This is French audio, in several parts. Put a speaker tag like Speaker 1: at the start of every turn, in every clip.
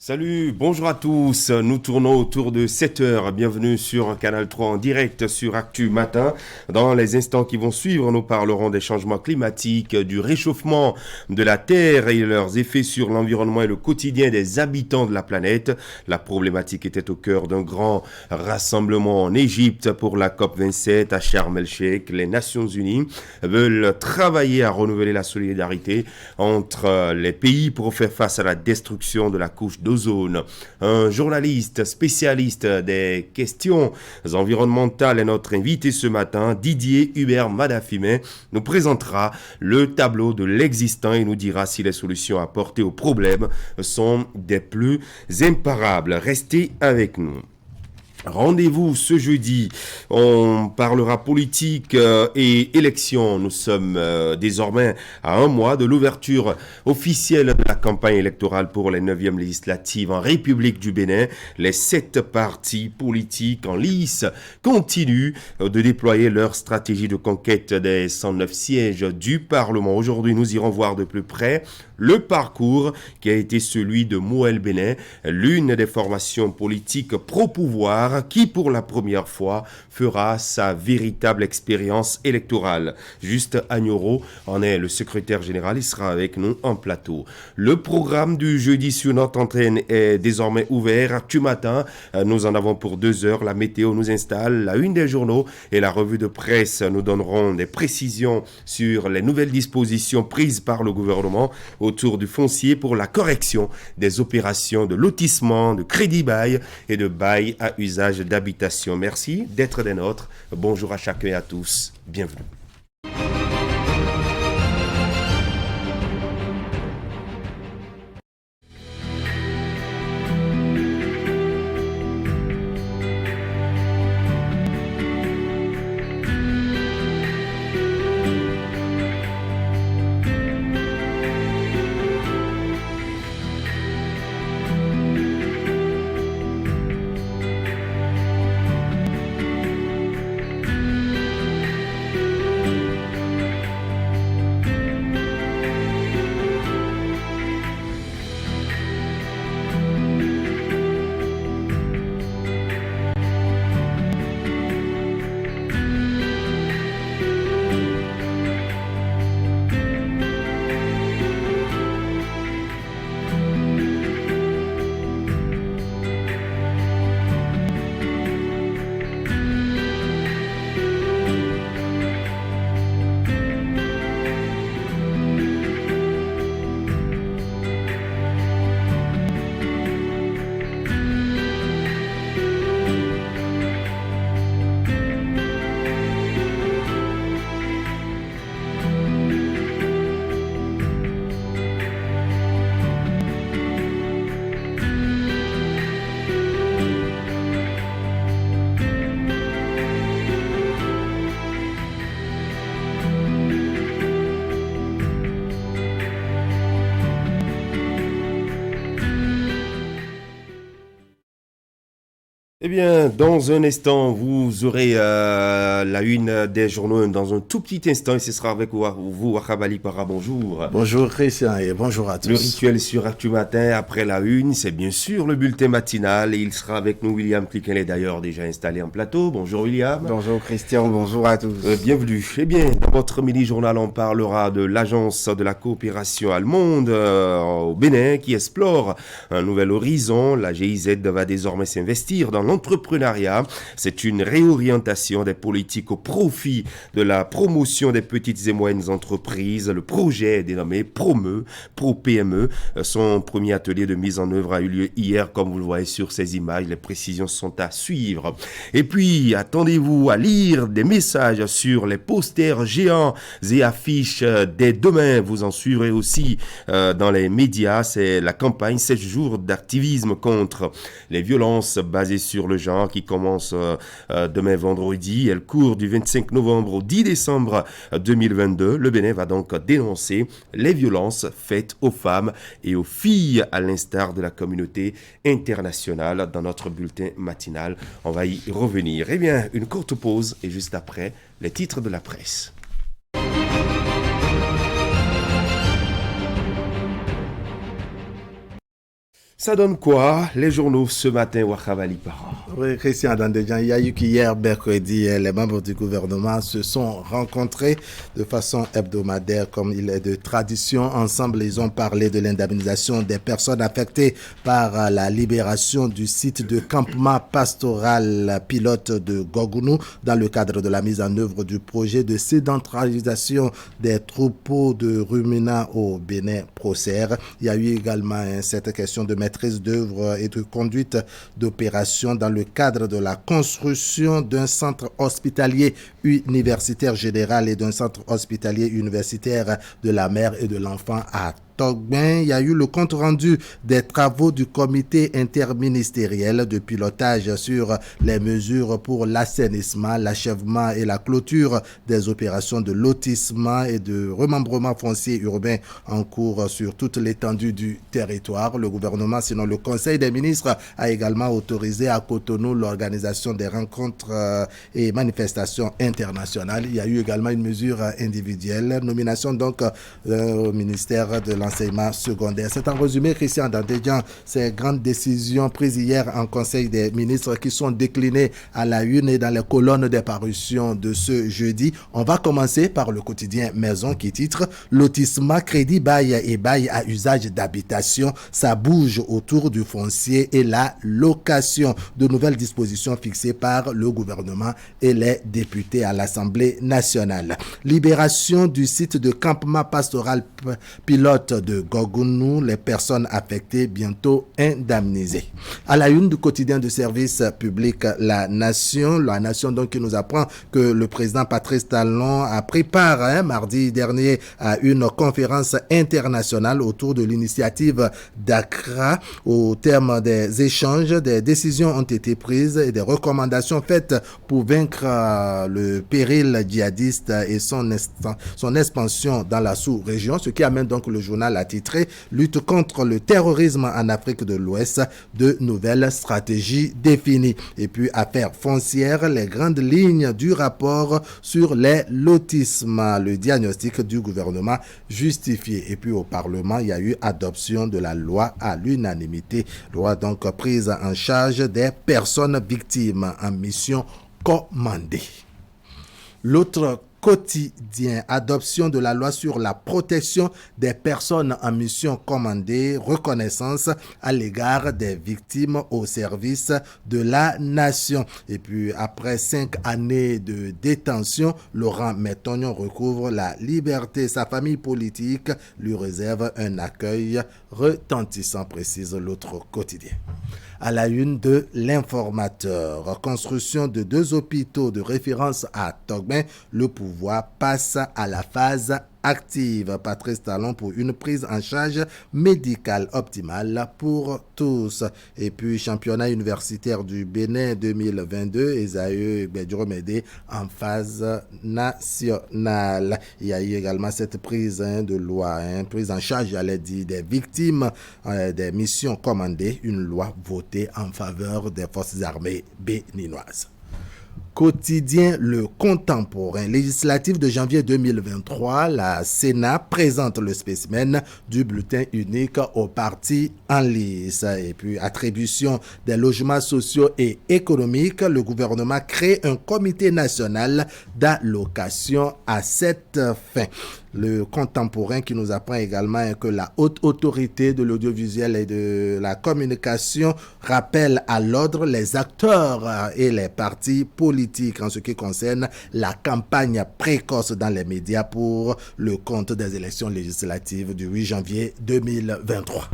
Speaker 1: Salut, bonjour à tous. Nous tournons autour de 7 heures. Bienvenue sur Canal 3 en direct sur Actu Matin. Dans les instants qui vont suivre, nous parlerons des changements climatiques, du réchauffement de la Terre et leurs effets sur l'environnement et le quotidien des habitants de la planète. La problématique était au cœur d'un grand rassemblement en Égypte pour la COP27 à Sharm el-Sheikh. Les Nations Unies veulent travailler à renouveler la solidarité entre les pays pour faire face à la destruction de la couche d'ozone. Un journaliste spécialiste des questions environnementales est notre invité ce matin. Didier Hubert Madafimé nous présentera le tableau de l'existant et nous dira si les solutions apportées aux problèmes sont des plus imparables. Restez avec nous. Rendez-vous ce jeudi, on parlera politique et élection. Nous sommes désormais à un mois de l'ouverture officielle de la campagne électorale pour les 9e législatives en République du Bénin. Les 7 partis politiques en lice continuent de déployer leur stratégie de conquête des 109 sièges du Parlement. Aujourd'hui, nous irons voir de plus près le parcours qui a été celui de Moël Bénin, l'une des formations politiques pro-pouvoir qui, pour la première fois, fera sa véritable expérience électorale. Juste Agnoro en est le secrétaire général, il sera avec nous en plateau. Le programme du jeudi sur notre antenne est désormais ouvert. Actu Matin, nous en avons pour 2 heures. La météo nous installe, la une des journaux et la revue de presse nous donneront des précisions sur les nouvelles dispositions prises par le gouvernement autour du foncier pour la correction des opérations de lotissement, de crédit-bail et de bail à usage d'habitation. Merci d'être des nôtres. Bonjour à chacun et à tous. Bienvenue. Eh bien, dans un instant, vous aurez la une des journaux dans un tout petit instant et ce sera avec vous, Wakabali Para. Bonjour.
Speaker 2: Bonjour Christian et bonjour à tous.
Speaker 1: Le rituel sur Actu Matin, après la une, c'est bien sûr le bulletin matinal et il sera avec nous, William Cliquin est d'ailleurs déjà installé en plateau. Bonjour William.
Speaker 3: Bonjour Christian, bonjour à tous.
Speaker 1: Bienvenue. Eh bien, dans votre mini-journal, on parlera de l'agence de la coopération allemande au Bénin qui explore un nouvel horizon. La GIZ va désormais s'investir dans l'entrepreneuriat. C'est une réorientation des politiques au profit de la promotion des petites et moyennes entreprises. Le projet est dénommé ProME, Pro-PME. Son premier atelier de mise en œuvre a eu lieu hier, comme vous le voyez sur ces images. Les précisions sont à suivre. Et puis, attendez-vous à lire des messages sur les posters géants et affiches dès demain. Vous en suivrez aussi dans les médias. C'est la campagne 7 jours d'activisme contre les violences basées sur le genre qui commence demain vendredi. Elle court du 25 novembre au 10 décembre 2022. Le Bénin va donc dénoncer les violences faites aux femmes et aux filles à l'instar de la communauté internationale dans notre bulletin matinal. On va y revenir. Eh bien, une courte pause et juste après, les titres de la presse. Ça donne quoi les journaux ce matin, Wakhabali Para?
Speaker 2: Oui, Christian Dandéjan, il y a eu qu'hier, mercredi, les membres du gouvernement se sont rencontrés de façon hebdomadaire, comme il est de tradition. Ensemble, ils ont parlé de l'indemnisation des personnes affectées par la libération du site de campement pastoral pilote de Gogounou dans le cadre de la mise en œuvre du projet de sédentarisation des troupeaux de ruminants au Bénin-Procer. Il y a eu également cette question de maîtrise d'œuvre et de conduite d'opération dans le cadre de la construction d'un centre hospitalier universitaire général et d'un centre hospitalier universitaire de la mère et de l'enfant à Togbin. Il y a eu le compte rendu des travaux du comité interministériel de pilotage sur les mesures pour l'assainissement, l'achèvement et la clôture des opérations de lotissement et de remembrement foncier urbain en cours sur toute l'étendue du territoire. Le gouvernement, sinon le Conseil des ministres, a également autorisé à Cotonou l'organisation des rencontres et manifestations internationales. Il y a eu également une mesure individuelle, nomination donc au ministère de l'enseignement secondaire. C'est en résumé, Christian Dandéjan, ces grandes décisions prises hier en Conseil des ministres qui sont déclinées à la une et dans les colonnes des parutions de ce jeudi. On va commencer par le quotidien Maison qui titre « Lotissement, crédit, bail et bail à usage d'habitation, ça bouge autour du foncier et la location ». De nouvelles dispositions fixées par le gouvernement et les députés à l'Assemblée nationale. Libération du site de campement pastoral pilote de Gogounou, les personnes affectées bientôt indemnisées. À la une du quotidien de service public La Nation donc qui nous apprend que le président Patrice Talon a pris part mardi dernier à une conférence internationale autour de l'initiative d'Accra. Au terme des échanges, des décisions ont été prises et des recommandations faites pour vaincre le péril djihadiste et son expansion dans la sous-région, ce qui amène donc le journal à titrer « Lutte contre le terrorisme en Afrique de l'Ouest, de nouvelles stratégies définies ». Et puis, affaires foncières, les grandes lignes du rapport sur les lotissements, le diagnostic du gouvernement justifié. Et puis, au Parlement, il y a eu adoption de la loi à l'unanimité, loi donc prise en charge des personnes victimes en mission commandée. L'autre quotidien, adoption de la loi sur la protection des personnes en mission commandée, reconnaissance à l'égard des victimes au service de la nation. Et puis, après 5 années de détention, Laurent Métognon recouvre la liberté. Sa famille politique lui réserve un accueil retentissant, précise l'autre quotidien. À la une de l'Informateur, construction de 2 hôpitaux de référence à Togbin, le pouvoir passe à la phase active. Patrice Talon pour une prise en charge médicale optimale pour tous. Et puis, championnat universitaire du Bénin 2022, Esaü Bédjuromédé en phase nationale. Il y a eu également cette prise de loi, prise en charge, j'allais dire, des victimes des missions commandées, une loi votée en faveur des forces armées béninoises. Quotidien Le Contemporain, législatif de janvier 2023, la Sénat présente le spécimen du bulletin unique aux partis en lice. Et puis, attribution des logements sociaux et économiques, le gouvernement crée un comité national d'allocation à cette fin. Le Contemporain qui nous apprend également que la haute autorité de l'audiovisuel et de la communication rappelle à l'ordre les acteurs et les partis politiques en ce qui concerne la campagne précoce dans les médias pour le compte des élections législatives du 8 janvier 2023.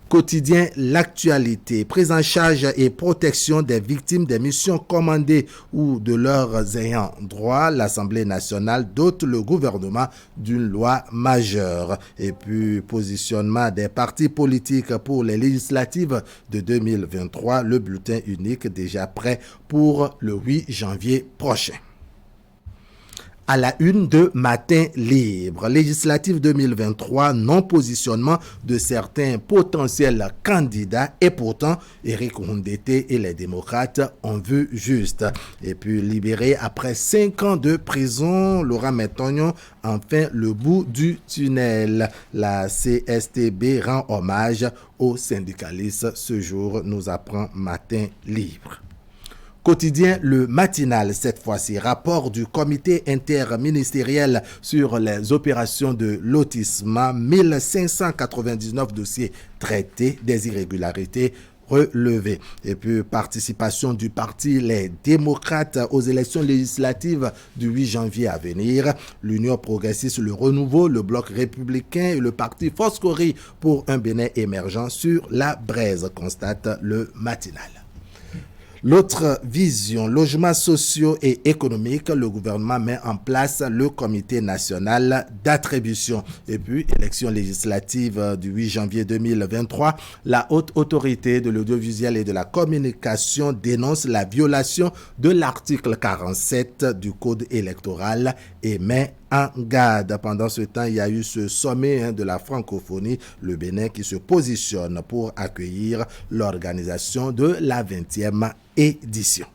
Speaker 2: Quotidien L'Actualité, prise en charge et protection des victimes des missions commandées ou de leurs ayants droit. L'Assemblée nationale dote le gouvernement d'une loi majeure. Et puis, positionnement des partis politiques pour les législatives de 2023, le bulletin unique déjà prêt pour le 8 janvier prochain. À la une de Matin Libre, législative 2023, non-positionnement de certains potentiels candidats et pourtant, Éric Ndoundété et les démocrates ont vu juste. Et puis libéré après 5 ans de prison, Laurent Metognon enfin le bout du tunnel. La CSTB rend hommage aux syndicalistes. Ce jour, nous apprend Matin Libre. Quotidien Le Matinal, cette fois-ci, rapport du comité interministériel sur les opérations de lotissement, 1599 dossiers traités, des irrégularités relevées. Et puis, participation du parti Les Démocrates aux élections législatives du 8 janvier à venir. L'Union progressiste, le Renouveau, le Bloc républicain et le parti Foscori pour un Bénin émergent sur la braise, constate Le Matinal. L'autre vision, logements sociaux et économiques, le gouvernement met en place le comité national d'attribution. Et puis, élection législative du 8 janvier 2023, la haute autorité de l'audiovisuel et de la communication dénonce la violation de l'article 47 du code électoral et met en garde. Pendant ce temps, il y a eu ce sommet de la francophonie, le Bénin qui se positionne pour accueillir l'organisation de la 20e édition.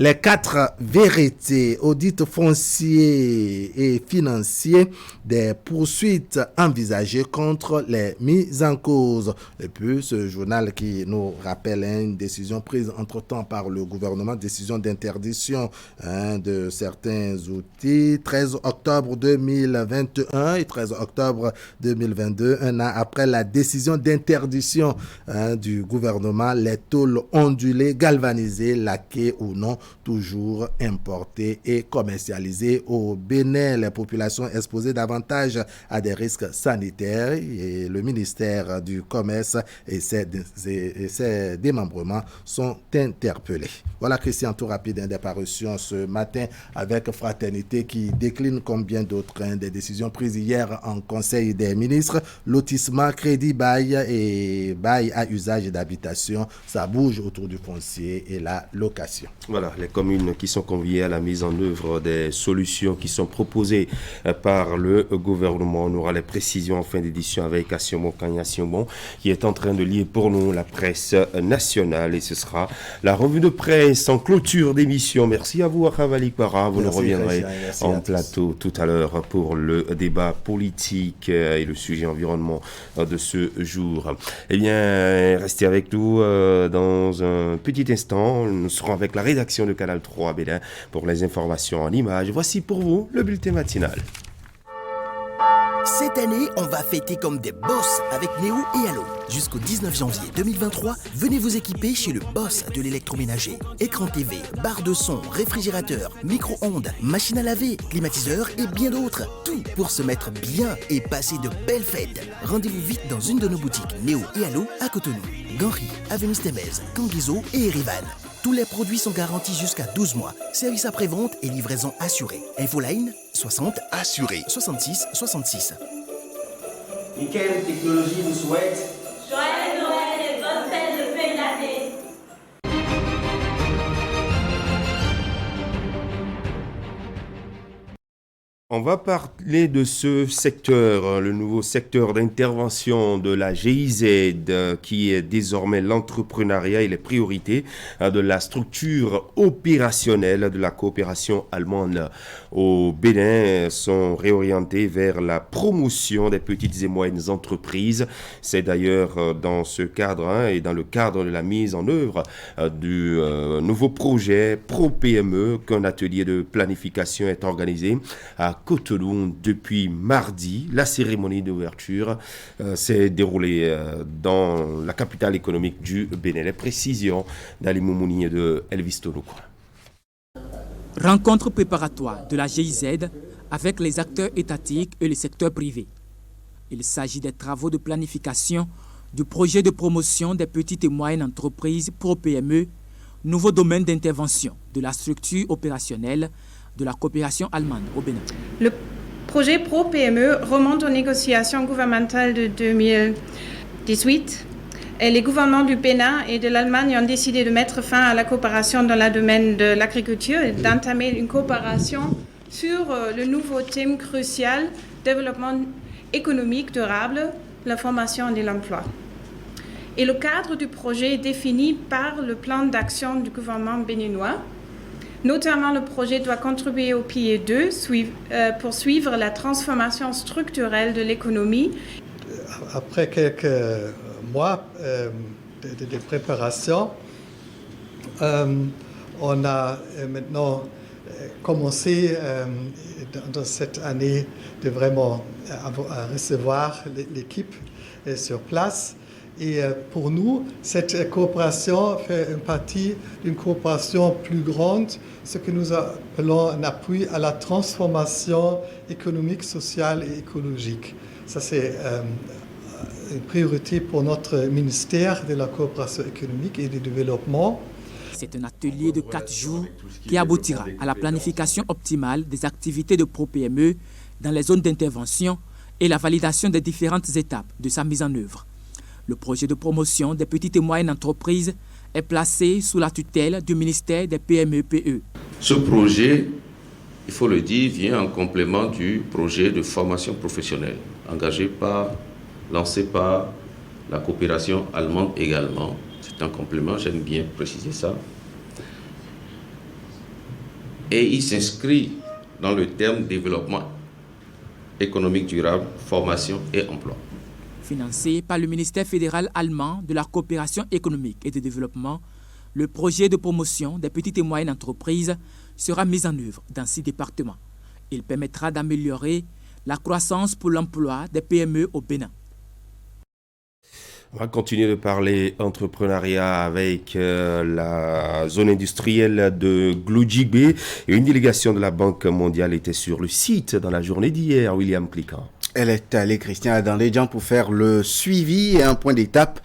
Speaker 2: Les 4 vérités, audits fonciers et financiers, des poursuites envisagées contre les mises en cause. Et puis, ce journal qui nous rappelle une décision prise entre-temps par le gouvernement, décision d'interdiction de certains outils, 13 octobre 2021 et 13 octobre 2022, un an après la décision d'interdiction du gouvernement, les tôles ondulées, galvanisées, laquées ou non, toujours importées et commercialisées au Bénin. Les populations exposées davantage à des risques sanitaires et le ministère du Commerce et ses démembrements sont interpellés. Voilà, Christian, tout rapide des parutions ce matin avec Fraternité qui décline comme bien d'autres des décisions prises hier en Conseil des ministres. Lotissement, crédit bail et bail à usage d'habitation, ça bouge autour du foncier et la location.
Speaker 1: Voilà, les communes qui sont conviées à la mise en œuvre des solutions qui sont proposées par le gouvernement. On aura les précisions en fin d'édition avec Assiomo Kanya-Siomon qui est en train de lier pour nous la presse nationale et ce sera la revue de presse en clôture d'émission. Merci à vous, Akhavali Para. Vous nous reviendrez en plateau tout à l'heure pour le débat politique et le sujet environnement de ce jour. Eh bien, restez avec nous dans un petit instant. Nous serons avec la rédaction de Canal 3 Bénin pour les informations en images. Voici pour vous le bulletin matinal.
Speaker 4: Cette année, on va fêter comme des boss avec Néo et Allo. Jusqu'au 19 janvier 2023, venez vous équiper chez le boss de l'électroménager. Écran TV, barre de son, réfrigérateur, micro-ondes, machine à laver, climatiseur et bien d'autres. Tout pour se mettre bien et passer de belles fêtes. Rendez-vous vite dans une de nos boutiques Néo et Allo à Cotonou, Ganri, Avenue Stemez, Canguizo et Erivan. Tous les produits sont garantis jusqu'à 12 mois. Service après-vente et livraison assurée. Infoline 60 assuré 66 66.
Speaker 5: Quelle technologie vous souhaite
Speaker 6: Joyeux Noël et bonne fête de fin d'année.
Speaker 1: On va parler de ce secteur, le nouveau secteur d'intervention de la GIZ qui est désormais l'entrepreneuriat et les priorités de la structure opérationnelle de la coopération allemande au Bénin sont réorientées vers la promotion des petites et moyennes entreprises. C'est d'ailleurs dans ce cadre et dans le cadre de la mise en œuvre du nouveau projet Pro-PME qu'un atelier de planification est organisé à Cotonou depuis mardi. La cérémonie d'ouverture s'est déroulée dans la capitale économique du Bénin. Les précisions d'Ali Moumouni et de Elvis Tonouko.
Speaker 7: Rencontre préparatoire de la GIZ avec les acteurs étatiques et le secteur privé. Il s'agit des travaux de planification du projet de promotion des petites et moyennes entreprises Pro-PME, nouveau domaine d'intervention de la structure opérationnelle de la coopération allemande au Bénin.
Speaker 8: Le projet Pro-PME remonte aux négociations gouvernementales de 2018 et les gouvernements du Bénin et de l'Allemagne ont décidé de mettre fin à la coopération dans le domaine de l'agriculture et d'entamer une coopération sur le nouveau thème crucial développement économique durable, la formation et l'emploi. Et le cadre du projet est défini par le plan d'action du gouvernement béninois. Notamment, le projet doit contribuer au pilier 2 pour suivre la transformation structurelle de l'économie.
Speaker 9: Après quelques mois de préparation, on a maintenant commencé dans cette année de vraiment recevoir l'équipe sur place. Et pour nous, cette coopération fait partie d'une coopération plus grande, ce que nous appelons un appui à la transformation économique, sociale et écologique. Ça, c'est une priorité pour notre ministère de la coopération économique et du développement.
Speaker 7: C'est un atelier de 4 jours qui aboutira à la planification optimale des activités de ProPME dans les zones d'intervention et la validation des différentes étapes de sa mise en œuvre. Le projet de promotion des petites et moyennes entreprises est placé sous la tutelle du ministère des PME-PE.
Speaker 10: Ce projet, il faut le dire, vient en complément du projet de formation professionnelle lancé par la coopération allemande également. C'est un complément, j'aime bien préciser ça. Et il s'inscrit dans le terme développement économique durable, formation et emploi.
Speaker 7: Financé par le ministère fédéral allemand de la coopération économique et de développement, le projet de promotion des petites et moyennes entreprises sera mis en œuvre dans 6 départements. Il permettra d'améliorer la croissance pour l'emploi des PME au Bénin.
Speaker 1: On va continuer de parler entrepreneuriat avec la zone industrielle de Glodjibé. Une délégation de la Banque mondiale était sur le site dans la journée d'hier. William Cliquant.
Speaker 3: Elle est allée, Christian, dans les gens pour faire le suivi et un point d'étape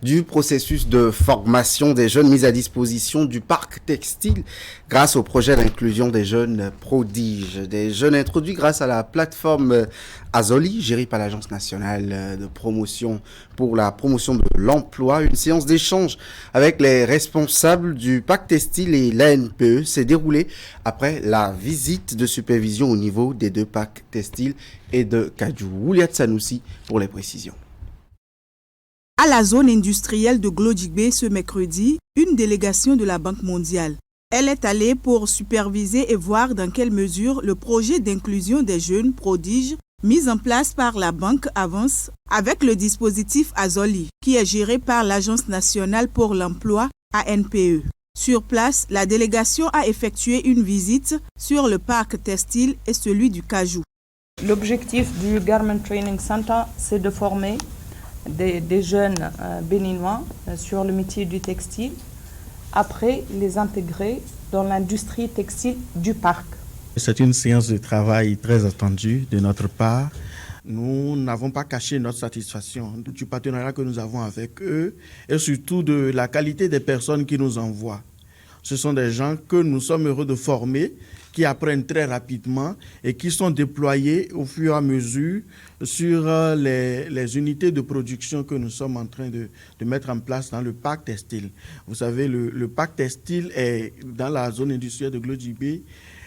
Speaker 3: du processus de formation des jeunes mis à disposition du parc textile grâce au projet d'inclusion des jeunes prodiges. Des jeunes introduits grâce à la plateforme Azoli, gérée par l'Agence nationale de promotion pour la promotion de l'emploi. Une séance d'échange avec les responsables du parc textile et l'ANPE s'est déroulée après la visite de supervision au niveau des 2 parcs textiles et de Kajou. Ouliat Sanoussi pour les précisions.
Speaker 11: À la zone industrielle de Glodjibé ce mercredi, une délégation de la Banque mondiale. Elle est allée pour superviser et voir dans quelle mesure le projet d'inclusion des jeunes prodiges mis en place par la banque avance avec le dispositif Azoli, qui est géré par l'Agence nationale pour l'emploi ANPE. Sur place, la délégation a effectué une visite sur le parc textile et celui du Kajou.
Speaker 12: L'objectif du Garment Training Center, c'est de former des jeunes béninois sur le métier du textile, après les intégrer dans l'industrie textile du parc.
Speaker 13: C'est une séance de travail très attendue de notre part. Nous n'avons pas caché notre satisfaction du partenariat que nous avons avec eux et surtout de la qualité des personnes qui nous envoient. Ce sont des gens que nous sommes heureux de former, qui apprennent très rapidement et qui sont déployés au fur et à mesure sur les unités de production que nous sommes en train de mettre en place dans le parc textile. Vous savez, le parc textile est dans la zone industrielle de Glodjibé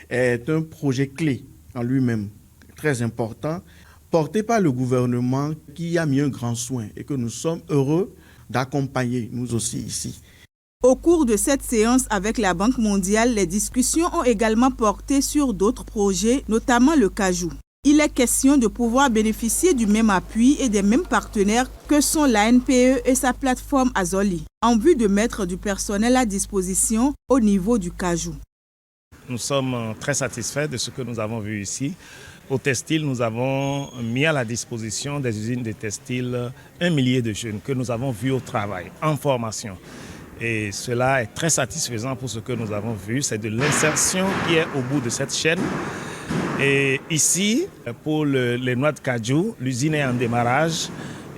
Speaker 13: est un projet clé en lui-même, très important, porté par le gouvernement qui a mis un grand soin et que nous sommes heureux d'accompagner, nous aussi ici.
Speaker 11: Au cours de cette séance avec la Banque mondiale, les discussions ont également porté sur d'autres projets, notamment le Kajou. Il est question de pouvoir bénéficier du même appui et des mêmes partenaires que sont l'ANPE et sa plateforme Azoli, en vue de mettre du personnel à disposition au niveau du Kajou.
Speaker 14: Nous sommes très satisfaits de ce que nous avons vu ici. Au textile, nous avons mis à la disposition des usines de textile 1 millier de jeunes que nous avons vus au travail, en formation. Et cela est très satisfaisant pour ce que nous avons vu. C'est de l'insertion qui est au bout de cette chaîne. Et ici, pour les noix de cajou, l'usine est en démarrage.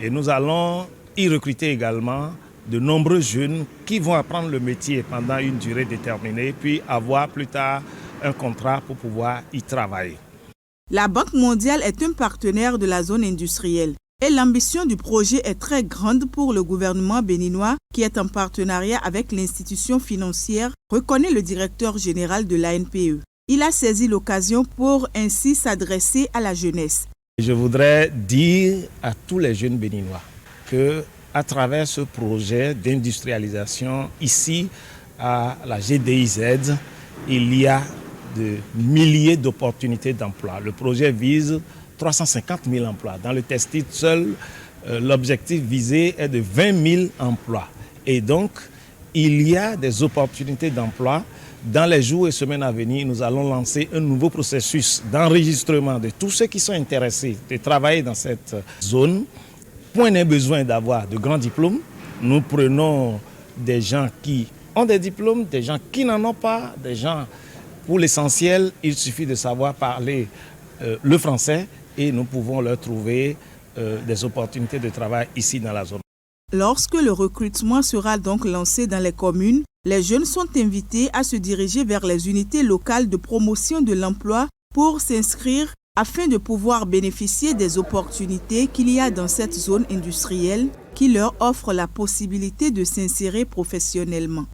Speaker 14: Et nous allons y recruter également de nombreux jeunes qui vont apprendre le métier pendant une durée déterminée, puis avoir plus tard un contrat pour pouvoir y travailler.
Speaker 11: La Banque mondiale est un partenaire de la zone industrielle. Et l'ambition du projet est très grande pour le gouvernement béninois qui est en partenariat avec l'institution financière, reconnaît le directeur général de l'ANPE. Il a saisi l'occasion pour ainsi s'adresser à la jeunesse.
Speaker 14: Je voudrais dire à tous les jeunes béninois que à travers ce projet d'industrialisation ici à la GDIZ, il y a de milliers d'opportunités d'emploi. Le projet vise 350 000 emplois. Dans le textile seul, l'objectif visé est de 20 000 emplois. Et donc, il y a des opportunités d'emploi. Dans les jours et semaines à venir, nous allons lancer un nouveau processus d'enregistrement de tous ceux qui sont intéressés de travailler dans cette zone. Point n'est besoin d'avoir de grands diplômes. Nous prenons des gens qui ont des diplômes, des gens qui n'en ont pas, des gens, pour l'essentiel, il suffit de savoir parler le français et nous pouvons leur trouver des opportunités de travail ici dans la zone.
Speaker 11: Lorsque le recrutement sera donc lancé dans les communes, les jeunes sont invités à se diriger vers les unités locales de promotion de l'emploi pour s'inscrire afin de pouvoir bénéficier des opportunités qu'il y a dans cette zone industrielle qui leur offre la possibilité de s'insérer professionnellement.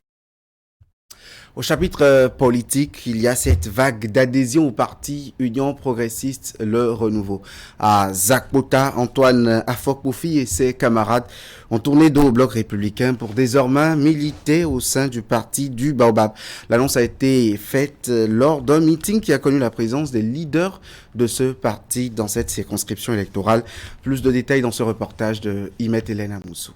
Speaker 3: Au chapitre politique, il y a cette vague d'adhésion au parti Union progressiste Le Renouveau. À Zakpota, Antoine Afokpofi et ses camarades ont tourné dos au bloc républicain pour désormais militer au sein du parti du Baobab. L'annonce a été faite lors d'un meeting qui a connu la présence des leaders de ce parti dans cette circonscription électorale. Plus de détails dans ce reportage de Imet Hélène Amoussou.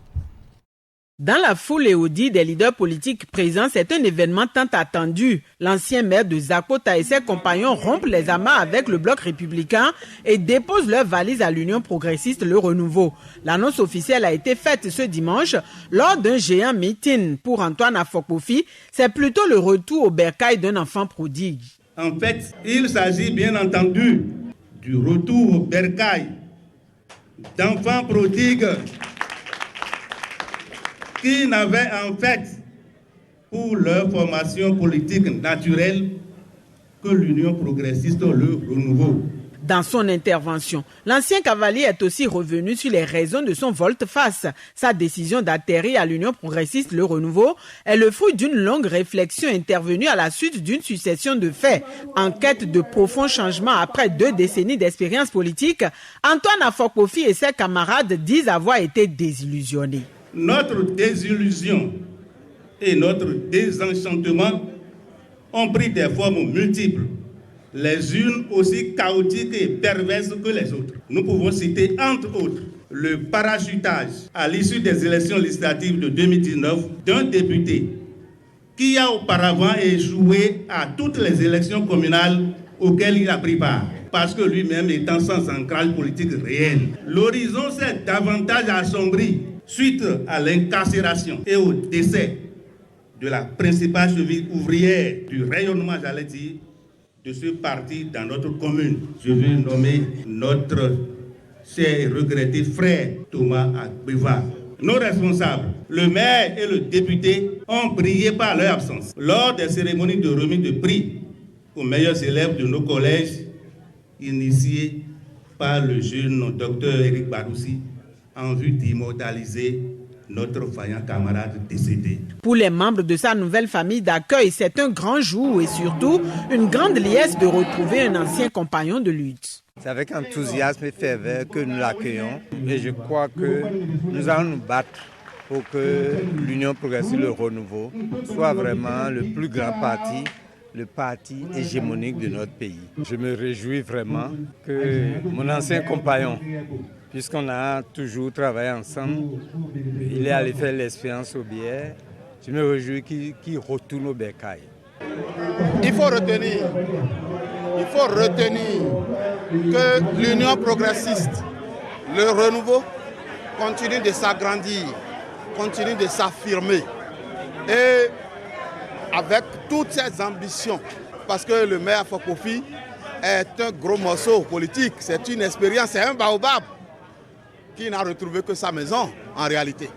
Speaker 15: Dans la foule et au dit des leaders politiques présents, c'est un événement tant attendu. L'ancien maire de Zakpota et ses compagnons rompent les amas avec le bloc républicain et déposent leurs valises à l'Union progressiste Le Renouveau. L'annonce officielle a été faite ce dimanche lors d'un géant meeting. Pour Antoine Afokpofi, c'est plutôt le retour au bercail d'un enfant prodigue.
Speaker 16: En fait, il s'agit bien entendu du retour au bercail d'enfants prodigues qui n'avaient en fait pour leur formation politique naturelle que l'Union progressiste Le Renouveau.
Speaker 15: Dans son intervention, l'ancien cavalier est aussi revenu sur les raisons de son volte-face. Sa décision d'atterrir à l'Union progressiste Le Renouveau est le fruit d'une longue réflexion intervenue à la suite d'une succession de faits. En quête de profonds changements après 2 décennies d'expérience politique, Antoine Afokpofi et ses camarades disent avoir été désillusionnés.
Speaker 16: Notre désillusion et notre désenchantement ont pris des formes multiples, les unes aussi chaotiques et perverses que les autres. Nous pouvons citer entre autres le parachutage à l'issue des élections législatives de 2019 d'un député qui a auparavant échoué à toutes les élections communales auxquelles il a pris part, parce que lui-même étant sans ancrage politique réel. L'horizon s'est davantage assombri suite à l'incarcération et au décès de la principale cheville ouvrière du rayonnement, j'allais dire, de ce parti dans notre commune. Je veux nommer notre cher et regretté frère Thomas Agbeva. Nos responsables, le maire et le député, ont brillé par leur absence. Lors des cérémonies de remise de prix aux meilleurs élèves de nos collèges, initiés par le jeune docteur Éric Baroussi, en vue d'immortaliser notre vaillant camarade décédé.
Speaker 15: Pour les membres de sa nouvelle famille d'accueil, c'est un grand jour et surtout une grande liesse de retrouver un ancien compagnon de lutte.
Speaker 17: C'est avec enthousiasme et ferveur que nous l'accueillons et je crois que nous allons nous battre pour que l'Union progressiste Le Renouveau soit vraiment le plus grand parti, le parti hégémonique de notre pays. Je me réjouis vraiment que mon ancien compagnon, puisqu'on a toujours travaillé ensemble, il est allé faire l'expérience au bière. Je me réjouis qu'il retourne au bercail.
Speaker 18: Il faut retenir que l'Union progressiste, Le Renouveau, continue de s'agrandir, continue de s'affirmer. Et avec toutes ces ambitions, parce que le maire Afokpofi est un gros morceau politique, c'est une expérience, c'est un baobab qui n'a retrouvé que sa maison en réalité.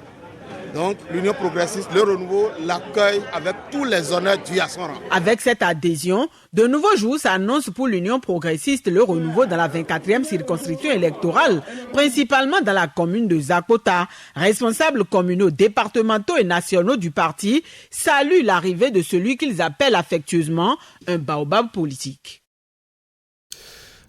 Speaker 18: Donc l'Union progressiste, le renouveau, l'accueille avec tous les honneurs dus à son rang.
Speaker 15: Avec cette adhésion, de nouveaux jours s'annoncent pour l'Union progressiste, le renouveau dans la 24e circonscription électorale, principalement dans la commune de Zakota. Responsables communaux, départementaux et nationaux du parti saluent l'arrivée de celui qu'ils appellent affectueusement un baobab politique.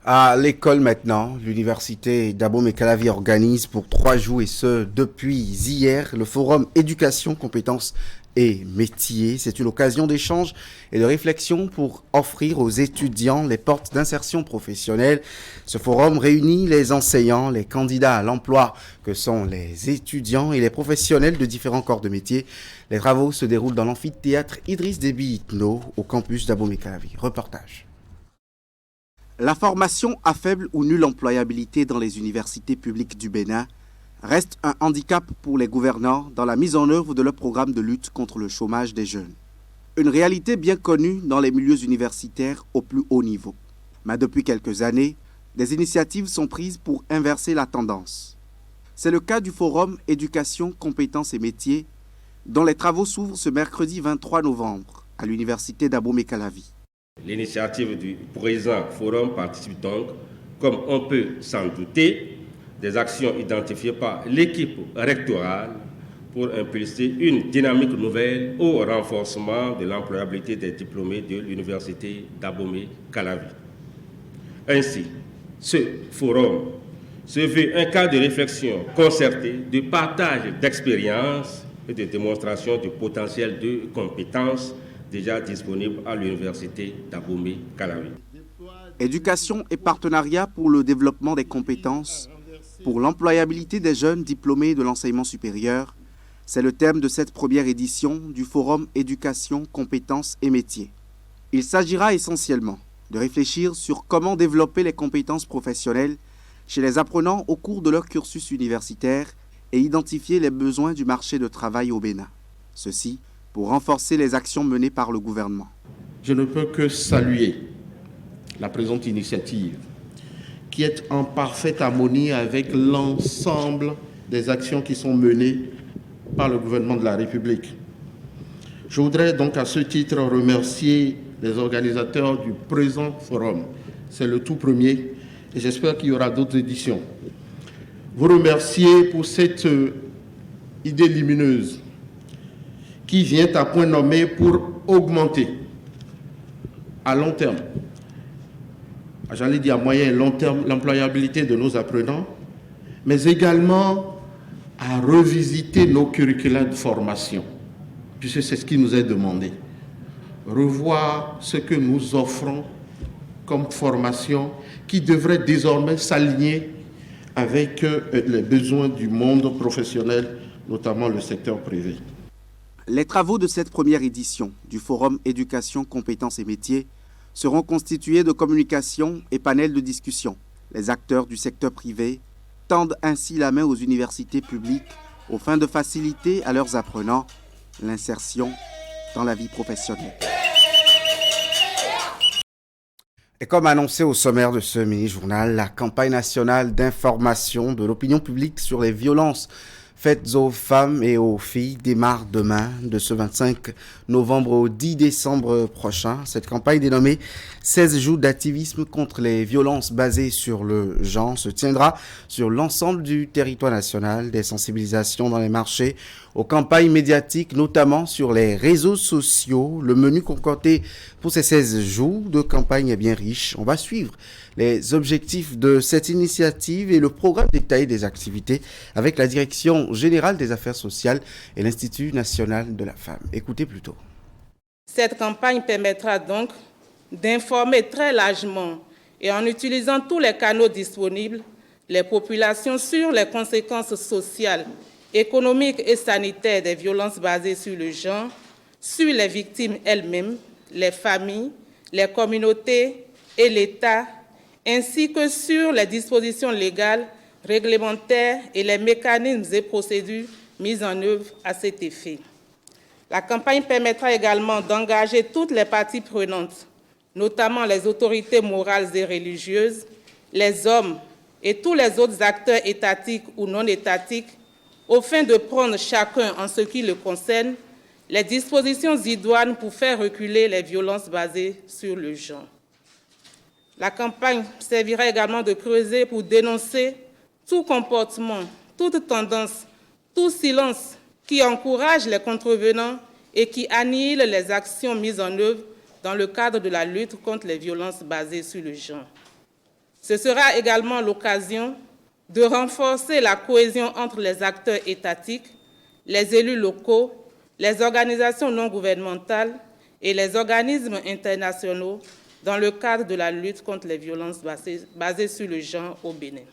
Speaker 3: À l'école maintenant, l'université d'Abomey-Calavi organise pour 3 jours et ce depuis hier le forum éducation, compétences et métiers. C'est une occasion d'échange et de réflexion pour offrir aux étudiants les portes d'insertion professionnelle. Ce forum réunit les enseignants, les candidats à l'emploi que sont les étudiants et les professionnels de différents corps de métier. Les travaux se déroulent dans l'amphithéâtre Idriss Déby Itno au campus d'Abomey-Calavi. Reportage. La formation à faible ou nulle employabilité dans les universités publiques du Bénin reste un handicap pour les gouvernants dans la mise en œuvre de leur programme de lutte contre le chômage des jeunes. Une réalité bien connue dans les milieux universitaires au plus haut niveau. Mais depuis quelques années, des initiatives sont prises pour inverser la tendance. C'est le cas du forum Éducation, compétences et métiers, dont les travaux s'ouvrent ce mercredi 23 novembre à l'université d'Abomey-Calavi.
Speaker 10: L'initiative du présent forum participe donc, comme on peut s'en douter, des actions identifiées par l'équipe rectorale pour impulser une dynamique nouvelle au renforcement de l'employabilité des diplômés de l'université d'Abomey-Calavi. Ainsi, ce forum se veut un cadre de réflexion concerté, de partage d'expériences et de démonstration du potentiel de compétences déjà disponibles à l'université d'Abomey-Calavi.
Speaker 3: Éducation et partenariat pour le développement des compétences, pour l'employabilité des jeunes diplômés de l'enseignement supérieur, c'est le thème de cette première édition du Forum Éducation, compétences et métiers. Il s'agira essentiellement de réfléchir sur comment développer les compétences professionnelles chez les apprenants au cours de leur cursus universitaire et identifier les besoins du marché de travail au Bénin. Ceci pour renforcer les actions menées par le gouvernement.
Speaker 19: Je ne peux que saluer la présente initiative qui est en parfaite harmonie avec l'ensemble des actions qui sont menées par le gouvernement de la République. Je voudrais donc à ce titre remercier les organisateurs du présent forum. C'est le tout premier et j'espère qu'il y aura d'autres éditions. Vous remercier pour cette idée lumineuse qui vient à point nommé pour augmenter à long terme, j'allais dire à moyen et long terme, l'employabilité de nos apprenants, mais également à revisiter nos curricula de formation, puisque c'est ce qui nous est demandé. Revoir ce que nous offrons comme formation qui devrait désormais s'aligner avec les besoins du monde professionnel, notamment le secteur privé.
Speaker 3: Les travaux de cette première édition du Forum Éducation, compétences et métiers seront constitués de communication et panels de discussion. Les acteurs du secteur privé tendent ainsi la main aux universités publiques aux fins de faciliter à leurs apprenants l'insertion dans la vie professionnelle. Et comme annoncé au sommaire de ce mini-journal, la campagne nationale d'information de l'opinion publique sur les violences faites aux femmes et aux filles démarre demain, de ce 25 novembre au 10 décembre prochain. Cette campagne dénommée 16 jours d'activisme contre les violences basées sur le genre se tiendra sur l'ensemble du territoire national. Des sensibilisations dans les marchés, aux campagnes médiatiques, notamment sur les réseaux sociaux. Le menu concocté pour ces 16 jours de campagne est bien riche. On va suivre les objectifs de cette initiative et le programme détaillé des activités avec la Direction générale des affaires sociales et l'Institut national de la femme. Écoutez plutôt.
Speaker 20: Cette campagne permettra donc d'informer très largement et en utilisant tous les canaux disponibles les populations sur les conséquences sociales, économiques et sanitaires des violences basées sur le genre, sur les victimes elles-mêmes, les familles, les communautés et l'État, ainsi que sur les dispositions légales, réglementaires et les mécanismes et procédures mis en œuvre à cet effet. La campagne permettra également d'engager toutes les parties prenantes, notamment les autorités morales et religieuses, les hommes et tous les autres acteurs étatiques ou non étatiques, au fin de prendre chacun en ce qui le concerne les dispositions idoines pour faire reculer les violences basées sur le genre. La campagne servira également de creuset pour dénoncer tout comportement, toute tendance, tout silence qui encourage les contrevenants et qui annihile les actions mises en œuvre dans le cadre de la lutte contre les violences basées sur le genre. Ce sera également l'occasion de renforcer la cohésion entre les acteurs étatiques, les élus locaux, les organisations non gouvernementales et les organismes internationaux dans le cadre de la lutte contre les violences basées sur le genre au Bénin.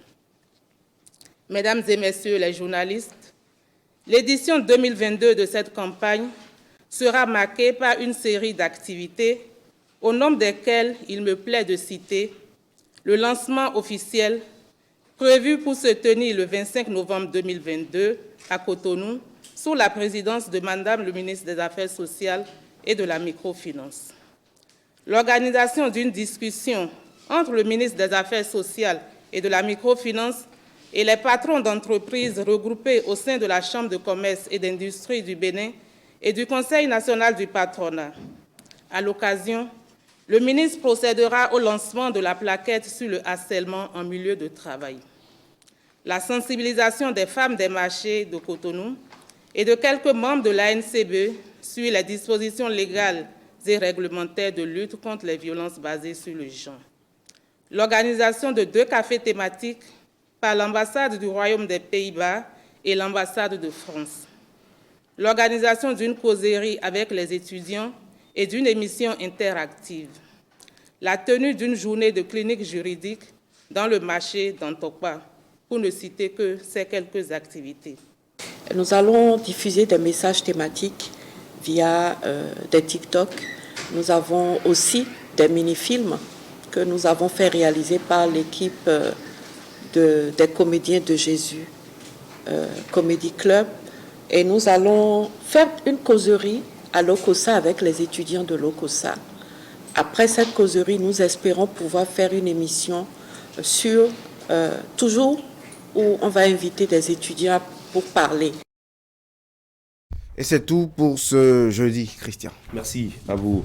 Speaker 20: Mesdames et messieurs les journalistes, l'édition 2022 de cette campagne sera marquée par une série d'activités, au nombre desquelles il me plaît de citer le lancement officiel prévu pour se tenir le 25 novembre 2022 à Cotonou, sous la présidence de Madame le ministre des Affaires sociales et de la microfinance. L'organisation d'une discussion entre le ministre des Affaires sociales et de la microfinance et les patrons d'entreprises regroupés au sein de la Chambre de commerce et d'industrie du Bénin et du Conseil national du patronat. À l'occasion, le ministre procédera au lancement de la plaquette sur le harcèlement en milieu de travail. La sensibilisation des femmes des marchés de Cotonou et de quelques membres de l'ANCB suit les dispositions légales et réglementaires de lutte contre les violences basées sur le genre. L'organisation de 2 cafés thématiques par l'ambassade du Royaume des Pays-Bas et l'ambassade de France. L'organisation d'une causerie avec les étudiants et d'une émission interactive. La tenue d'une journée de clinique juridique dans le marché d'Antokpa, pour ne citer que ces quelques activités.
Speaker 21: Nous allons diffuser des messages thématiques via des TikTok. Nous avons aussi des mini-films que nous avons fait réaliser par l'équipe des comédiens de Jésus Comedy Club. Et nous allons faire une causerie à l'OCOSA avec les étudiants de l'OCOSA. Après cette causerie, nous espérons pouvoir faire une émission sur toujours où on va inviter des étudiants pour parler.
Speaker 3: Et c'est tout pour ce jeudi, Christian.
Speaker 1: Merci à vous,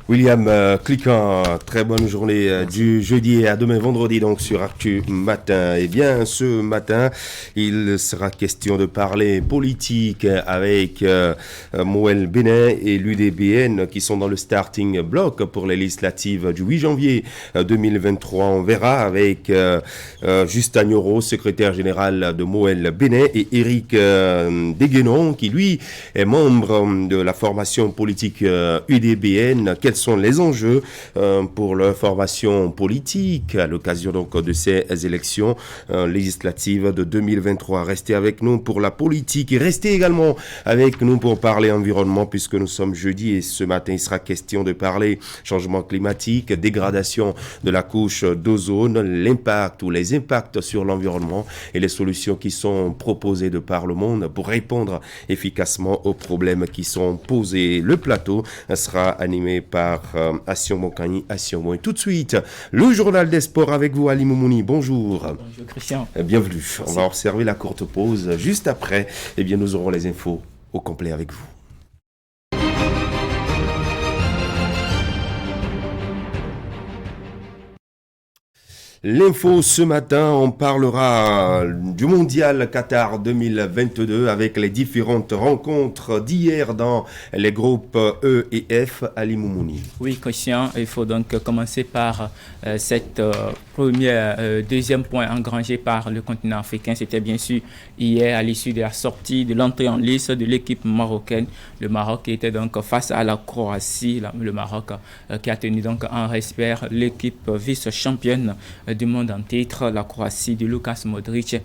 Speaker 1: William Cliquant. Très bonne journée du jeudi et à demain vendredi donc sur Actu Matin. Eh bien, ce matin, il sera question de parler politique avec Moël Bénin et l'UDBN qui sont dans le starting block pour les législatives du 8 janvier 2023. On verra avec Justin Nyoro, secrétaire général de Moël Bénin, et Éric Deguenon qui lui est membre de la formation politique UDBN. Quels sont les enjeux pour leur formation politique à l'occasion donc de ces élections législatives de 2023? Restez avec nous pour la politique et restez également avec nous pour parler environnement puisque nous sommes jeudi et ce matin il sera question de parler changement climatique, dégradation de la couche d'ozone, l'impact ou les impacts sur l'environnement et les solutions qui sont proposées de par le monde pour répondre efficacement aux problèmes qui sont posés. Le plateau sera animé par Assion Monkani, Assion Moy. Tout de suite, le journal des sports avec vous, Ali Moumouni. Bonjour.
Speaker 22: Bonjour Christian.
Speaker 1: Bienvenue.
Speaker 22: Merci.
Speaker 1: On va observer la courte pause. Juste après, eh bien, nous aurons les infos au complet avec vous. L'info ce matin, on parlera du mondial Qatar 2022 avec les différentes rencontres d'hier dans les groupes E et F. Ali Moumouni.
Speaker 22: Oui, Christian, il faut donc commencer par cette deuxième point engrangé par le continent africain. C'était bien sûr hier à l'issue de la sortie de l'entrée en lice de l'équipe marocaine. Le Maroc était donc face à la Croatie. Le Maroc qui a tenu donc en respect l'équipe vice-championne du monde en titre, la Croatie de Lukas Modric,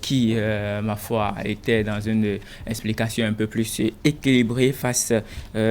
Speaker 22: qui, ma foi, était dans une explication un peu plus équilibrée face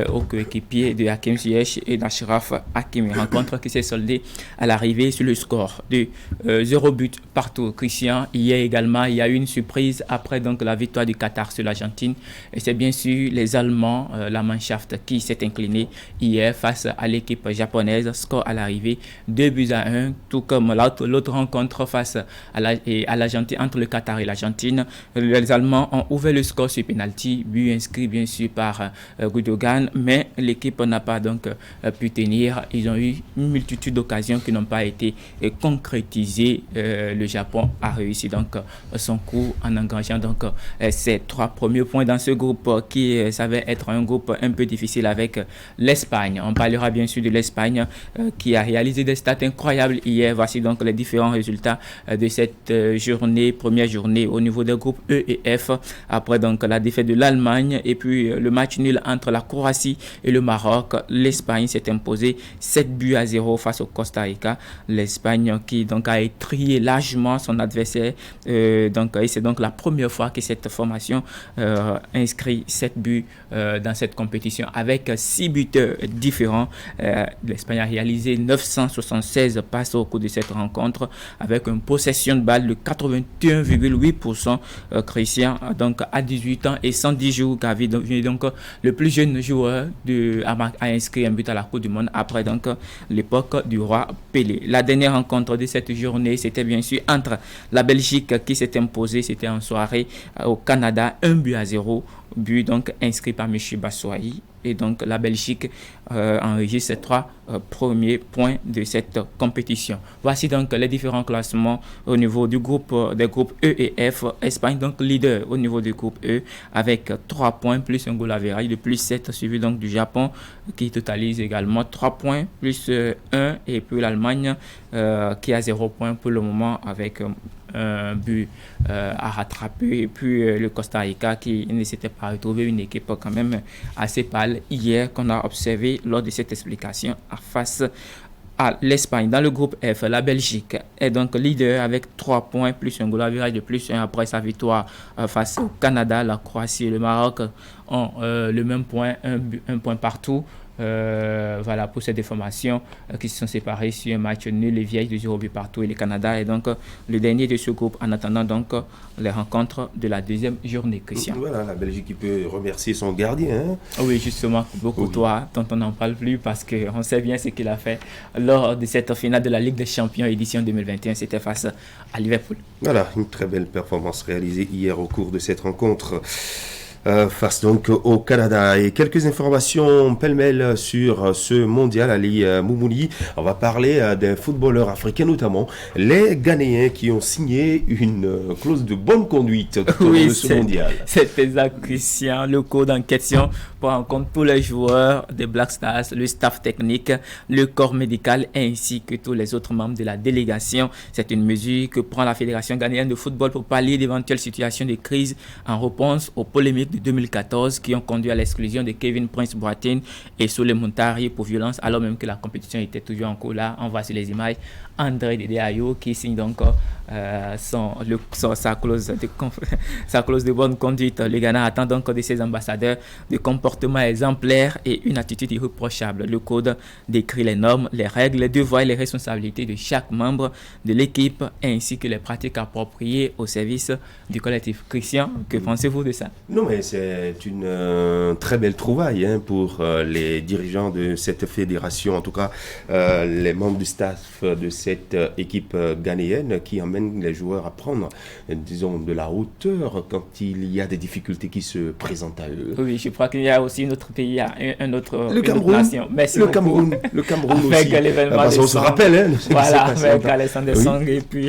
Speaker 22: aux coéquipiers de Hakim Ziyech et d'Achraf Hakimi. Rencontre qui s'est soldée à l'arrivée sur le score de 0 but partout. Christian, hier également, il y a eu une surprise après donc la victoire du Qatar sur l'Argentine. Et c'est bien sûr les Allemands, la Mannschaft, qui s'est inclinée hier face à l'équipe japonaise. Score à l'arrivée 2-1, tout comme l'autre rencontre face à l'Argentine, entre le Qatar et l'Argentine, les Allemands ont ouvert le score sur penalty, but inscrit bien sûr par Gundogan, mais l'équipe n'a pas donc pu tenir. Ils ont eu une multitude d'occasions qui n'ont pas été concrétisées. Le Japon a réussi donc son coup en engrangeant donc ces 3 premiers points dans ce groupe qui savait être un groupe un peu difficile avec l'Espagne. On parlera bien sûr de l'Espagne qui a réalisé des stats incroyables hier. Voici donc les différents résultats de cette première journée au niveau des groupes E et F. Après donc la défaite de l'Allemagne et puis le match nul entre la Croatie et le Maroc, l'Espagne s'est imposée 7-0 face au Costa Rica. L'Espagne qui donc a étrié largement son adversaire. Et c'est donc la première fois que cette formation inscrit 7 buts dans cette compétition avec 6 buteurs différents. L'Espagne a réalisé 976 passes au cours de cette rencontre avec une possession de balle de 81,8%. Christian donc à 18 ans et 110 jours, Gavi donc le plus jeune joueur a inscrit un but à la Coupe du Monde après donc l'époque du roi Pelé. La dernière rencontre de cette journée, c'était bien sûr entre la Belgique qui s'est imposée, c'était en soirée au Canada, 1-0, but donc inscrit par M. Batshuayi. Et donc la Belgique enregistre ses 3 premiers points de cette compétition. Voici donc les différents classements au niveau des groupes E et F. Espagne donc leader au niveau du groupe E avec 3 points plus un goal average de plus 7, suivi donc du Japon qui totalise également 3 points plus 1, et puis l'Allemagne qui a 0 points pour le moment avec un but à rattraper, et puis le Costa Rica qui ne s'était pas retrouvé, une équipe quand même assez pâle hier qu'on a observé lors de cette explication face à l'Espagne. Dans le groupe F, la Belgique est donc leader avec 3 points plus un goal average de plus 1 après sa victoire face au Canada. La Croatie et le Maroc ont le même point, un point partout. Voilà pour ces deux formations qui se sont séparées sur un match nul, les Vieilles de 0 but partout, et le Canada est donc le dernier de ce groupe en attendant donc les rencontres de la deuxième journée. Christian.
Speaker 1: Voilà, la Belgique qui peut remercier son gardien. Hein?
Speaker 22: Oui, justement, beaucoup toi, dont on n'en parle plus parce qu'on sait bien ce qu'il a fait lors de cette finale de la Ligue des Champions édition 2021, c'était face à Liverpool.
Speaker 1: Voilà, une très belle performance réalisée hier au cours de cette rencontre. Face donc au Canada. Et quelques informations pêle-mêle sur ce mondial, Ali Moumouni. On va parler des footballeurs africains, notamment les Ghanéens qui ont signé une clause de bonne conduite de ce mondial.
Speaker 22: C'est exact, Christian. Le code en question prend en compte tous les joueurs des Black Stars, le staff technique, le corps médical ainsi que tous les autres membres de la délégation. C'est une mesure que prend la Fédération ghanéenne de football pour pallier d'éventuelles situations de crise en réponse aux polémiques de 2014 qui ont conduit à l'exclusion de Kevin Prince Boateng et Souley Muntari pour violence, alors même que la compétition était toujours en cours. Là, on voit sur les images André Dédé Ayew qui signe donc sa clause de bonne conduite. Le Ghana attend donc de ses ambassadeurs des comportements exemplaires et une attitude irréprochable. Le code décrit les normes, les règles, les devoirs et les responsabilités de chaque membre de l'équipe ainsi que les pratiques appropriées au service du collectif. Christian, que pensez-vous de ça?
Speaker 1: Non, mais c'est une très belle trouvaille pour les dirigeants de cette fédération, en tout cas les membres du staff de cette équipe ghanéenne qui emmène les joueurs à prendre, disons, de la hauteur quand il y a des difficultés qui se présentent à eux.
Speaker 22: Oui, je crois qu'il y a aussi un autre pays, un autre
Speaker 1: le Cameroun,
Speaker 22: nation. Merci
Speaker 1: le
Speaker 22: beaucoup.
Speaker 1: Cameroun, le Cameroun
Speaker 22: avec
Speaker 1: aussi.
Speaker 22: l'événement
Speaker 1: Parce qu'on se rappelle,
Speaker 22: voilà, avec Alexander Song et puis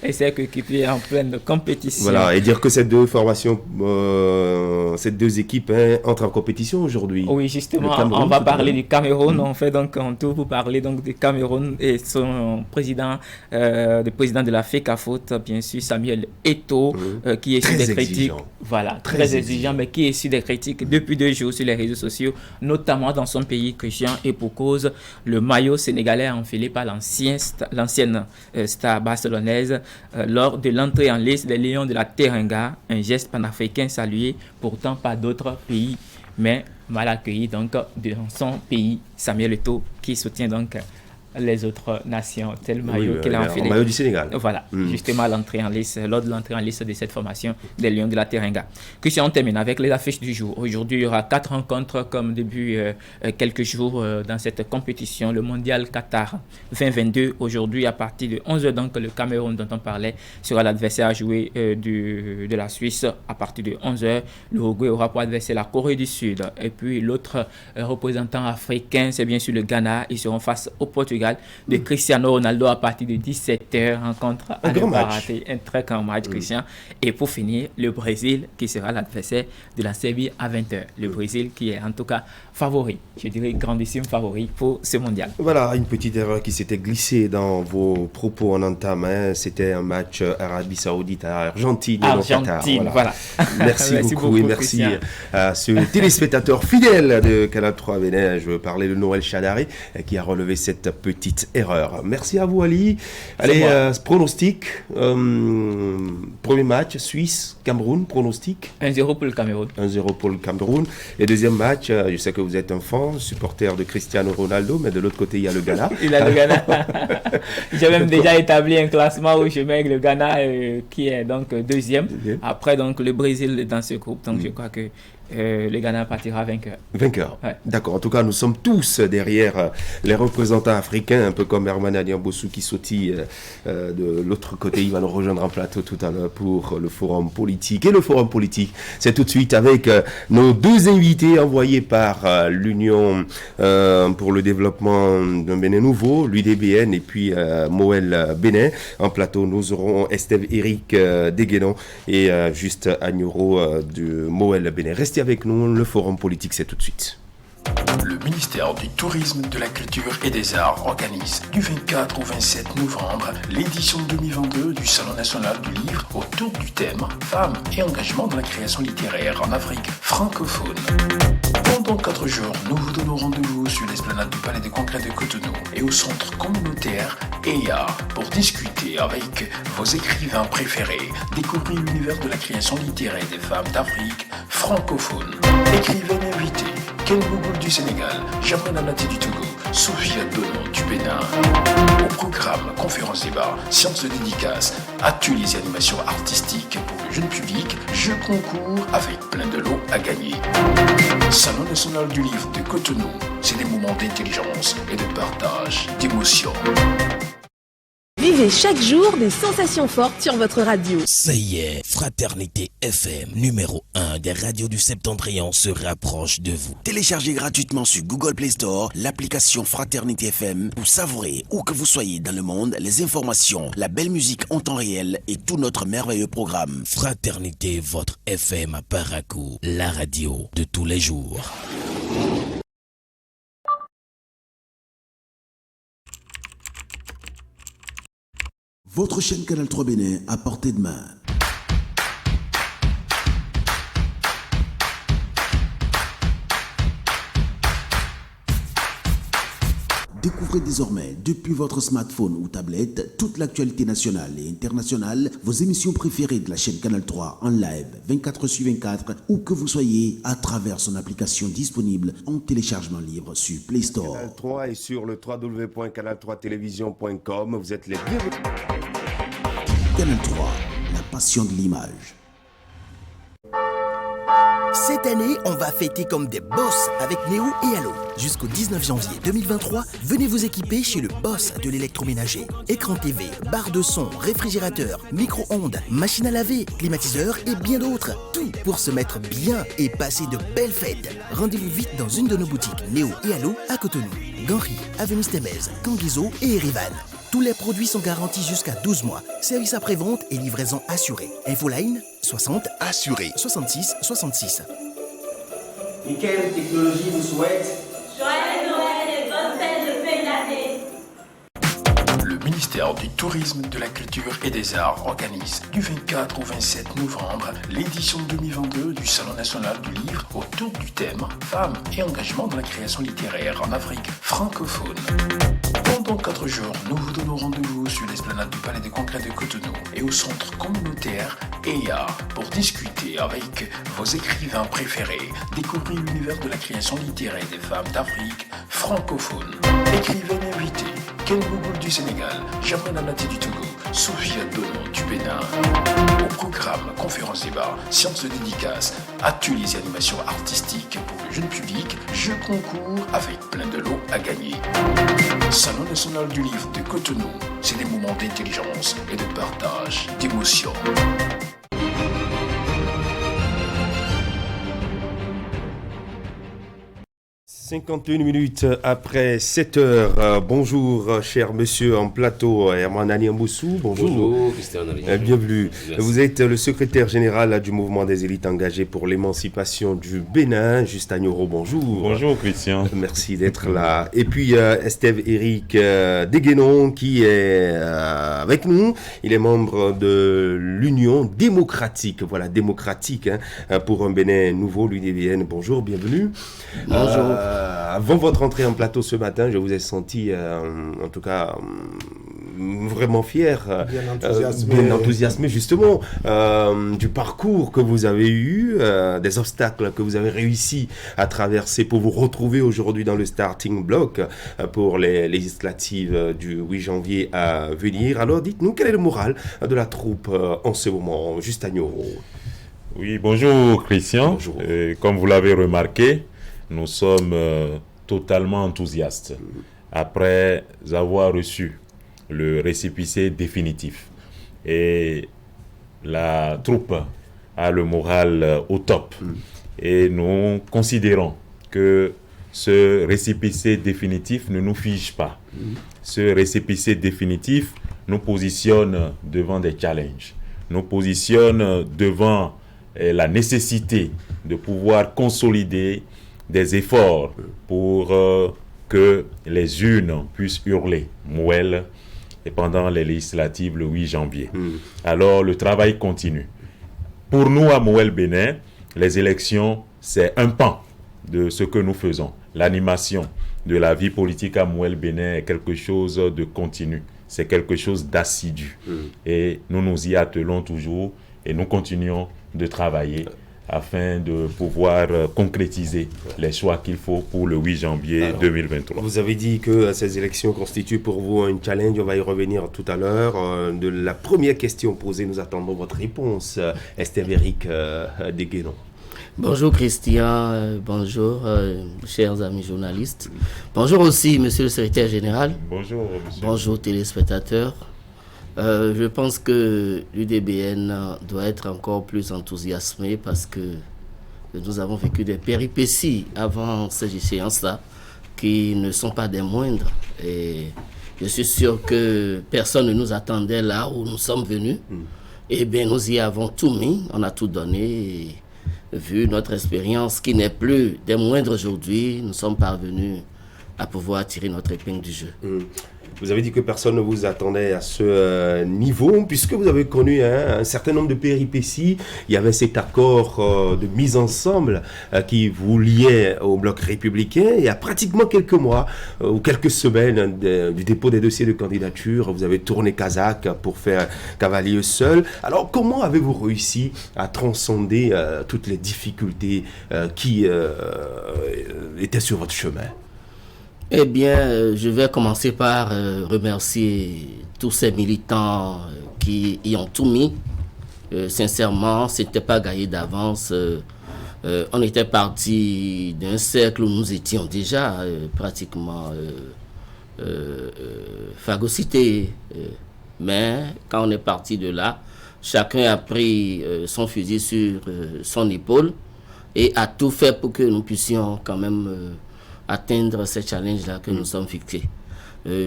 Speaker 22: et c'est équipier en pleine compétition.
Speaker 1: Voilà, et dire que ces deux formations, ces deux équipes entrent en compétition aujourd'hui.
Speaker 22: Oui, justement, on va parler du Cameroun. On fait donc un tour pour parler donc du Cameroun et son président, le président de la FECAFOOT, bien sûr, Samuel Eto'o, qui est sur des critiques. Voilà, très exigeant, mais qui est sur des critiques depuis 2 jours sur les réseaux sociaux, notamment dans son pays, Christian, et pour cause, le maillot sénégalais enfilé par l'ancienne star barcelonaise lors de l'entrée en liste des Lions de la Teranga, un geste panafricain salué pourtant par d'autres pays, mais mal accueilli donc dans son pays. Samuel Eto'o qui soutient donc les autres nations, tel maillot qu'il a enfilé.
Speaker 1: Le maillot du Sénégal.
Speaker 22: Voilà, justement l'entrée en lice, lors de l'entrée en lice de cette formation des Lions de la Teranga. Christian, on termine avec les affiches du jour. Aujourd'hui, il y aura 4 rencontres comme début quelques jours dans cette compétition, le Mondial Qatar 2022. Aujourd'hui, à partir de 11h, donc le Cameroun dont on parlait sera l'adversaire à jouer de la Suisse. À partir de 11h, l'Uruguay aura pour adversaire la Corée du Sud. Et puis l'autre représentant africain, c'est bien sûr le Ghana. Ils seront face au Portugal de Cristiano Ronaldo à partir de 17h. Rencontre à ne pas rater, un très grand match, Christian. Et pour finir, le Brésil qui sera l'adversaire de la Serbie à 20h. Le Brésil qui est en tout cas favori, je dirais grandissime favori pour ce mondial.
Speaker 1: Voilà, une petite erreur qui s'était glissée dans vos propos en entame. C'était un match Arabie Saoudite à Argentine.
Speaker 22: Argentine, voilà.
Speaker 1: Merci beaucoup et merci à ce téléspectateur fidèle de Canal 3 Bénin. Je veux parler de Noël Chadaré qui a relevé cette petite erreur. Merci à vous, Ali. Allez, pronostic. Premier match, Suisse, Cameroun, pronostic.
Speaker 22: 1-0 pour le Cameroun.
Speaker 1: 1-0 pour le Cameroun. Et deuxième match, je sais que vous êtes un fan, supporter de Cristiano Ronaldo, mais de l'autre côté, il y a le Ghana.
Speaker 22: Il a le Ghana. J'ai même déjà établi un classement où je mets le Ghana qui est donc deuxième. Après, donc, le Brésil dans ce groupe. Donc, je crois que le Ghana partira vainqueur.
Speaker 1: Vainqueur, d'accord. En tout cas, nous sommes tous derrière les représentants africains, un peu comme Herman Adiambossou qui sautille de l'autre côté. Il va nous rejoindre en plateau tout à l'heure pour le forum politique. Et le forum politique, c'est tout de suite avec nos deux invités envoyés par l'Union pour le développement d'un Bénin nouveau, l'UDBN et puis Moël Bénin. En plateau, nous aurons Estève Eric Deguénon et Juste Agnoro de Moël Bénin. Restez avec nous, le forum politique, c'est tout de suite.
Speaker 2: Le ministère du Tourisme, de la Culture et des Arts organise du 24 au 27 novembre l'édition 2022 du Salon national du livre autour du thème Femmes et engagement dans la création littéraire en Afrique francophone. Pendant 4 jours, nous vous donnons rendez-vous sur l'esplanade du Palais des Congrès de Cotonou et au centre communautaire EIA pour discuter avec vos écrivains préférés, découvrir l'univers de la création littéraire des femmes d'Afrique francophone. Écrivains invités, Ken Bougoul du Sénégal, Jamel Amati du Togo, Sophia Donon du Bénin. Au programme, conférences débats, séances de dédicaces, ateliers et animations artistiques pour le jeune public, jeux concours avec plein de lots à gagner. Salon national du livre de Cotonou, c'est des moments d'intelligence et de partage, d'émotion.
Speaker 4: Vivez chaque jour des sensations fortes sur votre radio.
Speaker 23: Ça y est, Fraternité FM, numéro 1 des radios du Septentrion se rapproche de vous. Téléchargez gratuitement sur Google Play Store l'application Fraternité FM pour savourer, où que vous soyez dans le monde, les informations, la belle musique en temps réel et tout notre merveilleux programme. Fraternité, votre FM à Parakou, la radio de tous les jours.
Speaker 24: Votre chaîne Canal 3 Bénin à portée de main. Découvrez désormais, depuis votre smartphone ou tablette, toute l'actualité nationale et internationale, vos émissions préférées de la chaîne Canal 3 en live 24/24, où que vous soyez, à travers son application disponible en téléchargement libre sur Play Store.
Speaker 1: Canal 3 et sur le www.canal3television.com, vous êtes les bienvenus.
Speaker 24: Canal 3, la passion de l'image.
Speaker 23: Cette année, on va fêter comme des boss avec Néo et Allo. Jusqu'au 19 janvier 2023, venez vous équiper chez le boss de l'électroménager. Écran TV, barre de son, réfrigérateur, micro-ondes, machine à laver, climatiseur et bien d'autres. Tout pour se mettre bien et passer de belles fêtes. Rendez-vous vite dans une de nos boutiques Néo et Allo à Cotonou, Ganry, Avenue Stemez, Canguizo et Erivan. Tous les produits sont garantis jusqu'à 12 mois. Service après-vente et livraison assurée. Infoline 60 assuré 66 66.
Speaker 5: Et quelle technologie vous souhaite?
Speaker 6: Joyeux Noël et bonne fête de fin d'année.
Speaker 2: Le ministère du Tourisme, de la Culture et des Arts organise du 24 au 27 novembre l'édition 2022 du Salon national du livre autour du thème Femmes et engagement dans la création littéraire en Afrique francophone. Pendant 4 jours, nous vous donnons rendez-vous sur l'esplanade du Palais des Congrès de Cotonou et au centre communautaire EIA pour discuter avec vos écrivains préférés, découvrir l'univers de la création littéraire des femmes d'Afrique francophone. Écrivains invités, Ken Bougoul du Sénégal, Germaine Anati du Togo, Sophia Dono du Bénin. Au programme, conférences débat, séances de dédicaces, ateliers et animations artistiques pour le jeune public, jeux concours avec plein de lots à gagner. Salon national du livre de Cotonou, c'est des moments d'intelligence et de partage, d'émotion.
Speaker 1: 51 minutes après 7 heures. Bonjour, cher monsieur en plateau, Herman Ali Mboussou.
Speaker 7: Bonjour, Christian Ali.
Speaker 1: Bienvenue.
Speaker 7: Merci.
Speaker 1: Vous êtes le secrétaire général du mouvement des élites engagées pour l'émancipation du Bénin. Justin Nyoro, bonjour.
Speaker 8: Bonjour, Christian.
Speaker 1: Merci d'être là. Et puis, Estève Eric Deguenon qui est avec nous. Il est membre de l'Union démocratique. Voilà, démocratique pour un Bénin nouveau, l'UDBN. Bonjour, bienvenue.
Speaker 3: Bonjour.
Speaker 1: Avant votre entrée en plateau ce matin, je vous ai senti, en tout cas, vraiment fier, bien enthousiasmé justement du parcours que vous avez eu, des obstacles que vous avez réussi à traverser pour vous retrouver aujourd'hui dans le starting block pour les législatives du 8 janvier à venir. Alors dites-nous, quel est le moral de la troupe en ce moment, Justin Nyoro?
Speaker 8: Oui, bonjour Christian.
Speaker 1: Bonjour.
Speaker 8: Comme vous l'avez remarqué, nous sommes totalement enthousiastes après avoir reçu le récépissé définitif. Et la troupe a le moral au top. Et nous considérons que ce récépissé définitif ne nous fige pas. Ce récépissé définitif nous positionne devant des challenges, nous positionne devant la nécessité de pouvoir consolider des efforts pour que les urnes puissent hurler Mouel et pendant les législatives le 8 janvier. Alors le travail continue. Pour nous à Mouel Bénin, les élections, c'est un pan de ce que nous faisons. L'animation de la vie politique à Mouel Bénin est quelque chose de continu. C'est quelque chose d'assidu. Et nous nous y attelons toujours et nous continuons de travailler afin de pouvoir concrétiser les choix qu'il faut pour le 8 janvier 2023.
Speaker 1: Vous avez dit que ces élections constituent pour vous un challenge, on va y revenir tout à l'heure. De la première question posée, nous attendons votre réponse, Estève Eric Deguenon.
Speaker 9: Bonjour Christian, bonjour chers amis journalistes. Bonjour aussi monsieur le secrétaire général.
Speaker 8: Bonjour monsieur.
Speaker 9: Bonjour téléspectateurs. Je pense que l'UDBN doit être encore plus enthousiasmé parce que nous avons vécu des péripéties avant ces échéances-là qui ne sont pas des moindres. Et je suis sûr que personne ne nous attendait là où nous sommes venus. Et bien, nous y avons tout mis, on a tout donné. Et vu notre expérience qui n'est plus des moindres aujourd'hui, nous sommes parvenus à pouvoir tirer notre épingle du jeu.
Speaker 1: Vous avez dit que personne ne vous attendait à ce niveau, puisque vous avez connu un certain nombre de péripéties. Il y avait cet accord de mise ensemble qui vous liait au bloc républicain. Et il y a pratiquement quelques mois ou quelques semaines du dépôt des dossiers de candidature, vous avez tourné Kazakh pour faire cavalier seul. Alors, comment avez-vous réussi à transcender toutes les difficultés qui étaient sur votre chemin ?
Speaker 9: Eh bien, je vais commencer par remercier tous ces militants qui y ont tout mis. Sincèrement, ce n'était pas gagné d'avance. On était parti d'un cercle où nous étions déjà pratiquement phagocytés. Mais quand on est parti de là, chacun a pris son fusil sur son épaule et a tout fait pour que nous puissions quand même atteindre ces challenges-là que nous sommes fixés.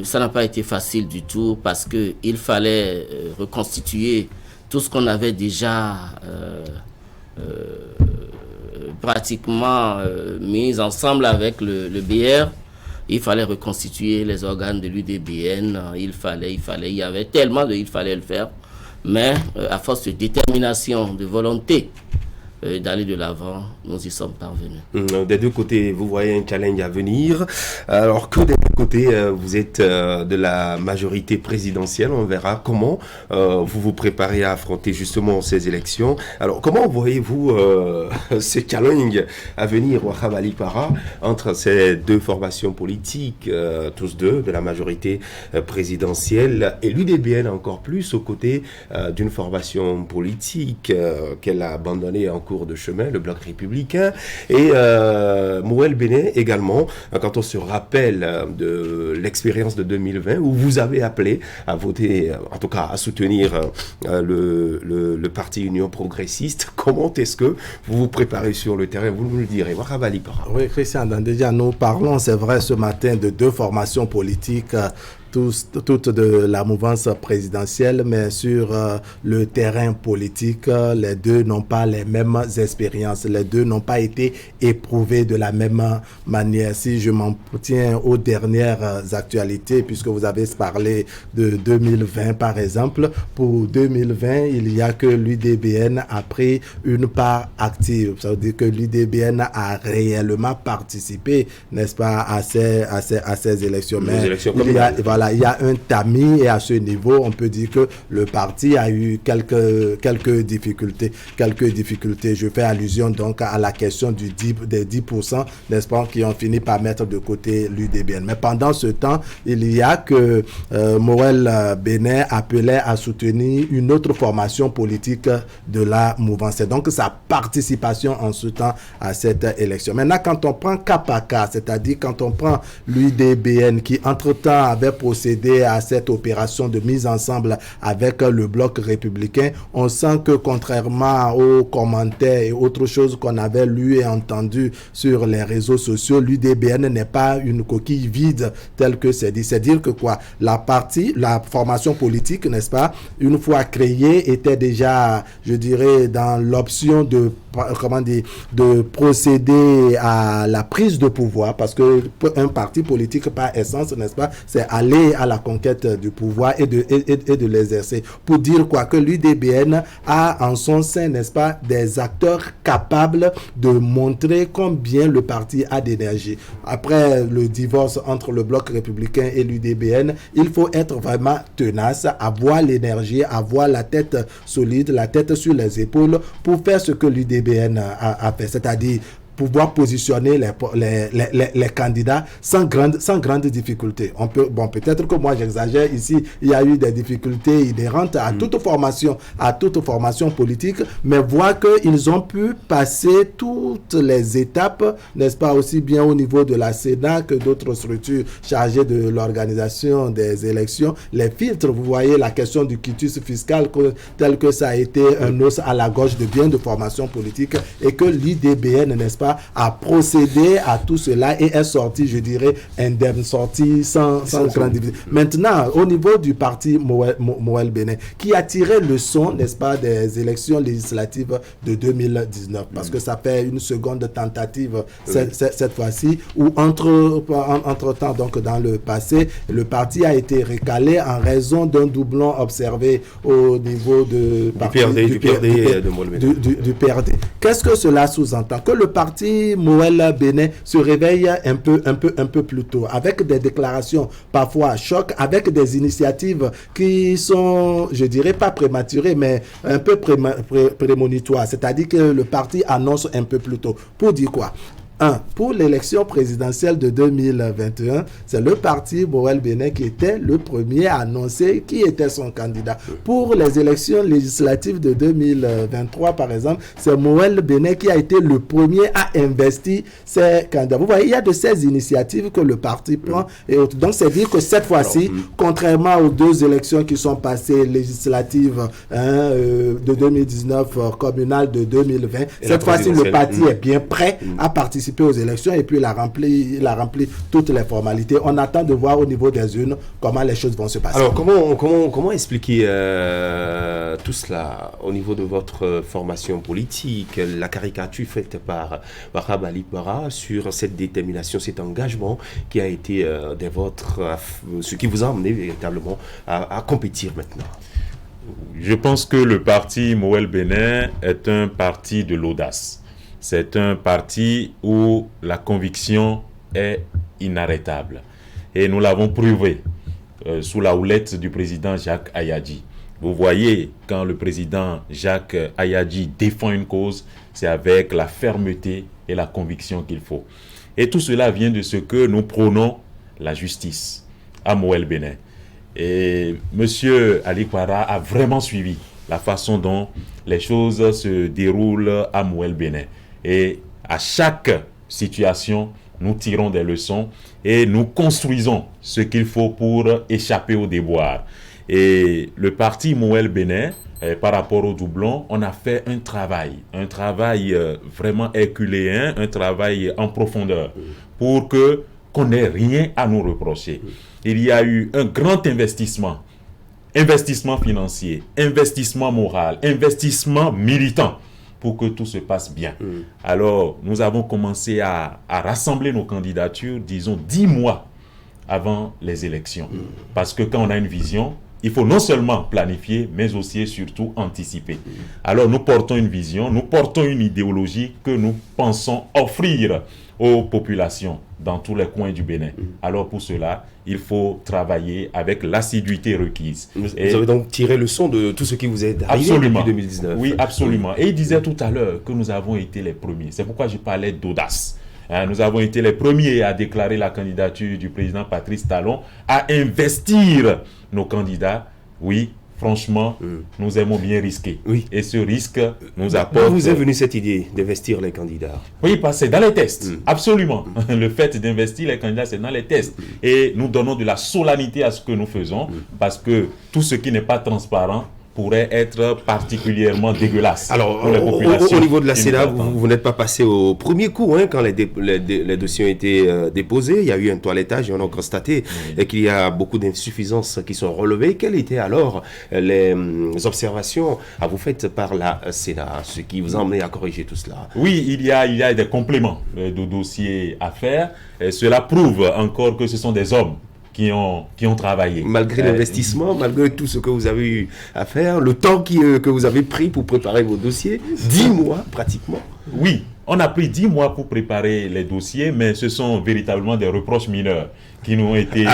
Speaker 9: Ça n'a pas été facile du tout parce qu'il fallait reconstituer tout ce qu'on avait déjà pratiquement mis ensemble avec le BR. Il fallait reconstituer les organes de l'UDBN. Il y avait tellement il fallait le faire. Mais à force de détermination, de volonté, d'aller de l'avant, nous y sommes parvenus.
Speaker 1: Des deux côtés, vous voyez un challenge à venir, alors que des deux côtés, vous êtes de la majorité présidentielle. On verra comment vous vous préparez à affronter justement ces élections. Alors, comment voyez-vous ce challenge à venir, Wahab Ali Para, entre ces deux formations politiques, tous deux, de la majorité présidentielle, et l'UDBN encore plus, aux côtés d'une formation politique qu'elle a abandonnée en cours de chemin, le Bloc républicain, et Mouel Béné également, quand on se rappelle de l'expérience de 2020, où vous avez appelé à voter, en tout cas à soutenir le parti Union progressiste. Comment est-ce que vous vous préparez sur le terrain? Vous nous le direz.
Speaker 7: Oui, Christian Dandédia, nous parlons, c'est vrai, ce matin de deux formations politiques, toutes de la mouvance présidentielle, mais sur le terrain politique, les deux n'ont pas les mêmes expériences, les deux n'ont pas été éprouvés de la même manière. Si je m'en tiens aux dernières actualités, puisque vous avez parlé de 2020 par exemple, pour 2020, il n'y a que l'UDBN a pris une part active. Ça veut dire que l'UDBN a réellement participé, n'est-ce pas, à ces élections. Mais il y a un tamis, et à ce niveau, on peut dire que le parti a eu quelques difficultés. Je fais allusion donc à la question des 10%, n'est-ce pas, qui ont fini par mettre de côté l'UDBN. Mais pendant ce temps, il y a que Mouel Béné appelait à soutenir une autre formation politique de la mouvance. C'est donc sa participation en ce temps à cette élection. Maintenant, quand on prend cas par cas, c'est-à-dire quand on prend l'UDBN qui entre-temps avait procédé à cette opération de mise ensemble avec le Bloc républicain, on sent que contrairement aux commentaires et autres choses qu'on avait lues et entendues sur les réseaux sociaux, l'UDBN n'est pas une coquille vide telle que c'est dit. C'est dire que quoi, la formation politique, n'est-ce pas, une fois créée, était déjà, je dirais, dans l'option de procéder à la prise de pouvoir, parce que un parti politique par essence, n'est-ce pas, c'est aller à la conquête du pouvoir et de l'exercer. Pour dire quoi, que l'UDBN a en son sein, n'est-ce pas, des acteurs capables de montrer combien le parti a d'énergie. Après le divorce entre le Bloc républicain et l'UDBN, il faut être vraiment tenace, avoir l'énergie, avoir la tête solide, la tête sur les épaules pour faire ce que l'UDBN a fait, c'est-à-dire pouvoir positionner les candidats sans grande difficulté. Peut-être que moi j'exagère ici, il y a eu des difficultés inhérentes à toute formation politique, mais voir qu'ils ont pu passer toutes les étapes, n'est-ce pas, aussi bien au niveau de la Sénat que d'autres structures chargées de l'organisation des élections, les filtres, vous voyez la question du quitus fiscal, tel que ça a été un os à la gorge de bien de formations politiques, et que l'IDBN, n'est-ce pas, a procédé à tout cela et est sorti, je dirais, indemne, sorti sans grande difficulté. Maintenant, au niveau du parti Mouel Béné, qui a tiré le son, n'est-ce pas, des élections législatives de 2019, parce que ça fait une seconde tentative cette fois-ci, où entre-temps, donc dans le passé, le parti a été recalé en raison d'un doublon observé au niveau du PRD. Qu'est-ce que cela sous-entend? Que le parti Mouel Béné se réveille un peu plus tôt, avec des déclarations parfois choc, avec des initiatives qui sont, je dirais pas prématurées, mais un peu prémonitoires. C'est-à-dire que le parti annonce un peu plus tôt. Pour dire quoi? Pour l'élection présidentielle de 2021, c'est le parti Mouel Béné qui était le premier à annoncer qui était son candidat. Pour les élections législatives de 2023, par exemple, c'est Mouel Béné qui a été le premier à investir ses candidats. Vous voyez, il y a de ces initiatives que le parti prend. Et autres. Donc, c'est dire que cette fois-ci, contrairement aux deux élections qui sont passées, législatives de 2019, communales de 2020, cette fois-ci, le parti est bien prêt à participer aux élections, et puis il a rempli toutes les formalités. On attend de voir au niveau des urnes comment les choses vont se passer.
Speaker 1: Alors comment expliquer tout cela au niveau de votre formation politique, la caricature faite par Wahab Ali Para sur cette détermination, cet engagement qui a été ce qui vous a amené véritablement à compétir maintenant?
Speaker 8: Je pense que le parti Moël Bénin est un parti de l'audace. C'est un parti où la conviction est inarrêtable. Et nous l'avons prouvé sous la houlette du président Jacques Ayadji. Vous voyez, quand le président Jacques Ayadji défend une cause, c'est avec la fermeté et la conviction qu'il faut. Et tout cela vient de ce que nous prônons, la justice à Moël Bénin. Et M. Ali Kwara a vraiment suivi la façon dont les choses se déroulent à Moël Bénin. Et à chaque situation, nous tirons des leçons et nous construisons ce qu'il faut pour échapper au déboire. Et le parti Moël Bénin, par rapport au doublon, on a fait un travail vraiment herculéen, un travail en profondeur pour qu'on n'ait rien à nous reprocher. Il y a eu un grand investissement financier, investissement moral, investissement militant pour que tout se passe bien. Alors, nous avons commencé à rassembler nos candidatures, disons, 10 mois avant les élections. Parce que quand on a une vision, il faut non seulement planifier, mais aussi et surtout anticiper. Alors, nous portons une vision, nous portons une idéologie que nous pensons offrir aux populations dans tous les coins du Bénin. Alors, pour cela, il faut travailler avec l'assiduité requise.
Speaker 1: Vous avez donc tiré le son de tout ce qui vous est arrivé depuis 2019.
Speaker 8: Oui, absolument. Et il disait tout à l'heure que nous avons été les premiers. C'est pourquoi je parlais d'audace. Nous avons été les premiers à déclarer la candidature du président Patrice Talon, à investir nos candidats. Oui, franchement, nous aimons bien risquer. Oui. Et ce risque nous apporte...
Speaker 1: D'où vous est venue cette idée d'investir les candidats?
Speaker 8: Oui, parce que c'est dans les tests, absolument. Le fait d'investir les candidats, c'est dans les tests. Et nous donnons de la solennité à ce que nous faisons, parce que tout ce qui n'est pas transparent pourrait être particulièrement dégueulasse.
Speaker 1: Alors, pour les populations, au niveau de la Sénat, vous n'êtes pas passé au premier coup, quand les dossiers ont été déposés. Il y a eu un toilettage et on a constaté qu'il y a beaucoup d'insuffisances qui sont relevées. Quelles étaient alors les observations à vous faites par la Sénat, ce qui vous a emmené à corriger tout cela?
Speaker 8: Oui, il y a des compléments de dossiers à faire. Et cela prouve encore que ce sont des hommes qui ont travaillé.
Speaker 1: Malgré l'investissement, malgré tout ce que vous avez eu à faire, le temps que vous avez pris pour préparer vos dossiers, 10 mois pratiquement.
Speaker 8: Oui, on a pris 10 mois pour préparer les dossiers, mais ce sont véritablement des reproches mineurs qui nous ont été,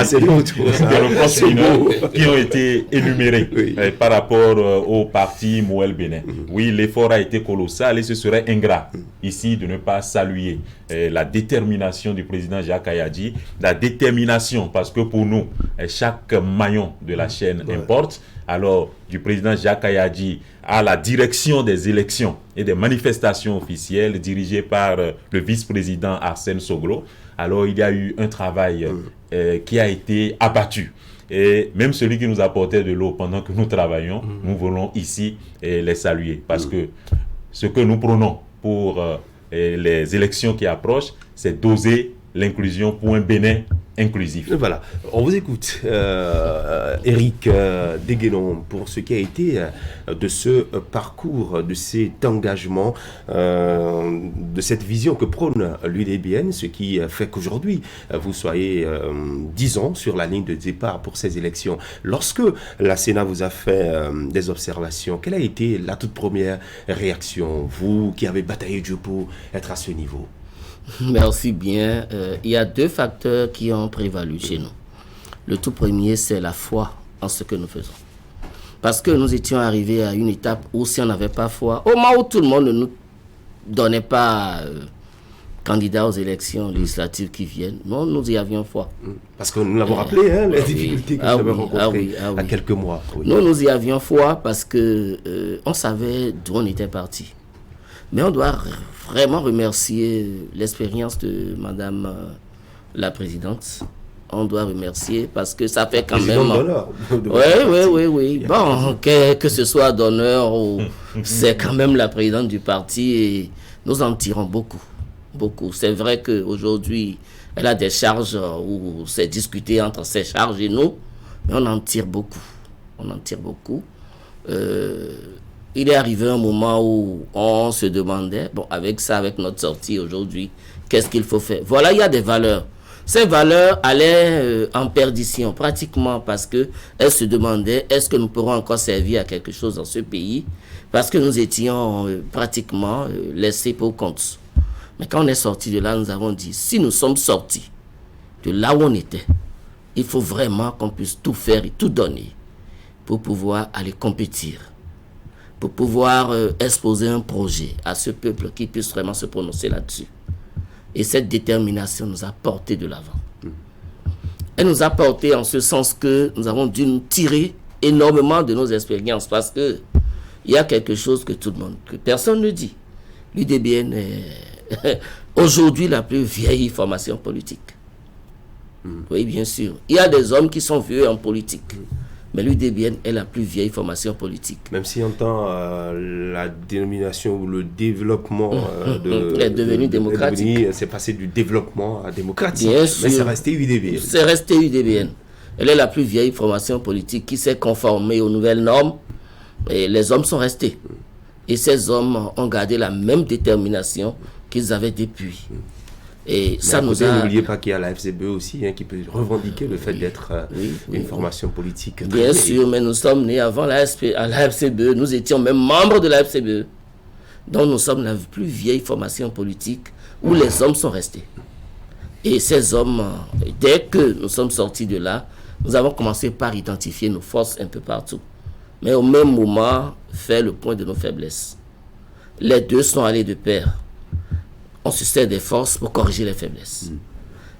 Speaker 8: qui ont été énumérés par rapport au parti Moël Bénin. Oui, l'effort a été colossal et ce serait ingrat ici de ne pas saluer la détermination du président Jacques Ayadji, la détermination parce que pour nous, chaque maillon de la chaîne importe. Alors, du président Jacques Ayadji à la direction des élections et des manifestations officielles dirigées par le vice-président Arsène Soglo. Alors, il y a eu un travail qui a été abattu. Et même celui qui nous apportait de l'eau pendant que nous travaillons, nous voulons ici les saluer. Parce que ce que nous prenons pour les élections qui approchent, c'est d'oser l'inclusion pour un Bénin inclusif.
Speaker 1: Voilà, on vous écoute, Éric Deguenon, pour ce qui a été de ce parcours, de cet engagement, de cette vision que prône l'UDBN, ce qui fait qu'aujourd'hui, vous soyez 10 ans sur la ligne de départ pour ces élections. Lorsque la Sénat vous a fait des observations, quelle a été la toute première réaction, vous qui avez bataillé Dieu pour être à ce niveau?
Speaker 9: Merci bien. Il y a 2 facteurs qui ont prévalu chez nous. Le tout premier, c'est la foi en ce que nous faisons. Parce que nous étions arrivés à une étape où si on n'avait pas foi, au moment où tout le monde ne nous donnait pas candidat aux élections législatives qui viennent, nous y avions foi.
Speaker 1: Parce que nous l'avons rappelé, les difficultés que vous avez rencontrées à quelques mois.
Speaker 9: Nous y avions foi parce que on savait d'où on était parti. Mais on doit vraiment remercier l'expérience de Madame la Présidente. On doit remercier parce que ça fait quand même... Oui. Bon, que ce soit d'honneur ou... c'est quand même la Présidente du parti et nous en tirons beaucoup. Beaucoup. C'est vrai qu'aujourd'hui, elle a des charges où c'est discuté entre ses charges et nous, mais on en tire beaucoup. Il est arrivé un moment où on se demandait, avec notre sortie aujourd'hui, qu'est-ce qu'il faut faire? Voilà, il y a des valeurs. ces valeurs allaient en perdition pratiquement parce qu'elles se demandaient est-ce que nous pourrons encore servir à quelque chose dans ce pays, parce que nous étions pratiquement laissés pour compte. Mais quand on est sorti de là, nous avons dit, si nous sommes sortis de là où on était, il faut vraiment qu'on puisse tout faire et tout donner pour pouvoir aller compétir, pour pouvoir exposer un projet à ce peuple qui puisse vraiment se prononcer là-dessus. Et cette détermination nous a porté de l'avant. Elle nous a porté en ce sens que nous avons dû nous tirer énormément de nos expériences parce que il y a quelque chose que tout le monde, que personne ne dit. L'UDBN est aujourd'hui la plus vieille formation politique. Oui, bien sûr. Il y a des hommes qui sont vieux en politique. Mais l'UDBN est la plus vieille formation politique.
Speaker 1: Même si on entend la dénomination ou le développement
Speaker 9: est devenu démocratique.
Speaker 1: C'est passé du développement à démocratique.
Speaker 9: Bien sûr.
Speaker 1: Mais c'est resté UDBN.
Speaker 9: C'est resté UDBN. Elle est la plus vieille formation politique qui s'est conformée aux nouvelles normes. Et les hommes sont restés. Et ces hommes ont gardé la même détermination qu'ils avaient depuis. Et mais ça nous a...
Speaker 1: N'oubliez pas qu'il y a la FCBE aussi qui peut revendiquer le fait d'être une formation politique.
Speaker 9: Bien sûr, mais nous sommes nés avant la FCBE. Nous étions même membres de la FCBE. Donc nous sommes la plus vieille formation politique où les hommes sont restés. Et ces hommes, dès que nous sommes sortis de là, nous avons commencé par identifier nos forces un peu partout. Mais au même moment, faire le point de nos faiblesses. Les deux sont allés de pair. On se sert des forces pour corriger les faiblesses.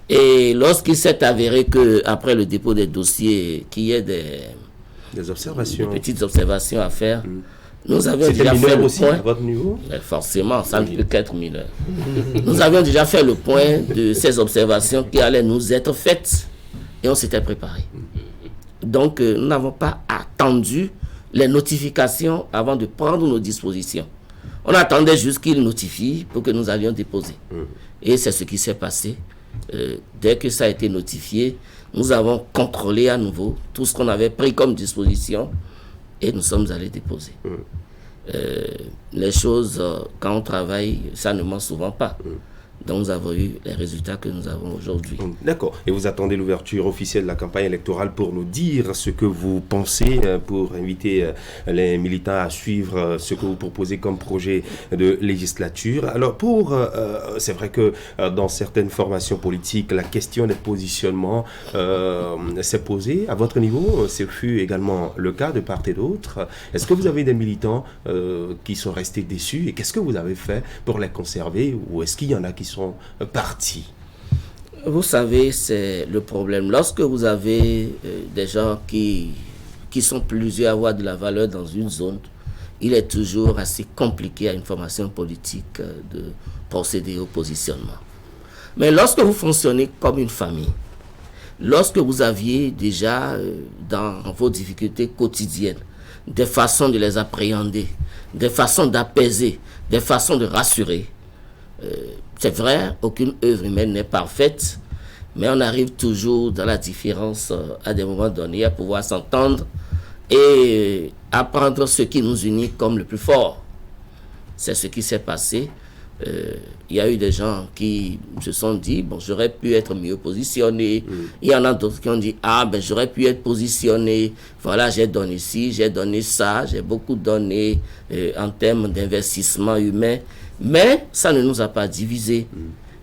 Speaker 9: Et lorsqu'il s'est avéré qu'après le dépôt des dossiers, qu'il y ait
Speaker 1: des observations,
Speaker 9: des petites observations à faire, nous avions déjà fait le point.
Speaker 1: À votre niveau?
Speaker 9: Forcément, ça ne peut qu'être mineur. Nous avions déjà fait le point de ces observations qui allaient nous être faites et on s'était préparé. Donc, nous n'avons pas attendu les notifications avant de prendre nos dispositions. On attendait juste qu'ils notifient pour que nous allions déposer. Et c'est ce qui s'est passé. Dès que ça a été notifié, nous avons contrôlé à nouveau tout ce qu'on avait pris comme disposition et nous sommes allés déposer. Les choses, quand on travaille, ça ne ment souvent pas. Donc nous avons eu les résultats que nous avons aujourd'hui.
Speaker 1: D'accord. Et vous attendez l'ouverture officielle de la campagne électorale pour nous dire ce que vous pensez, pour inviter les militants à suivre ce que vous proposez comme projet de législature. Alors c'est vrai que dans certaines formations politiques, la question des positionnements s'est posée. À votre niveau, ce fut également le cas de part et d'autre. Est-ce que vous avez des militants qui sont restés déçus et qu'est-ce que vous avez fait pour les conserver ou est-ce qu'il y en a qui sont partis?
Speaker 9: Vous savez, c'est le problème. Lorsque vous avez des gens qui sont plusieurs à avoir de la valeur dans une zone, il est toujours assez compliqué à une formation politique de procéder au positionnement. Mais lorsque vous fonctionnez comme une famille, lorsque vous aviez déjà dans vos difficultés quotidiennes des façons de les appréhender, des façons d'apaiser, des façons de rassurer, c'est vrai, aucune œuvre humaine n'est parfaite, mais on arrive toujours dans la différence à des moments donnés à pouvoir s'entendre et apprendre ce qui nous unit comme le plus fort. C'est ce qui s'est passé. Il y a eu des gens qui se sont dit, bon, j'aurais pu être mieux positionné. Il y en a d'autres qui ont dit, j'aurais pu être positionné. Voilà, j'ai donné ci, j'ai donné ça, j'ai beaucoup donné en termes d'investissement humain. Mais ça ne nous a pas divisés.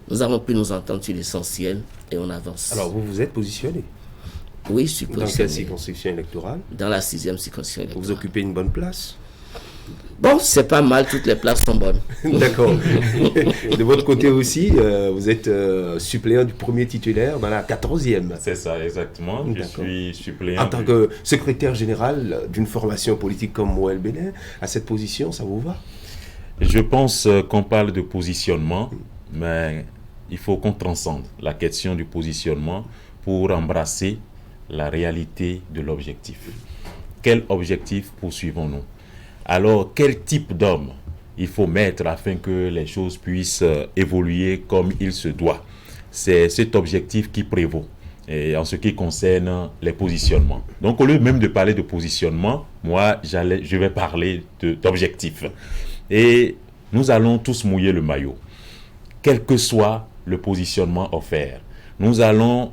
Speaker 9: Nous avons pu nous entendre sur l'essentiel et on avance.
Speaker 1: Alors, vous vous êtes positionné?
Speaker 9: Oui, je suis positionné.
Speaker 1: Dans quelle circonscription électorale?
Speaker 9: Dans la 6e circonscription électorale.
Speaker 1: Vous occupez une bonne place?
Speaker 9: Bon, c'est pas mal, toutes les places sont bonnes.
Speaker 1: D'accord. De votre côté aussi, vous êtes suppléant du premier titulaire dans la 14e.
Speaker 8: C'est ça, exactement. Je suis suppléant.
Speaker 1: En tant que secrétaire général d'une formation politique comme Moël Bénin, à cette position, ça vous va?
Speaker 8: Je pense qu'on parle de positionnement, mais il faut qu'on transcende la question du positionnement pour embrasser la réalité de l'objectif. Quel objectif poursuivons-nous? Alors, quel type d'homme il faut mettre afin que les choses puissent évoluer comme il se doit? C'est cet objectif qui prévaut et en ce qui concerne les positionnements. Donc, au lieu même de parler de positionnement, moi, je vais parler d'objectif. Et nous allons tous mouiller le maillot, quel que soit le positionnement offert. nous allons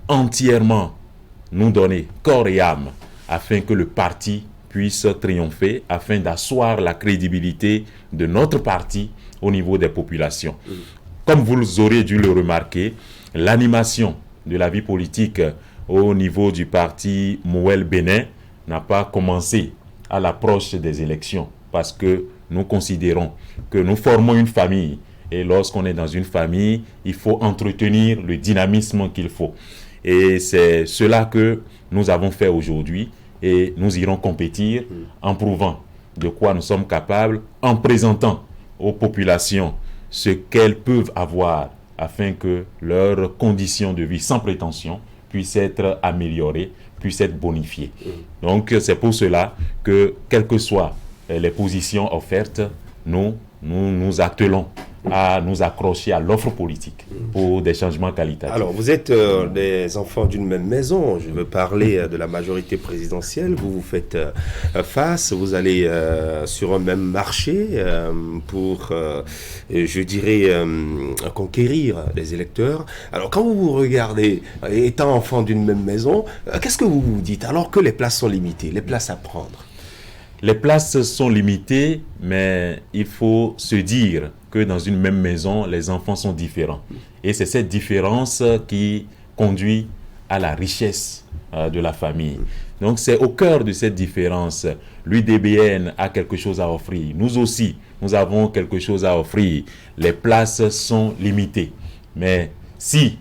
Speaker 8: entièrement nous donner corps et âme afin que le parti puisse triompher, afin d'asseoir la crédibilité de notre parti au niveau des populations. Comme vous aurez dû le remarquer, l'animation de la vie politique au niveau du parti Mouel Bénin n'a pas commencé à l'approche des élections, parce que nous considérons que nous formons une famille, et lorsqu'on est dans une famille, il faut entretenir le dynamisme qu'il faut. Et c'est cela que nous avons fait aujourd'hui, et nous irons compétir en prouvant de quoi nous sommes capables, en présentant aux populations ce qu'elles peuvent avoir afin que leurs conditions de vie sans prétention puissent être améliorées, puissent être bonifiées. Donc c'est pour cela que, quelles que soient les positions offertes, nous attelons à nous accrocher à l'offre politique pour des changements qualitatifs.
Speaker 1: Alors, vous êtes des enfants d'une même maison. Je veux parler de la majorité présidentielle. Vous vous faites face. Vous allez sur un même marché pour, je dirais, conquérir les électeurs. Alors, quand vous vous regardez, étant enfant d'une même maison, qu'est-ce que vous vous dites alors que les places sont limitées, les places à prendre?
Speaker 8: Les places sont limitées, mais il faut se dire que dans une même maison, les enfants sont différents. Et c'est cette différence qui conduit à la richesse de la famille. Donc c'est au cœur de cette différence. L'UDBN a quelque chose à offrir. Nous aussi, nous avons quelque chose à offrir. Les places sont limitées. Mais si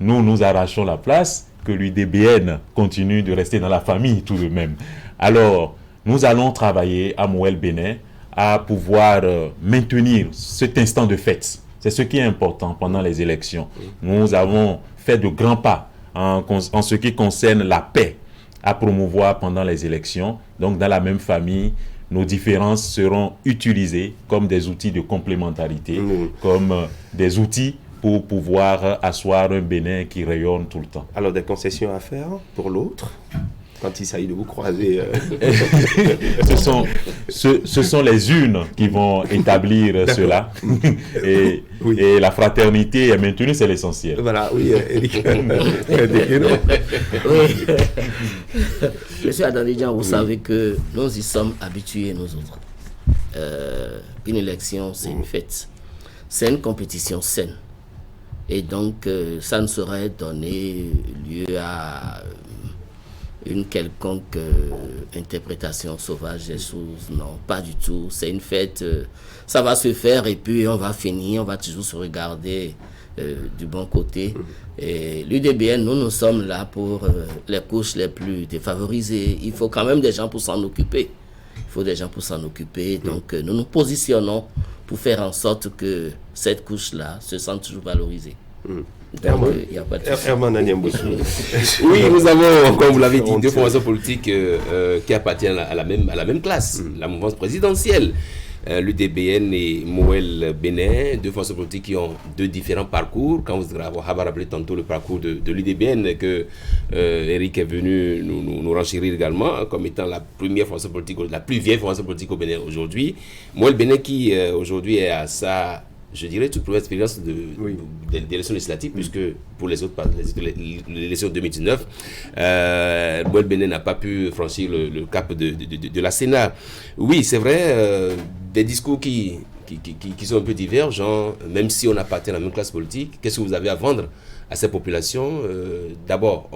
Speaker 8: nous arrachons la place, que l'UDBN continue de rester dans la famille tout de même. Alors, nous allons travailler à Mouel Bénin à pouvoir maintenir cet instant de fête. C'est ce qui est important pendant les élections. Nous avons fait de grands pas en ce qui concerne la paix à promouvoir pendant les élections. Donc dans la même famille, nos différences seront utilisées comme des outils de complémentarité, comme des outils pour pouvoir asseoir un Bénin qui rayonne tout le temps.
Speaker 1: Alors des concessions à faire pour l'autre quand il s'agit de vous croiser
Speaker 8: ce sont les urnes qui vont établir cela. Et la fraternité est maintenue, c'est l'essentiel.
Speaker 1: Voilà, oui, Eric.
Speaker 9: Monsieur Adandidjan, vous savez que nous y sommes habitués, nous autres. Une élection, c'est une fête. C'est une compétition saine. Et donc, ça ne saurait donner lieu à une quelconque interprétation sauvage des choses. Non, pas du tout. C'est une fête. Ça va se faire et puis on va finir. On va toujours se regarder du bon côté. Et l'UDBN, nous sommes là pour les couches les plus défavorisées. Il faut quand même des gens pour s'en occuper. Donc, nous nous positionnons pour faire en sorte que cette couche-là se sente toujours valorisée.
Speaker 1: Il n'y a pas de
Speaker 11: Oui, nous avons, comme vous l'avez dit, deux formations politiques qui appartiennent à la même classe, la mouvance présidentielle. L'UDBN et Mouel Bénin, deux formations politiques qui ont deux différents parcours. Quand vous avez rappelé tantôt le parcours de l'UDBN, que Eric est venu nous renchérir également, comme étant la première formation politique, la plus vieille formation politique au Bénin aujourd'hui. Mouel Bénin qui aujourd'hui est à sa, je dirais, toute première expérience d'élection législative, puisque pour les autres, l'élection 2019, Mouel Bénin n'a pas pu franchir le cap de la Sénat. Oui, c'est vrai, des discours qui sont un peu divergents, même si on appartient à la même classe politique. Qu'est-ce que vous avez à vendre à ces populations? D'abord,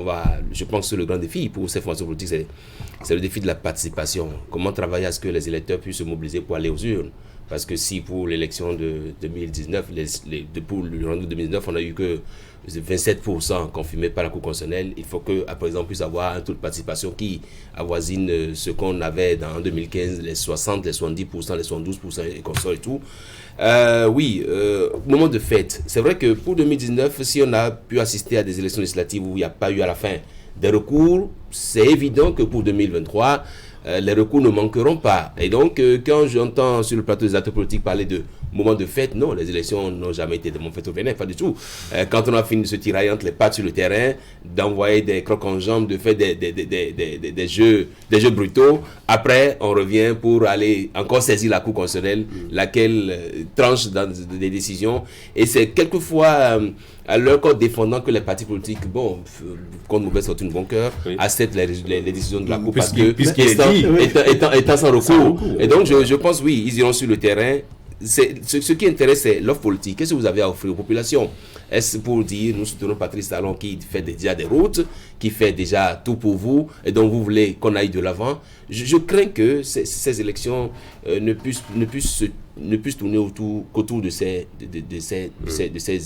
Speaker 11: je pense que le grand défi pour ces formations politiques, c'est le défi de la participation. Comment travailler à ce que les électeurs puissent se mobiliser pour aller aux urnes? Parce que si pour l'élection de 2019, pour le rendez-vous 2019, on a eu que 27% confirmés par la Cour constitutionnelle, il faut qu'à présent on puisse avoir un taux de participation qui avoisine ce qu'on avait en 2015, les 60, les 70%, les 72% et consorts et tout. Moment de fête. C'est vrai que pour 2019, si on a pu assister à des élections législatives où il n'y a pas eu à la fin des recours, c'est évident que pour 2023, les recours ne manqueront pas. Et donc, quand j'entends sur le plateau des acteurs politiques parler de moment de fête. Non, les élections n'ont jamais été des moments de fête au Bénin, pas du tout. Quand on a fini de se tirailler entre les pattes sur le terrain, d'envoyer des crocs en jambes, de faire des jeux brutaux, après on revient pour aller encore saisir la Cour constitutionnelle, laquelle tranche dans des décisions. Et c'est quelquefois à leur corps défendant que les partis politiques, contre mauvais sortir de bon cœur, acceptent les décisions de la Cour parce que étant sans recours. Et donc je pense, oui, ils iront sur le terrain. Ce qui intéresse, c'est l'offre politique. Qu'est-ce que vous avez à offrir aux populations? Est-ce pour dire, nous soutenons Patrice Talon qui fait déjà des routes, qui fait déjà tout pour vous, et donc vous voulez qu'on aille de l'avant? Je crains que ces élections ne puissent tourner autour de ces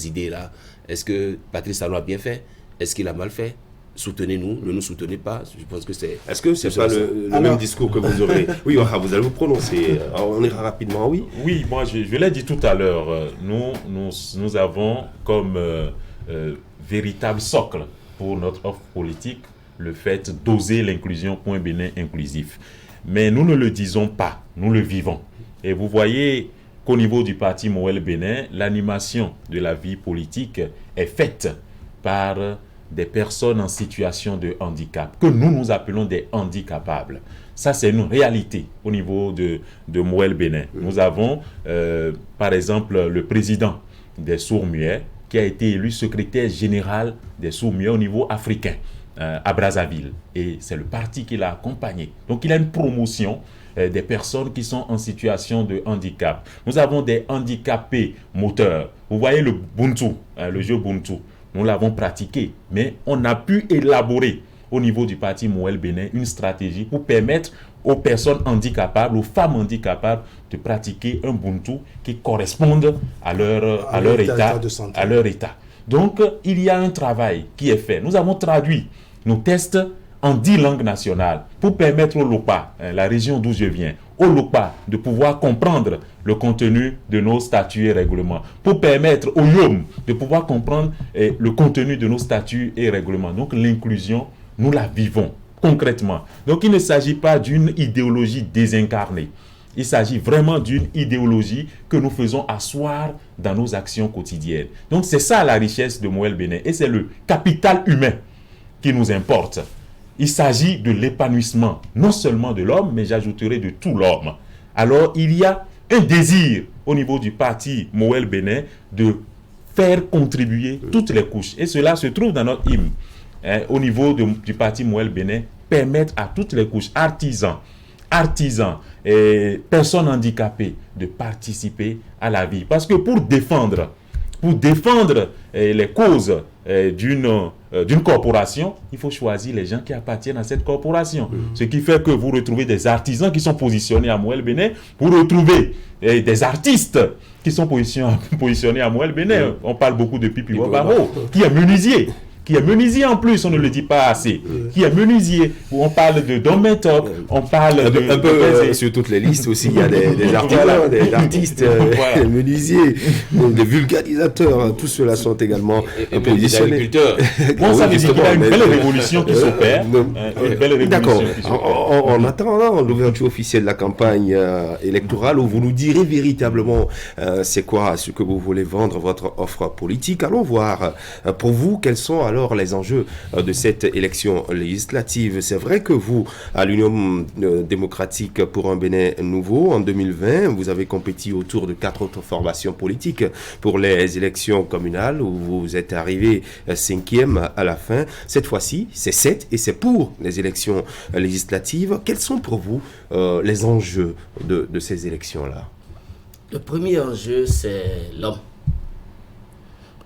Speaker 11: idées-là. Est-ce que Patrice Talon a bien fait? Est-ce qu'il a mal fait? Soutenez-nous, ne nous soutenez pas. Je pense que c'est...
Speaker 1: Est-ce que c'est pas le même discours que vous aurez? Oui, vous allez vous prononcer. On ira rapidement, oui.
Speaker 8: Oui, moi, je l'ai dit tout à l'heure. Nous avons comme véritable socle pour notre offre politique le fait d'oser l'inclusion, point Bénin inclusif. Mais nous ne le disons pas, nous le vivons. Et vous voyez qu'au niveau du parti Moël Bénin, l'animation de la vie politique est faite par des personnes en situation de handicap, que nous appelons des handicapables. Ça, c'est une réalité au niveau de Moël Bénin. Nous avons, par exemple, le président des sourds-muets qui a été élu secrétaire général des sourds-muets au niveau africain, à Brazzaville. Et c'est le parti qui l'a accompagné. Donc, il a une promotion des personnes qui sont en situation de handicap. Nous avons des handicapés moteurs. Vous voyez le Buntu, le jeu Buntu. Nous l'avons pratiqué, mais on a pu élaborer au niveau du parti Moël Bénin une stratégie pour permettre aux personnes handicapables, aux femmes handicapables de pratiquer un Ubuntu qui corresponde à leur état. Donc, il y a un travail qui est fait. Nous avons traduit nos tests en 10 langues nationales pour permettre au Lopa, la région d'où je viens, au Lopa de pouvoir comprendre le contenu de nos statuts et règlements, pour permettre au Yom de pouvoir comprendre le contenu de nos statuts et règlements. Donc l'inclusion, nous la vivons concrètement. Donc il ne s'agit pas d'une idéologie désincarnée. Il s'agit vraiment d'une idéologie que nous faisons asseoir dans nos actions quotidiennes. Donc c'est ça la richesse de Moël Bénin et c'est le capital humain qui nous importe. Il s'agit de l'épanouissement, non seulement de l'homme, mais j'ajouterai de tout l'homme. Alors, il y a un désir au niveau du parti Moël Bénin de faire contribuer toutes les couches. Et cela se trouve dans notre hymne. Au niveau du parti Moël Bénin, permettre à toutes les couches, artisans et personnes handicapées, de participer à la vie. Parce que pour défendre les causes d'une corporation, il faut choisir les gens qui appartiennent à cette corporation. Ce qui fait que vous retrouvez des artisans qui sont positionnés à Moël Bénin, vous retrouvez des artistes qui sont positionnés à Moël Bénin. On parle beaucoup de Pipi Wabaro, qui est menuisier. Qui est menuisier en plus, on ne le dit pas assez. Qui est menuisier. On parle de Don Mentok, on parle de...
Speaker 1: Un peu sur toutes les listes aussi, il y a des artisans, des artistes, des menuisiers, des vulgarisateurs, tous ceux-là sont également positionnés.
Speaker 11: Des agriculteurs.
Speaker 8: Bon, ça veut dire qu'il y a une belle révolution qui s'opère.
Speaker 1: D'accord. En attendant l'ouverture officielle de la campagne électorale, où vous nous direz véritablement c'est quoi ce que vous voulez vendre, votre offre politique, allons voir pour vous quels sont alors les enjeux de cette élection législative. C'est vrai que vous, à l'Union démocratique pour un Bénin nouveau, en 2020, vous avez compétit autour de 4 autres formations politiques pour les élections communales où vous êtes arrivé 5e à la fin. Cette fois-ci, c'est 7 et c'est pour les élections législatives. Quels sont pour vous les enjeux de ces élections-là?
Speaker 9: Le premier enjeu, c'est l'homme.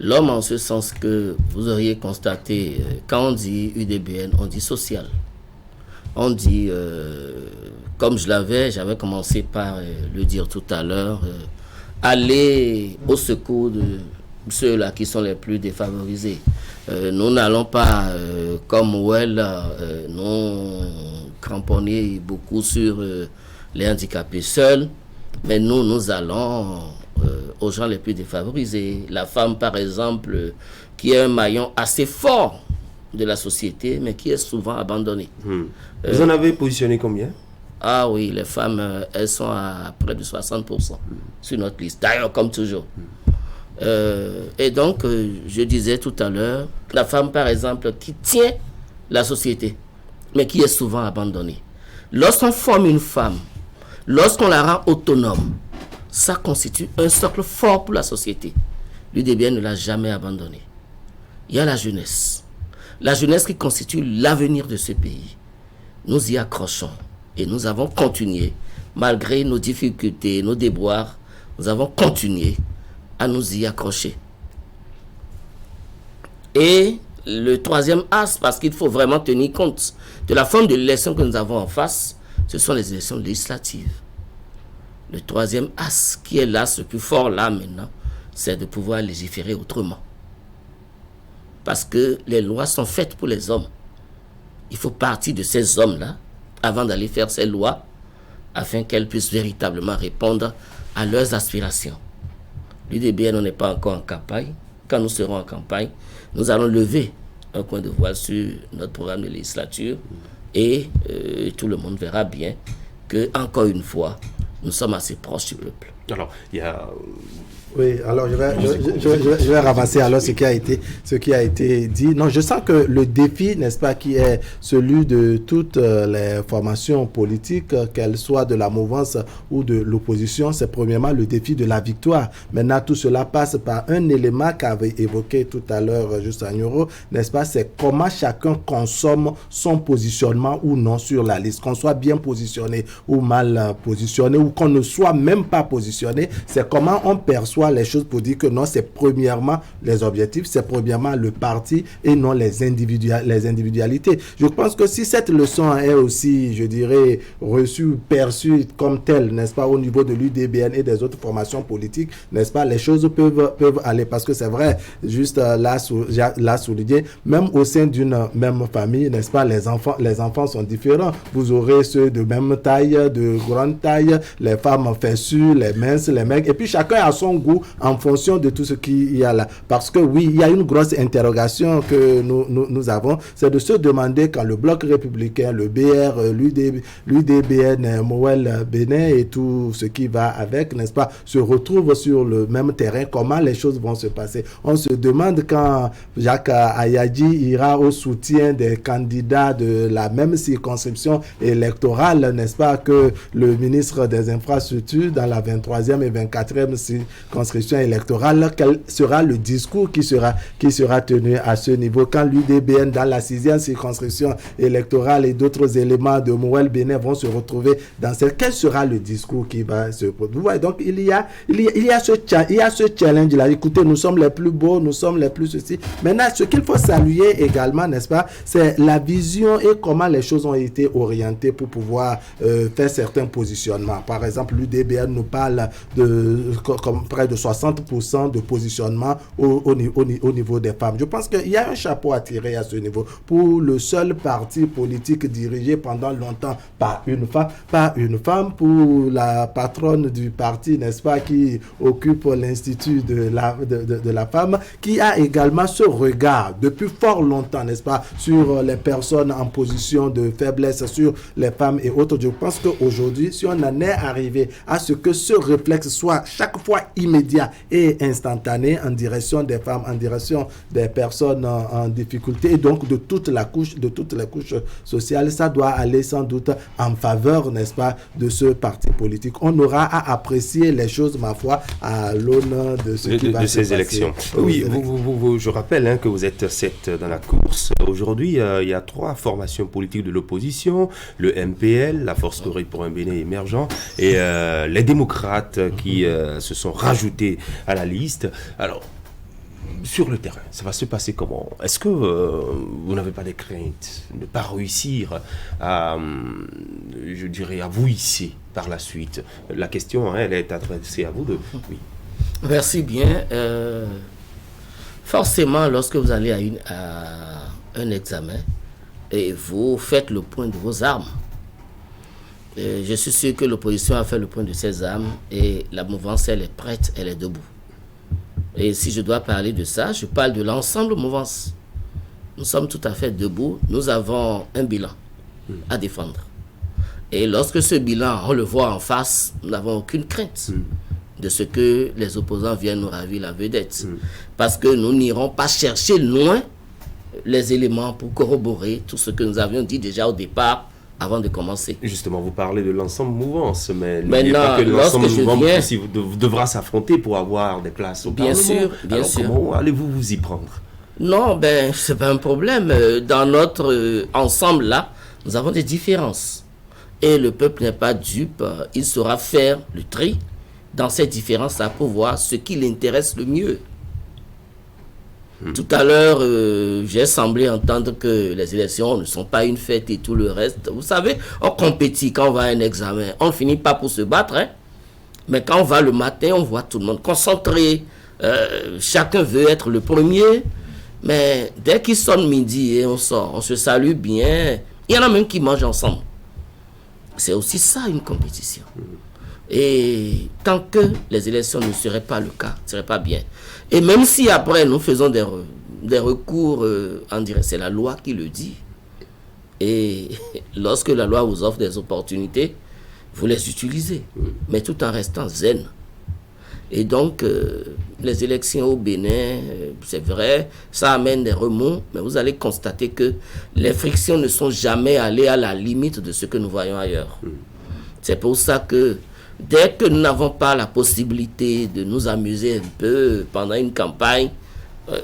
Speaker 9: L'homme en ce sens que vous auriez constaté, quand on dit UDBN, on dit social. On dit, comme j'avais commencé par le dire tout à l'heure, aller au secours de ceux-là qui sont les plus défavorisés. Nous n'allons pas, comme Moël, nous cramponner beaucoup sur les handicapés seuls, mais nous allons... aux gens les plus défavorisés. La femme, par exemple, qui est un maillon assez fort de la société, mais qui est souvent abandonnée.
Speaker 1: Vous en avez positionné combien?
Speaker 9: Ah oui, les femmes, elles sont à près de 60% sur notre liste. D'ailleurs, comme toujours. Et donc, je disais tout à l'heure, la femme, par exemple, qui tient la société, mais qui est souvent abandonnée. Lorsqu'on forme une femme, lorsqu'on la rend autonome, ça constitue un socle fort pour la société. L'UDBN ne l'a jamais abandonnée. Il y a la jeunesse. La jeunesse qui constitue l'avenir de ce pays. Nous y accrochons et nous avons continué, malgré nos difficultés, nos déboires, nous avons continué à nous y accrocher. Et le troisième axe, parce qu'il faut vraiment tenir compte de la forme de l'élection que nous avons en face, ce sont les élections législatives. Le troisième axe, qui est l'axe le plus fort là maintenant, c'est de pouvoir légiférer autrement. Parce que les lois sont faites pour les hommes. Il faut partir de ces hommes-là avant d'aller faire ces lois afin qu'elles puissent véritablement répondre à leurs aspirations. L'UDBN, on n'est pas encore en campagne. Quand nous serons en campagne, nous allons lever un coin de voile sur notre programme de législature et tout le monde verra bien que, encore une fois, nous sommes assez proches du peuple.
Speaker 1: Alors, il y a...
Speaker 7: Oui, alors je vais ramasser alors ce qui a été dit. Non, je sens que le défi, n'est-ce pas, qui est celui de toutes les formations politiques, qu'elles soient de la mouvance ou de l'opposition, c'est premièrement le défi de la victoire. Maintenant, tout cela passe par un élément qu'avait évoqué tout à l'heure Juste Agnoro, n'est-ce pas, c'est comment chacun consomme son positionnement ou non sur la liste. Qu'on soit bien positionné ou mal positionné, ou qu'on ne soit même pas positionné, c'est comment on perçoit les choses pour dire que non, c'est premièrement les objectifs, c'est premièrement le parti et non les individualités. Je pense que si cette leçon est aussi, je dirais, reçue, perçue comme telle, n'est-ce pas, au niveau de l'UDBN et des autres formations politiques, n'est-ce pas, les choses peuvent aller, parce que c'est vrai, juste là souligné, même au sein d'une même famille, n'est-ce pas, les enfants sont différents. Vous aurez ceux de même taille, de grande taille, les femmes fessues, les minces, les mecs, et puis chacun a son goût en fonction de tout ce qu'il y a là. Parce que oui, il y a une grosse interrogation que nous avons, c'est de se demander quand le Bloc républicain, le BR, l'UDBN, Moël Bénin et tout ce qui va avec, n'est-ce pas, se retrouvent sur le même terrain, comment les choses vont se passer. On se demande quand Jacques Ayadji ira au soutien des candidats de la même circonscription électorale, n'est-ce pas, que le ministre des Infrastructures dans la 23e et 24e circonscription électorale. Quel sera le discours qui sera tenu à ce niveau quand l'UDBN dans la 6e circonscription électorale et d'autres éléments de Moël Bénin vont se retrouver dans cette... Quel sera le discours qui va se produire? Vous voyez, donc il y a ce challenge là. Écoutez, nous sommes les plus beaux, nous sommes les plus ceci. Maintenant, ce qu'il faut saluer également, n'est-ce pas, c'est la vision et comment les choses ont été orientées pour pouvoir faire certains positionnements. Par exemple, l'UDBN nous parle de comme près de 60% de positionnement au niveau des femmes. Je pense qu'il y a un chapeau à tirer à ce niveau pour le seul parti politique dirigé pendant longtemps par une femme, pour la patronne du parti, n'est-ce pas, qui occupe l'Institut de la femme, qui a également ce regard depuis fort longtemps, n'est-ce pas, sur les personnes en position de faiblesse, sur les femmes et autres. Je pense qu'aujourd'hui, si on en est arrivé à ce que ce réflexe soit chaque fois immédiat et instantané en direction des femmes, en direction des personnes en difficulté, et donc de toutes les couches sociales, ça doit aller sans doute en faveur, n'est-ce pas, de ce parti politique. On aura à apprécier les choses, ma foi, à l'aune de ce qui va se passer.
Speaker 1: De ces élections. Oui, je rappelle que vous êtes 7 dans la course. Aujourd'hui, il y a 3 formations politiques de l'opposition, le MPL, la Force Corée pour un Bénin émergent, et les démocrates qui se sont rajoutés à la liste. Alors, sur le terrain, ça va se passer comment? Est-ce que vous n'avez pas des craintes de ne pas réussir à, je dirais, à vous hisser par la suite? La question, elle est adressée à vous deux. Oui.
Speaker 9: Merci bien. Forcément, lorsque vous allez à un examen et vous faites le point de vos armes, je suis sûr que l'opposition a fait le point de ses armes et la mouvance, elle est prête, elle est debout. Et si je dois parler de ça, je parle de l'ensemble mouvance. Nous sommes tout à fait debout. Nous avons un bilan à défendre. Et lorsque ce bilan, on le voit en face, nous n'avons aucune crainte de ce que les opposants viennent nous ravir la vedette. Parce que nous n'irons pas chercher loin les éléments pour corroborer tout ce que nous avions dit déjà au départ avant de commencer.
Speaker 1: Justement, vous parlez de l'ensemble mouvance, mais
Speaker 9: maintenant,
Speaker 1: pas que l'ensemble mouvance
Speaker 9: viens...
Speaker 1: devra s'affronter pour avoir des places au
Speaker 9: Bien
Speaker 1: Parlement.
Speaker 9: sûr, bien
Speaker 1: Alors,
Speaker 9: sûr.
Speaker 1: Comment allez-vous vous y prendre?
Speaker 9: Non, c'est pas un problème. Dans notre ensemble là, nous avons des différences. Et le peuple n'est pas dupe. Il saura faire le tri dans ces différences-là pour voir ce qui l'intéresse le mieux. Tout à l'heure, j'ai semblé entendre que les élections ne sont pas une fête et tout le reste. Vous savez, on compétit quand on va à un examen. On ne finit pas pour se battre. Mais quand on va le matin, on voit tout le monde concentré. Chacun veut être le premier. Mais dès qu'il sonne midi et on sort, on se salue bien. Il y en a même qui mangent ensemble. C'est aussi ça une compétition. Et tant que les élections ne seraient pas le cas, ce ne serait pas bien. Et même si après nous faisons des recours, on dirait c'est la loi qui le dit. Et lorsque la loi vous offre des opportunités, vous les utilisez, mais tout en restant zen. Et donc, les élections au Bénin, c'est vrai, ça amène des remous, mais vous allez constater que les frictions ne sont jamais allées à la limite de ce que nous voyons ailleurs. C'est pour ça que dès que nous n'avons pas la possibilité de nous amuser un peu pendant une campagne,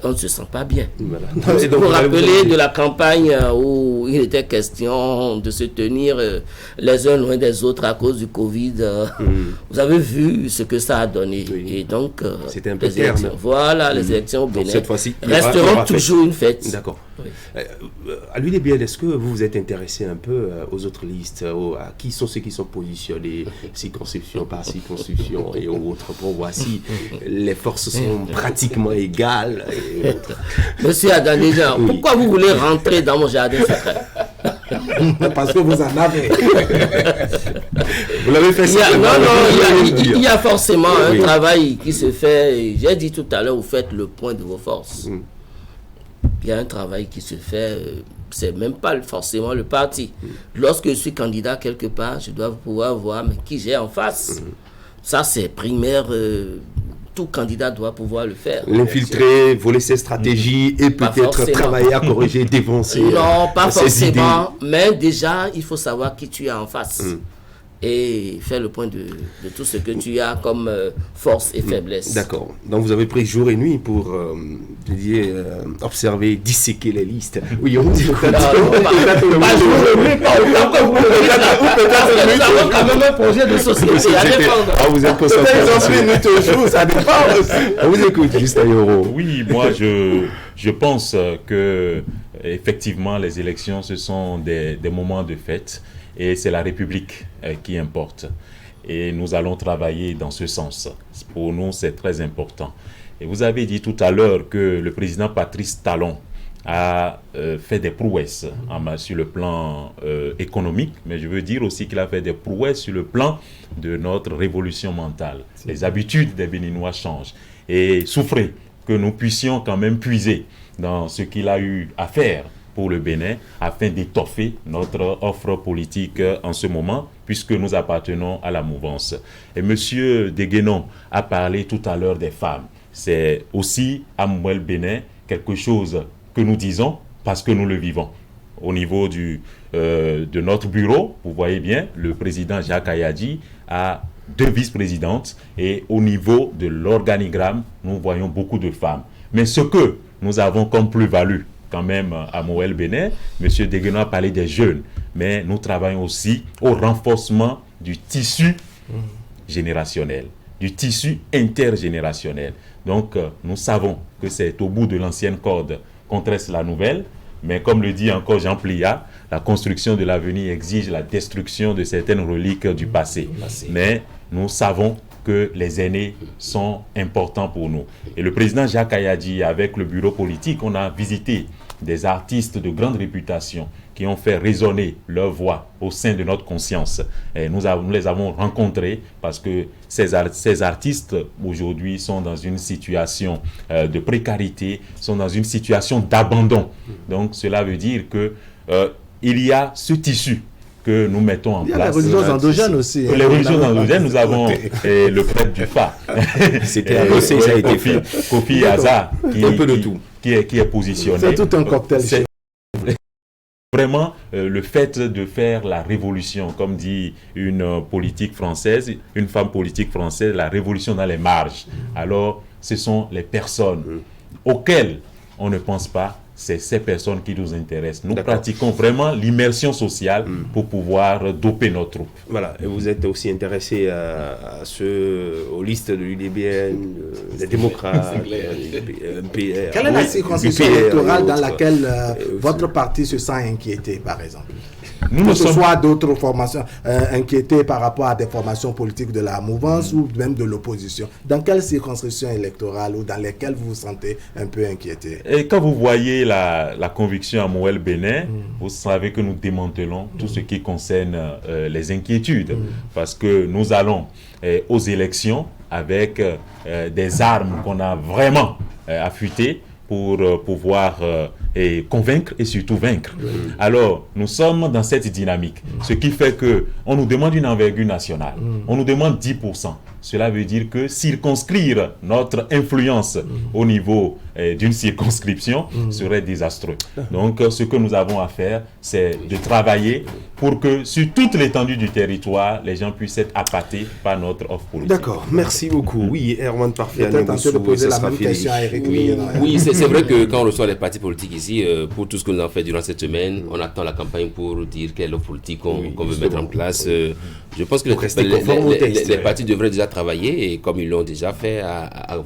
Speaker 9: on ne se sent pas bien.
Speaker 1: Voilà.
Speaker 9: Vous vous rappelez de la campagne où il était question de se tenir les uns loin des autres à cause du Covid. Vous avez vu ce que ça a donné. Et donc,
Speaker 1: c'était un peu terne.
Speaker 9: Voilà, les élections au Bénin
Speaker 1: cette fois-ci,
Speaker 9: resteront toujours une fête.
Speaker 1: D'accord. Oui. À l'UDBN, est-ce que vous vous êtes intéressé un peu aux autres listes, à qui sont ceux qui sont positionnés, circonscription par circonscription et autres, pour voir si les forces sont pratiquement égales.
Speaker 9: Monsieur Adandeja, pourquoi vous voulez rentrer dans mon jardin secret?
Speaker 7: Parce que vous en avez.
Speaker 1: Vous l'avez fait ça.
Speaker 9: Il y a forcément un travail qui se fait. J'ai dit tout à l'heure, vous faites le point de vos forces. Il y a un travail qui se fait, c'est même pas forcément le parti. Lorsque je suis candidat quelque part, je dois pouvoir voir mais qui j'ai en face. Ça, c'est primaire. Tout candidat doit pouvoir le faire.
Speaker 1: L'infiltrer, voler ses stratégies et peut-être travailler à corriger, défoncer.
Speaker 9: Non, pas forcément. Mais déjà, il faut savoir qui tu as en face. Et faire le point de tout ce que tu as comme force et faiblesse.
Speaker 1: D'accord. Donc vous avez pris jour et nuit pour observer, disséquer les listes. Oui, on dit
Speaker 9: pas jour et nuit, pas autant que vous le dites. Nous avons quand même un projet de société à défendre.
Speaker 1: Vous êtes concentré. Ça dépend. On vous écoute, Justin Yoro.
Speaker 8: Oui, moi je pense que effectivement les élections ce sont des moments de fête. Et c'est la République qui importe. Et nous allons travailler dans ce sens. Pour nous, c'est très important. Et vous avez dit tout à l'heure que le président Patrice Talon a fait des prouesses sur le plan économique, mais je veux dire aussi qu'il a fait des prouesses sur le plan de notre révolution mentale. Les habitudes des Béninois changent. Et souffrez que nous puissions quand même puiser dans ce qu'il a eu à faire pour le Bénin, afin d'étoffer notre offre politique en ce moment, puisque nous appartenons à la mouvance. Et M. Deguenon a parlé tout à l'heure des femmes. C'est aussi à Mouel Bénin quelque chose que nous disons parce que nous le vivons. Au niveau de notre bureau, vous voyez bien, le président Jacques Ayadji a 2 vice-présidentes et au niveau de l'organigramme, nous voyons beaucoup de femmes. Mais ce que nous avons comme plus-value, quand même à Mouel Bénin, M. Deguenon a parlé des jeunes, mais nous travaillons aussi au renforcement du tissu générationnel, du tissu intergénérationnel. Donc, nous savons que c'est au bout de l'ancienne corde qu'on tresse la nouvelle, mais comme le dit encore Jean Pliat, la construction de l'avenir exige la destruction de certaines reliques du passé. Mais nous savons que les aînés sont importants pour nous. Et le président Jacques Ayadji, avec le bureau politique, on a visité des artistes de grande réputation qui ont fait résonner leur voix au sein de notre conscience. Et nous les avons rencontrés parce que ces artistes aujourd'hui sont dans une situation de précarité, sont dans une situation d'abandon. Donc cela veut dire que il y a ce tissu que nous mettons en place.
Speaker 7: Il y a les religions endogènes aussi.
Speaker 8: Les religions endogènes, nous avons le prêtre du Fa.
Speaker 1: C'était annoncé, ça a été fait.
Speaker 8: Kofi Aza, qui est positionné.
Speaker 7: C'est tout un cocktail.
Speaker 8: Vraiment, le fait de faire la révolution, comme dit une politique française, une femme politique française, la révolution dans les marges. Alors, ce sont les personnes auxquelles on ne pense pas, c'est ces personnes qui nous intéressent. Nous pratiquons vraiment l'immersion sociale pour pouvoir doper nos troupes.
Speaker 1: Voilà, et vous êtes aussi intéressé aux listes de l'UDBN, des démocrates, MPR.
Speaker 7: Quelle est la circonscription électorale dans laquelle votre parti se sent inquiété, par exemple? Que ce soit d'autres formations inquiétées par rapport à des formations politiques de la mouvance ou même de l'opposition. Dans quelle circonscription électorale ou dans lesquelles vous vous sentez un peu inquiété?
Speaker 8: Et quand vous voyez la conviction à Moël Bénin, vous savez que nous démantelons tout ce qui concerne les inquiétudes. Parce que nous allons aux élections avec des armes qu'on a vraiment affûtées pour pouvoir convaincre et surtout vaincre. Alors, nous sommes dans cette dynamique. Ce qui fait qu'on nous demande une envergure nationale. On nous demande 10%. Cela veut dire que circonscrire notre influence au niveau d'une circonscription serait désastreux. Donc, ce que nous avons à faire, c'est de travailler pour que sur toute l'étendue du territoire, les gens puissent être appâtés par notre offre politique.
Speaker 1: D'accord, merci beaucoup. Oui, Erwan Parfait.
Speaker 7: Peut-être de poser la même question à Eric.
Speaker 11: Oui, c'est vrai que quand on reçoit les partis politiques ici, pour tout ce que nous avons fait durant cette semaine, on attend la campagne pour dire quelle offre politique qu'on veut mettre en place. Je pense que les partis devraient déjà travailler, et comme ils l'ont déjà fait, à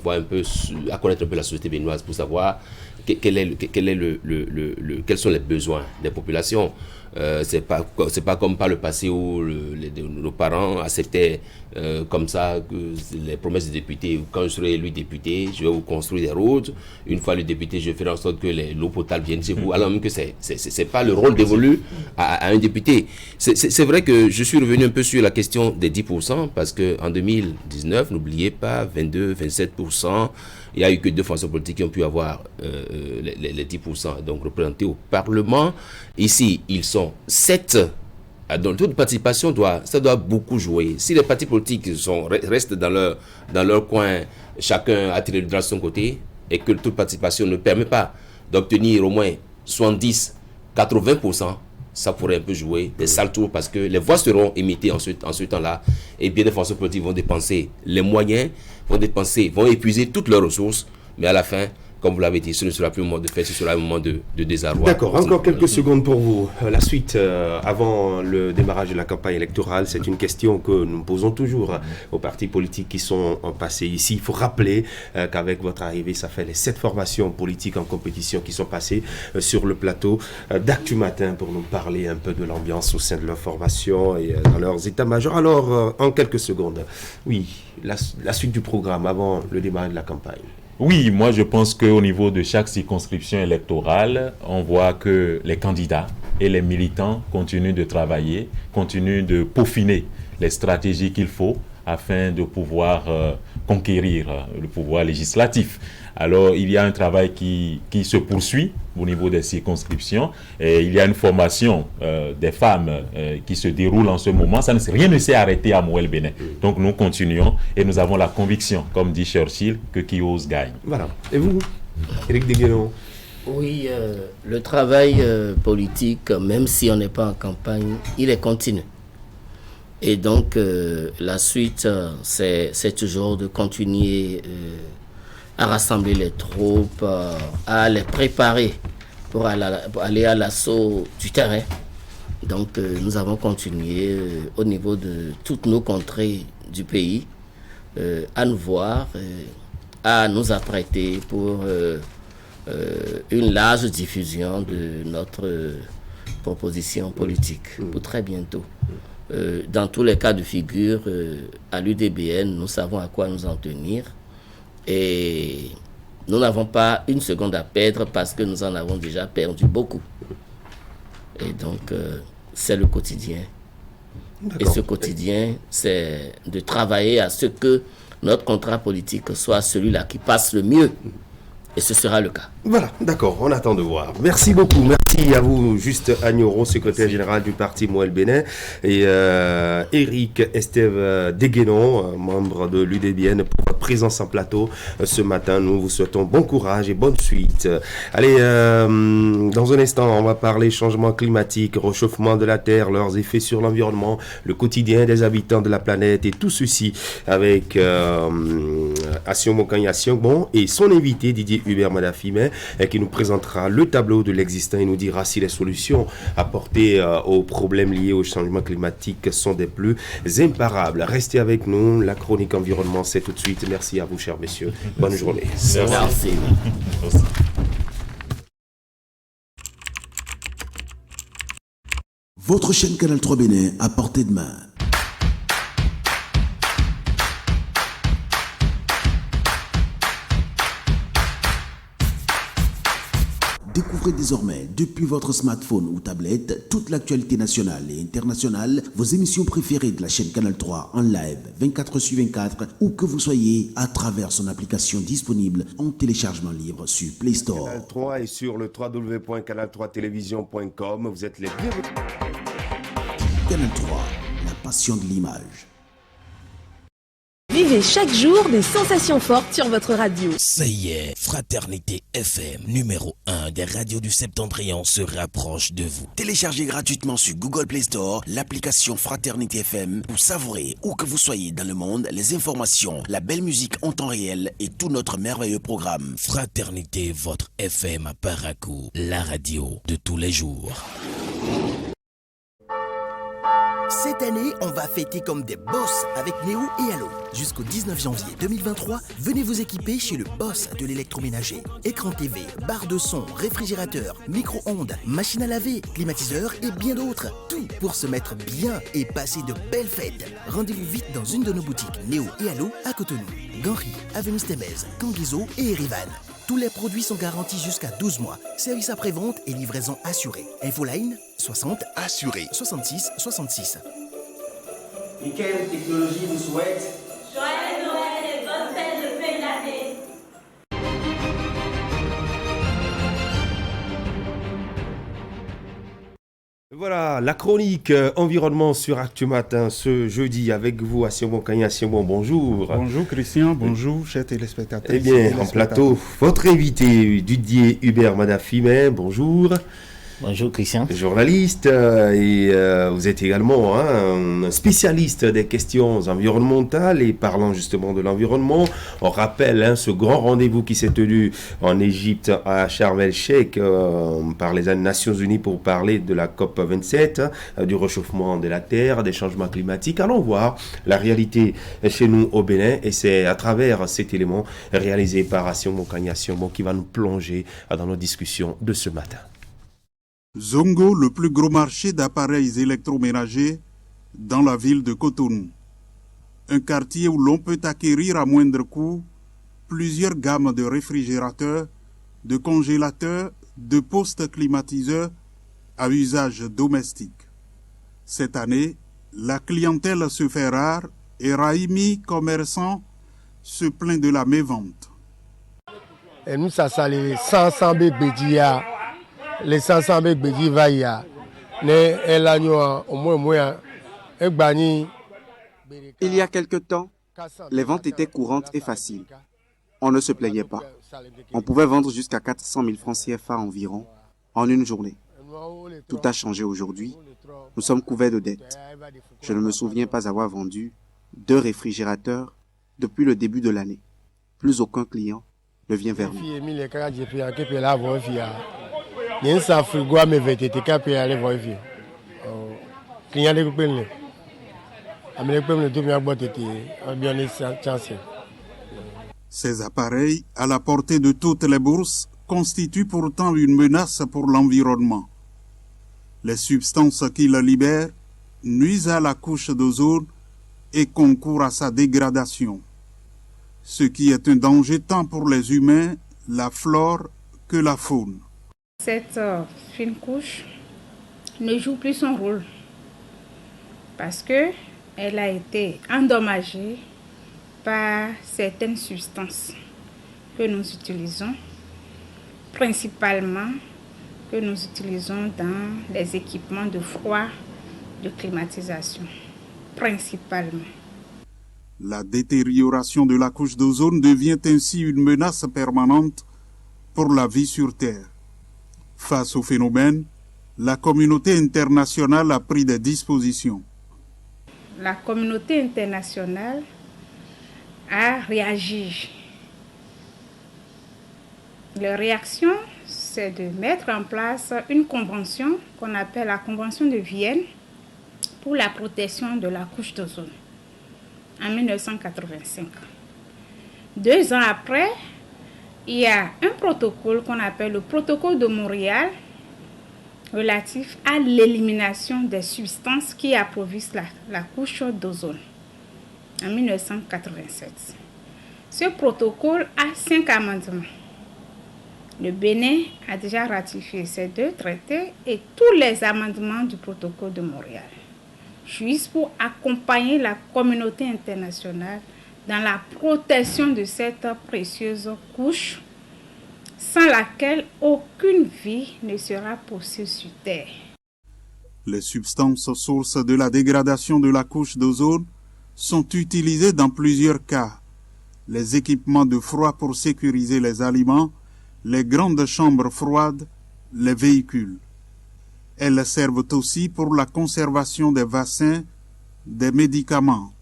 Speaker 11: connaître un peu la société béninoise pour savoir quels sont les besoins des populations. C'est pas comme par le passé où nos parents acceptaient comme ça que les promesses des députés. Quand je serai élu député, je vais vous construire des routes. Une fois le député, je ferai en sorte que l'eau potable vienne chez vous. Alors même que c'est pas le rôle dévolu à un député. C'est vrai que je suis revenu un peu sur la question des 10%, parce qu'en 2019, n'oubliez pas, 22-27%, il n'y a eu que 2 formations politiques qui ont pu avoir les 10%, donc représentés au Parlement. Ici, ils sont 7. Donc, toute participation doit beaucoup jouer. Si les partis politiques restent dans leur coin, chacun a tiré le drap de son côté, et que toute participation ne permet pas d'obtenir au moins 70-80%, ça pourrait un peu jouer des sales tours, parce que les voix seront émises en ce temps-là, et bien des formations politiques vont dépenser les moyens, vont épuiser toutes leurs ressources, mais à la fin, comme vous l'avez dit, ce ne sera plus un moment de fête, ce sera un moment de désarroi.
Speaker 1: D'accord, encore quelques secondes pour vous. La suite, avant le démarrage de la campagne électorale, c'est une question que nous posons toujours aux partis politiques qui sont passés ici. Il faut rappeler qu'avec votre arrivée, ça fait les 7 formations politiques en compétition qui sont passées sur le plateau d'Actu Matin pour nous parler un peu de l'ambiance au sein de leur formation et dans leurs états-majors. Alors, en quelques secondes, oui, la suite du programme avant le démarrage de la campagne.
Speaker 8: Oui, moi je pense qu'au niveau de chaque circonscription électorale, on voit que les candidats et les militants continuent de travailler, continuent de peaufiner les stratégies qu'il faut afin de pouvoir conquérir le pouvoir législatif. Alors, il y a un travail qui se poursuit au niveau des circonscriptions, et il y a une formation des femmes qui se déroule en ce moment. Rien ne s'est arrêté à Moël Bénin. Donc, nous continuons et nous avons la conviction, comme dit Churchill, que qui ose gagne.
Speaker 1: Voilà. Et vous, Éric Deguénon?
Speaker 9: Oui, le travail politique, même si on n'est pas en campagne, il est continu. Et donc, la suite, c'est toujours de continuer à rassembler les troupes, à les préparer pour aller à l'assaut du terrain. Donc, nous avons continué au niveau de toutes nos contrées du pays à nous voir, à nous apprêter pour une large diffusion de notre proposition politique pour très bientôt. Dans tous les cas de figure, à l'UDBN, nous savons à quoi nous en tenir. Et nous n'avons pas une seconde à perdre, parce que nous en avons déjà perdu beaucoup. Et donc, c'est le quotidien. Et ce quotidien, c'est de travailler à ce que notre contrat politique soit celui-là qui passe le mieux. Et ce sera le cas.
Speaker 1: Voilà, d'accord, on attend de voir. Merci beaucoup. Merci. Merci à vous, Juste Agnoron, secrétaire général du parti Mouel Bénin, et Eric Estève Deguénon, membre de l'UDBN, pour votre présence en plateau ce matin. Nous vous souhaitons bon courage et bonne suite. Allez, dans un instant, on va parler changement climatique, réchauffement de la Terre, leurs effets sur l'environnement, le quotidien des habitants de la planète, et tout ceci avec Assion Monkani Assion et son invité Didier Hubert Madafime, qui nous présentera le tableau de l'existant et nous dira si les solutions apportées aux problèmes liés au changement climatique sont des plus imparables. Restez avec nous, la chronique environnement c'est tout de suite. Merci à vous chers messieurs, bonne journée.
Speaker 11: Merci.
Speaker 24: Votre chaîne Canal 3 Bénin à portée de main. Découvrez désormais, depuis votre smartphone ou tablette, toute l'actualité nationale et internationale, vos émissions préférées de la chaîne Canal 3 en live 24/24, où que vous soyez, à travers son application disponible en téléchargement libre sur Play Store.
Speaker 1: Canal 3 et sur le www.canal3television.com, vous êtes les bienvenus.
Speaker 24: Canal 3, la passion de l'image.
Speaker 4: Vivez chaque jour des sensations fortes sur votre radio.
Speaker 23: Ça y est, Fraternité FM, numéro 1 des radios du Septentrion, se rapproche de vous. Téléchargez gratuitement sur Google Play Store l'application Fraternité FM pour savourer, où que vous soyez dans le monde, les informations, la belle musique en temps réel et tout notre merveilleux programme. Fraternité, votre FM à Parakou, la radio de tous les jours. Cette année, on va fêter comme des boss avec Néo et Allo. Jusqu'au 19 janvier 2023, venez vous équiper chez le boss de l'électroménager. Écran TV, barre de son, réfrigérateur, micro-ondes, machine à laver, climatiseur et bien d'autres. Tout pour se mettre bien et passer de belles fêtes. Rendez-vous vite dans une de nos boutiques Néo et Allo à Cotonou, Ganri, Avenue Stemez, Kangizo et Erivan. Tous les produits sont garantis jusqu'à 12 mois. Service après-vente et livraison assurée. Infoline 60 assuré 66 66.
Speaker 5: Et quelle technologie vous souhaite?
Speaker 6: Joyeux Noël et bonne fête de fin d'année.
Speaker 1: Voilà, la chronique environnement sur Actu Matin ce jeudi avec vous, Assion Monkani Assion, bonjour.
Speaker 12: Bonjour Christian, bonjour chers téléspectateurs.
Speaker 1: Eh bien, en plateau, votre invité Didier Hubert Madafime, bonjour.
Speaker 13: Bonjour Christian.
Speaker 1: Journaliste et vous êtes également un spécialiste des questions environnementales et parlant justement de l'environnement, on rappelle ce grand rendez-vous qui s'est tenu en Égypte à Sharm el-Sheikh par les Nations Unies pour parler de la COP27, du réchauffement de la Terre, des changements climatiques. Allons voir la réalité chez nous au Bénin et c'est à travers cet élément réalisé par Assion Monkani Assion qui va nous plonger dans nos discussions de ce matin.
Speaker 14: Zongo, le plus gros marché d'appareils électroménagers dans la ville de Cotonou. Un quartier où l'on peut acquérir à moindre coût plusieurs gammes de réfrigérateurs, de congélateurs, de postes climatiseurs à usage domestique. Cette année, la clientèle se fait rare et Raimi, commerçant, se plaint de la mévente.
Speaker 16: Et nous, ça les 500 bédia. Les 500 bédi vaïa.
Speaker 25: Il y a quelque temps, les ventes étaient courantes et faciles. On ne se plaignait pas. On pouvait vendre jusqu'à 400 000 francs CFA environ en une journée. Tout a changé aujourd'hui. Nous sommes couverts de dettes. Je ne me souviens pas avoir vendu 2 réfrigérateurs depuis le début de l'année. Plus aucun client ne vient vers nous.
Speaker 14: Ces appareils, à la portée de toutes les bourses, constituent pourtant une menace pour l'environnement. Les substances qu'ils libèrent nuisent à la couche d'ozone et concourent à sa dégradation, ce qui est un danger tant pour les humains, la flore que la faune.
Speaker 26: Cette fine couche ne joue plus son rôle parce qu'elle a été endommagée par certaines substances que nous utilisons, principalement que nous utilisons dans les équipements de froid, de climatisation, principalement.
Speaker 14: La détérioration de la couche d'ozone devient ainsi une menace permanente pour la vie sur Terre. Face au phénomène, la communauté internationale a pris des dispositions.
Speaker 26: La communauté internationale a réagi. La réaction, c'est de mettre en place une convention qu'on appelle la Convention de Vienne pour la protection de la couche d'ozone en 1985. 2 ans après, il y a un protocole qu'on appelle le protocole de Montréal relatif à l'élimination des substances qui appauvrissent la couche d'ozone en 1987. Ce protocole a 5 amendements. Le Bénin a déjà ratifié ces 2 traités et tous les amendements du protocole de Montréal, juste pour accompagner la communauté internationale dans la protection de cette précieuse couche sans laquelle aucune vie ne sera possible sur Terre.
Speaker 14: Les substances sources de la dégradation de la couche d'ozone sont utilisées dans plusieurs cas. Les équipements de froid pour sécuriser les aliments, les grandes chambres froides, les véhicules. Elles servent aussi pour la conservation des vaccins, des médicaments.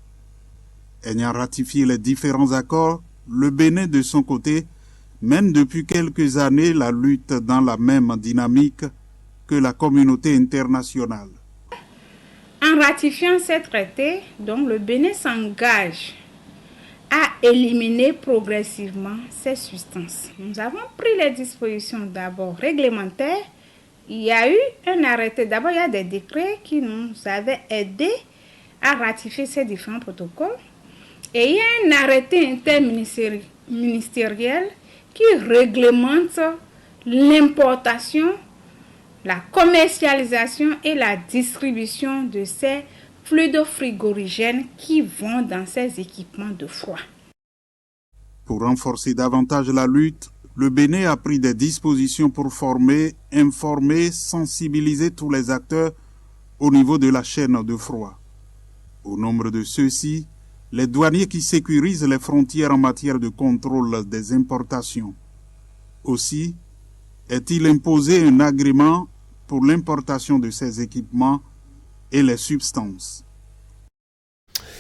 Speaker 14: Ayant ratifié les différents accords, le Bénin, de son côté, mène depuis quelques années la lutte dans la même dynamique que la communauté internationale.
Speaker 26: En ratifiant ces traités, donc, le Bénin s'engage à éliminer progressivement ces substances. Nous avons pris les dispositions d'abord réglementaires. Il y a eu un arrêté. D'abord, il y a des décrets qui nous avaient aidés à ratifier ces différents protocoles. Et il y a un arrêté interministériel qui réglemente l'importation, la commercialisation et la distribution de ces fluides frigorigènes qui vont dans ces équipements de froid.
Speaker 14: Pour renforcer davantage la lutte, le Bénin a pris des dispositions pour former, informer, sensibiliser tous les acteurs au niveau de la chaîne de froid. Au nombre de ceux-ci, les douaniers qui sécurisent les frontières en matière de contrôle des importations. Aussi, est-il imposé un agrément pour l'importation de ces équipements et les substances.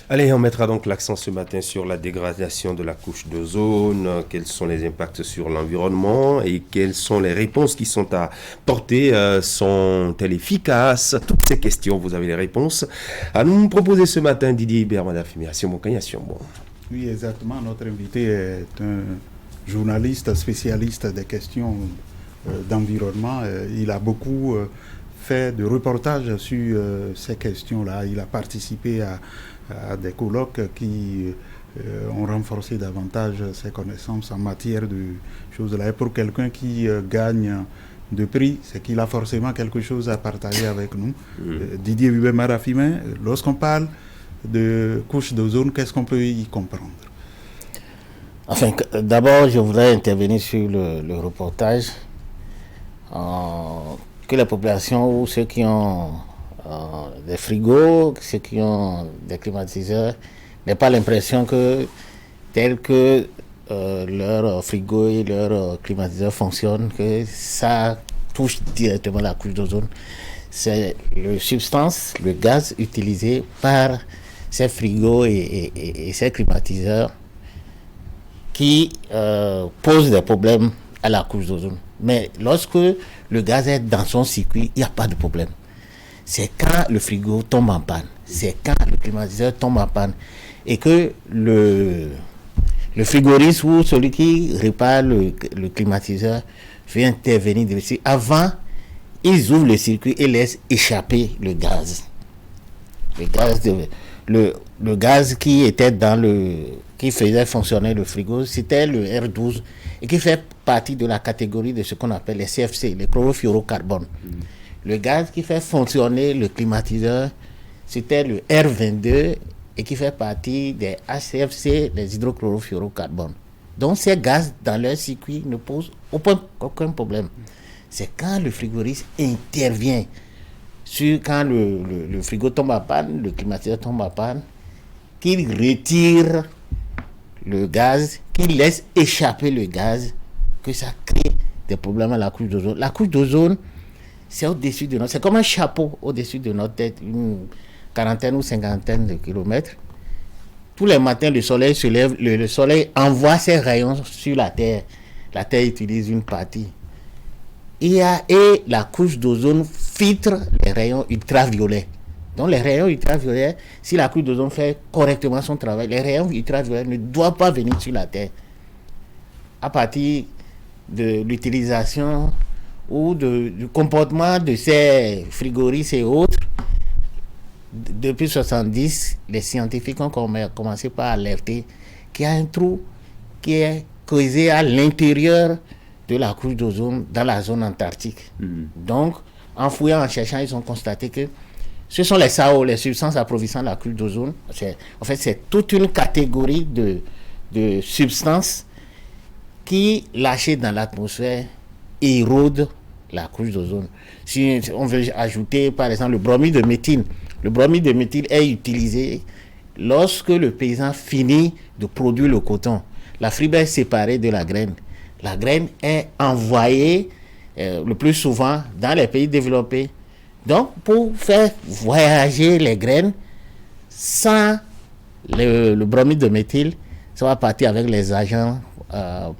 Speaker 1: Allez, on mettra donc l'accent ce matin sur la dégradation de la couche d'ozone, quels sont les impacts sur l'environnement et quelles sont les réponses qui sont apportées, sont-elles efficaces? Toutes ces questions, vous avez les réponses à nous proposer ce matin. Didier Hibert, Madame Fimiation, bon.
Speaker 12: Oui, exactement. Notre invité est un journaliste spécialiste des questions d'environnement. Il a beaucoup fait de reportages sur ces questions-là. Il a participé à des colloques qui ont renforcé davantage ses connaissances en matière de choses-là. Et pour quelqu'un qui gagne de prix, c'est qu'il a forcément quelque chose à partager avec nous. Didier Hibert Marafimé, lorsqu'on parle de couche d'ozone, qu'est-ce qu'on peut y comprendre?
Speaker 9: Enfin, d'abord, je voudrais intervenir sur le reportage. Que la population ou ceux qui ont des frigos, ceux qui ont des climatiseurs, n'aient pas l'impression que tel que leur frigo et leur climatiseur fonctionnent, que ça touche directement la couche d'ozone. C'est le substance, le gaz utilisé par ces frigos et ces climatiseurs qui posent des problèmes à la couche d'ozone. Mais lorsque le gaz est dans son circuit, il n'y a pas de problème. C'est quand le frigo tombe en panne, c'est quand le climatiseur tombe en panne et que le frigoriste ou celui qui répare le climatiseur vient intervenir dessus. Avant, ils ouvrent le circuit et laissent échapper le gaz. Le gaz qui était qui faisait fonctionner le frigo, c'était le R12 et qui fait partie de la catégorie de ce qu'on appelle les CFC, les chlorofluorocarbones. Le gaz qui fait fonctionner le climatiseur, c'était le R22 et qui fait partie des HCFC, les hydrochlorofluorocarbones. Donc ces gaz dans leur circuit ne posent aucun problème.
Speaker 10: c'est quand le frigoriste intervient quand le frigo tombe à panne, le climatiseur tombe à panne, qu'il retire le gaz, qu'il laisse échapper le gaz, que ça crée des problèmes à la couche d'ozone. La couche d'ozone, c'est au-dessus de c'est comme un chapeau au-dessus de notre tête, une quarantaine ou cinquantaine de kilomètres. Tous les matins, le soleil se lève, le soleil envoie ses rayons sur la Terre. La Terre utilise une partie. Et la couche d'ozone filtre les rayons ultraviolets. Donc les rayons ultraviolets, si la couche d'ozone fait correctement son travail, les rayons ultraviolets ne doivent pas venir sur la Terre. À partir de l'utilisation ou du comportement de ces frigoristes et autres, depuis 1970, les scientifiques ont commencé par alerter qu'il y a un trou qui est creusé à l'intérieur de la couche d'ozone dans la zone antarctique. Donc, en fouillant, en cherchant, ils ont constaté que ce sont les SAO, les substances approvisionnant la couche d'ozone. En fait, c'est toute une catégorie de substances qui, lâchées dans l'atmosphère, érodent la couche d'ozone. Si on veut ajouter, par exemple, le bromide de méthyle. Le bromide de méthyle est utilisé lorsque le paysan finit de produire le coton. La fibre est séparée de la graine. La graine est envoyée le plus souvent dans les pays développés. Donc, pour faire voyager les graines sans le bromide de méthyle, ça va partir avec les agents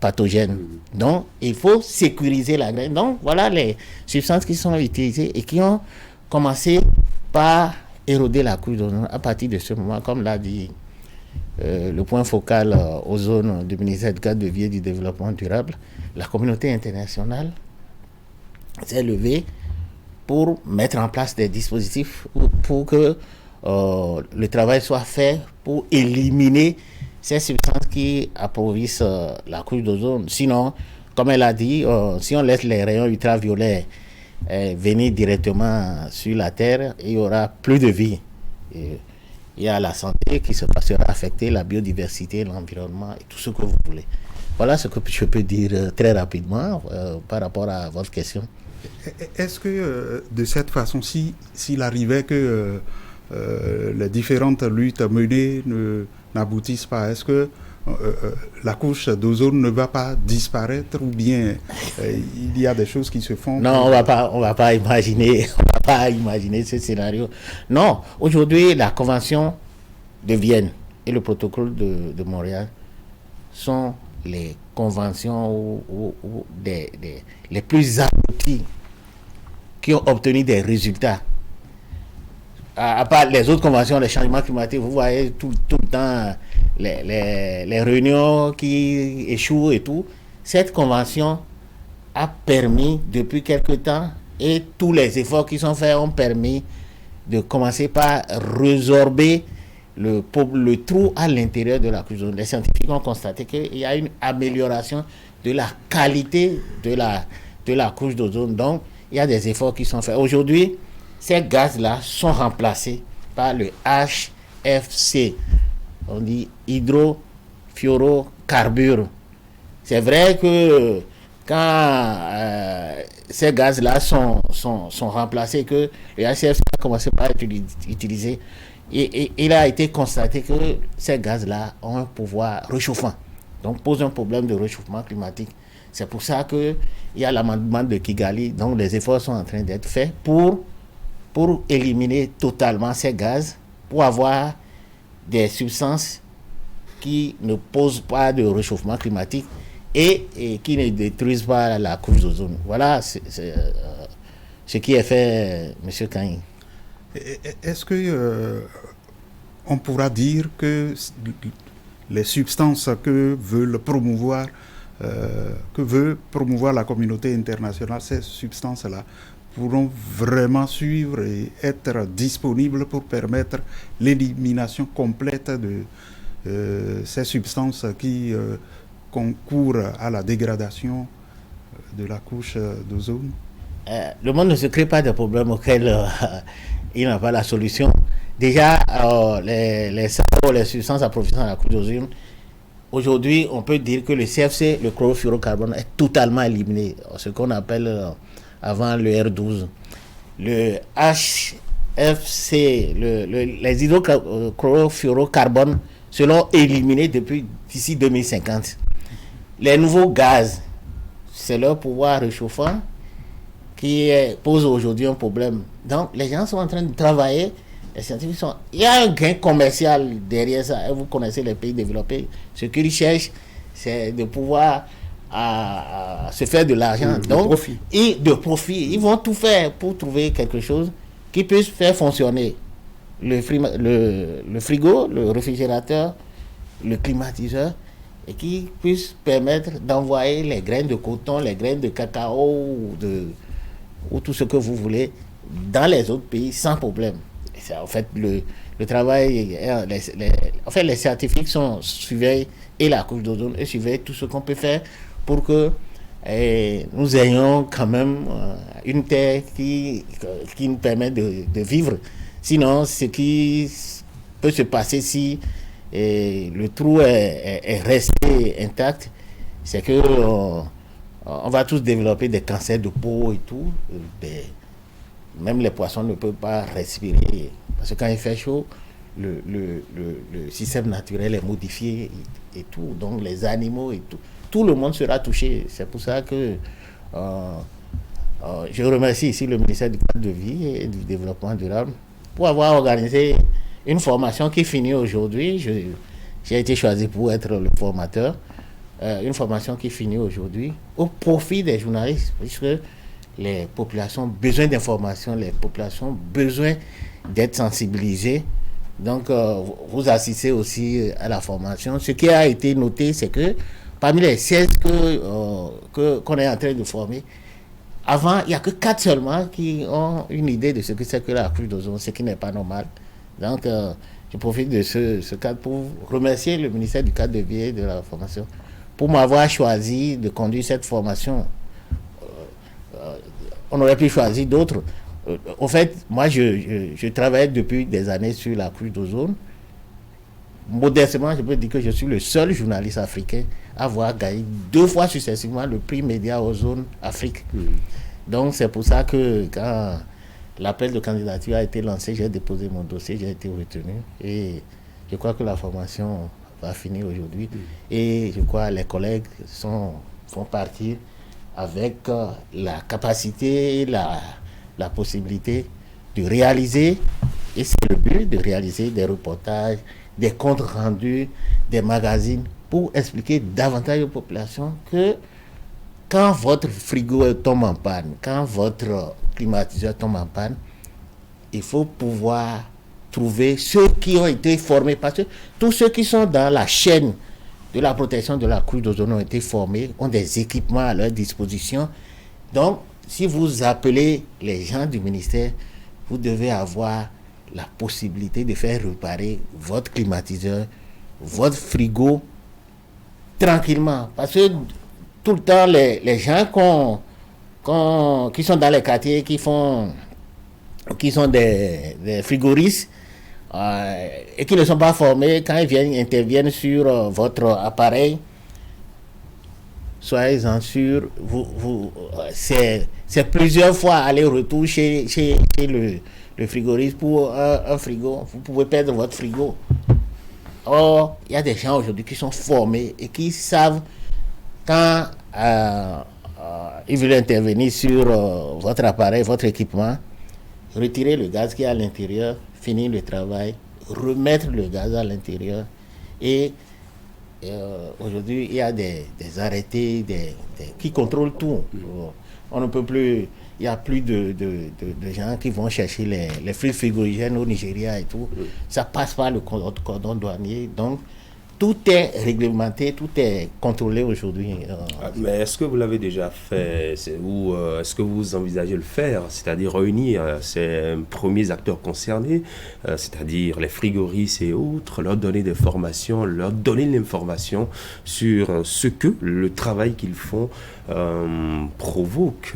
Speaker 10: pathogènes. Donc, il faut sécuriser la graine. Donc, voilà les substances qui sont utilisées et qui ont commencé par éroder la couche d'ozone. À partir de ce moment, comme l'a dit le point focal ozone du ministère du cadre de vie et du développement durable, la communauté internationale s'est levée pour mettre en place des dispositifs pour que le travail soit fait pour éliminer ces substances qui approvissent la couche d'ozone. Sinon, comme elle a dit, si on laisse les rayons ultraviolets venir directement sur la Terre, il n'y aura plus de vie. Il y a la santé qui se passera affecter, la biodiversité, l'environnement et tout ce que vous voulez. Voilà ce que je peux dire très rapidement par rapport à votre question.
Speaker 12: Est-ce que de cette façon, s'il arrivait que les différentes luttes menées n'aboutissent pas, est-ce que la couche d'ozone ne va pas disparaître ou bien il y a des choses qui se font?
Speaker 10: Non, on va pas imaginer ce scénario. Non, aujourd'hui, la Convention de Vienne et le protocole de Montréal sont les conventions les plus abouties qui ont obtenu des résultats. À part les autres conventions, les changements climatiques, vous voyez tout le temps les réunions qui échouent et tout. Cette convention a permis depuis quelque temps, et tous les efforts qui sont faits ont permis de commencer par résorber le trou à l'intérieur de la couche d'ozone. Les scientifiques ont constaté qu'il y a une amélioration de la qualité de la couche d'ozone. Donc, il y a des efforts qui sont faits. Aujourd'hui, ces gaz-là sont remplacés par le HFC. On dit hydrofluorocarbures. C'est vrai que quand ces gaz-là sont remplacés, que le HFC a commencé par être utilisé, et il a été constaté que ces gaz-là ont un pouvoir réchauffant, donc posent un problème de réchauffement climatique. C'est pour ça qu'il y a l'amendement de Kigali, donc les efforts sont en train d'être faits pour éliminer totalement ces gaz, pour avoir des substances qui ne posent pas de réchauffement climatique et qui ne détruisent pas la couche d'ozone. Voilà ce qui est fait, M. Kany.
Speaker 12: Est-ce que on pourra dire que les substances que veut promouvoir la communauté internationale, ces substances-là, pourront vraiment suivre et être disponibles pour permettre l'élimination complète de ces substances qui concourent à la dégradation de la couche d'ozone?
Speaker 10: Le monde ne se crée pas de problèmes auxquels il n'a pas la solution. Déjà, les substances approvisionnant la couche d'ozone, aujourd'hui, on peut dire que le CFC, le chlorofluorocarbone, est totalement éliminé. Ce qu'on appelle avant le R12. Le HFC, les hydrochlorofluorocarbones seront éliminés d'ici 2050. Les nouveaux gaz, c'est leur pouvoir réchauffant qui pose aujourd'hui un problème. Donc, les gens sont en train de travailler. Les scientifiques sont... Il y a un gain commercial derrière ça. Et vous connaissez les pays développés. Ce qu'ils cherchent, c'est de pouvoir à se faire de l'argent. Donc, profit. Et de profit. Ils vont tout faire pour trouver quelque chose qui puisse faire fonctionner le frigo, le réfrigérateur, le climatiseur, et qui puisse permettre d'envoyer les graines de coton, les graines de cacao ou tout ce que vous voulez dans les autres pays sans problème. C'est, en fait, le travail, les scientifiques surveillent et la couche d'ozone et surveillent tout ce qu'on peut faire pour que nous ayons quand même une terre qui nous permet de vivre. Sinon, ce qui peut se passer si le trou est resté intact, c'est que on va tous développer des cancers de peau et tout. Même les poissons ne peuvent pas respirer. Parce que quand il fait chaud, le système naturel est modifié et tout. Donc les animaux et tout le monde sera touché. C'est pour ça que je remercie ici le ministère du cadre de vie et du développement durable pour avoir organisé une formation qui finit aujourd'hui. J'ai été choisi pour être le formateur. Une formation qui finit aujourd'hui au profit des journalistes, puisque les populations ont besoin d'informations, les populations ont besoin d'être sensibilisées. Donc, vous assistez aussi à la formation. Ce qui a été noté, c'est que parmi les 16 qu'on est en train de former, avant, il n'y a que 4 seulement qui ont une idée de ce que c'est que la couche d'ozone, ce qui n'est pas normal. Donc, je profite de ce cadre pour remercier le ministère du cadre de vie et de la formation pour m'avoir choisi de conduire cette formation. On aurait pu choisir d'autres. En fait, moi, je travaille depuis des années sur la couche d'ozone. Modestement, je peux dire que je suis le seul journaliste africain à avoir gagné 2 fois successivement le prix Média Ozone Afrique. Donc, c'est pour ça que quand l'appel de candidature a été lancé, j'ai déposé mon dossier, j'ai été retenu. Et je crois que la formation va finir aujourd'hui. Et je crois que les collègues font partie avec la capacité, la possibilité de réaliser, et c'est le but, de réaliser des reportages, des comptes rendus, des magazines, pour expliquer davantage aux populations que quand votre frigo tombe en panne, quand votre climatiseur tombe en panne, il faut pouvoir trouver ceux qui ont été formés, parce que tous ceux qui sont dans la chaîne de la protection de la couche d'ozone ont été formés, ont des équipements à leur disposition. Donc, si vous appelez les gens du ministère, vous devez avoir la possibilité de faire réparer votre climatiseur, votre frigo, tranquillement. Parce que tout le temps, les gens qui sont dans les quartiers, qui sont des frigoristes, et qui ne sont pas formés, quand ils interviennent sur votre appareil, soyez-en sûr, c'est plusieurs fois aller-retour chez le frigoriste pour un frigo. Vous pouvez perdre votre frigo. Or, il y a des gens aujourd'hui qui sont formés et qui savent quand ils veulent intervenir sur votre appareil, votre équipement, retirer le gaz qui est à l'intérieur, finir le travail, remettre le gaz à l'intérieur. Et aujourd'hui, il y a des arrêtés qui contrôlent tout. On ne peut plus, il n'y a plus de gens qui vont chercher les flux frigorigènes au Nigeria et tout. Ça passe par le cordon douanier. Donc, tout est réglementé, tout est contrôlé aujourd'hui.
Speaker 1: Mais est-ce que vous l'avez déjà fait ou est-ce que vous envisagez le faire, c'est-à-dire réunir ces premiers acteurs concernés, c'est-à-dire les frigoristes et autres, leur donner des formations, leur donner l'information sur ce que le travail qu'ils font provoque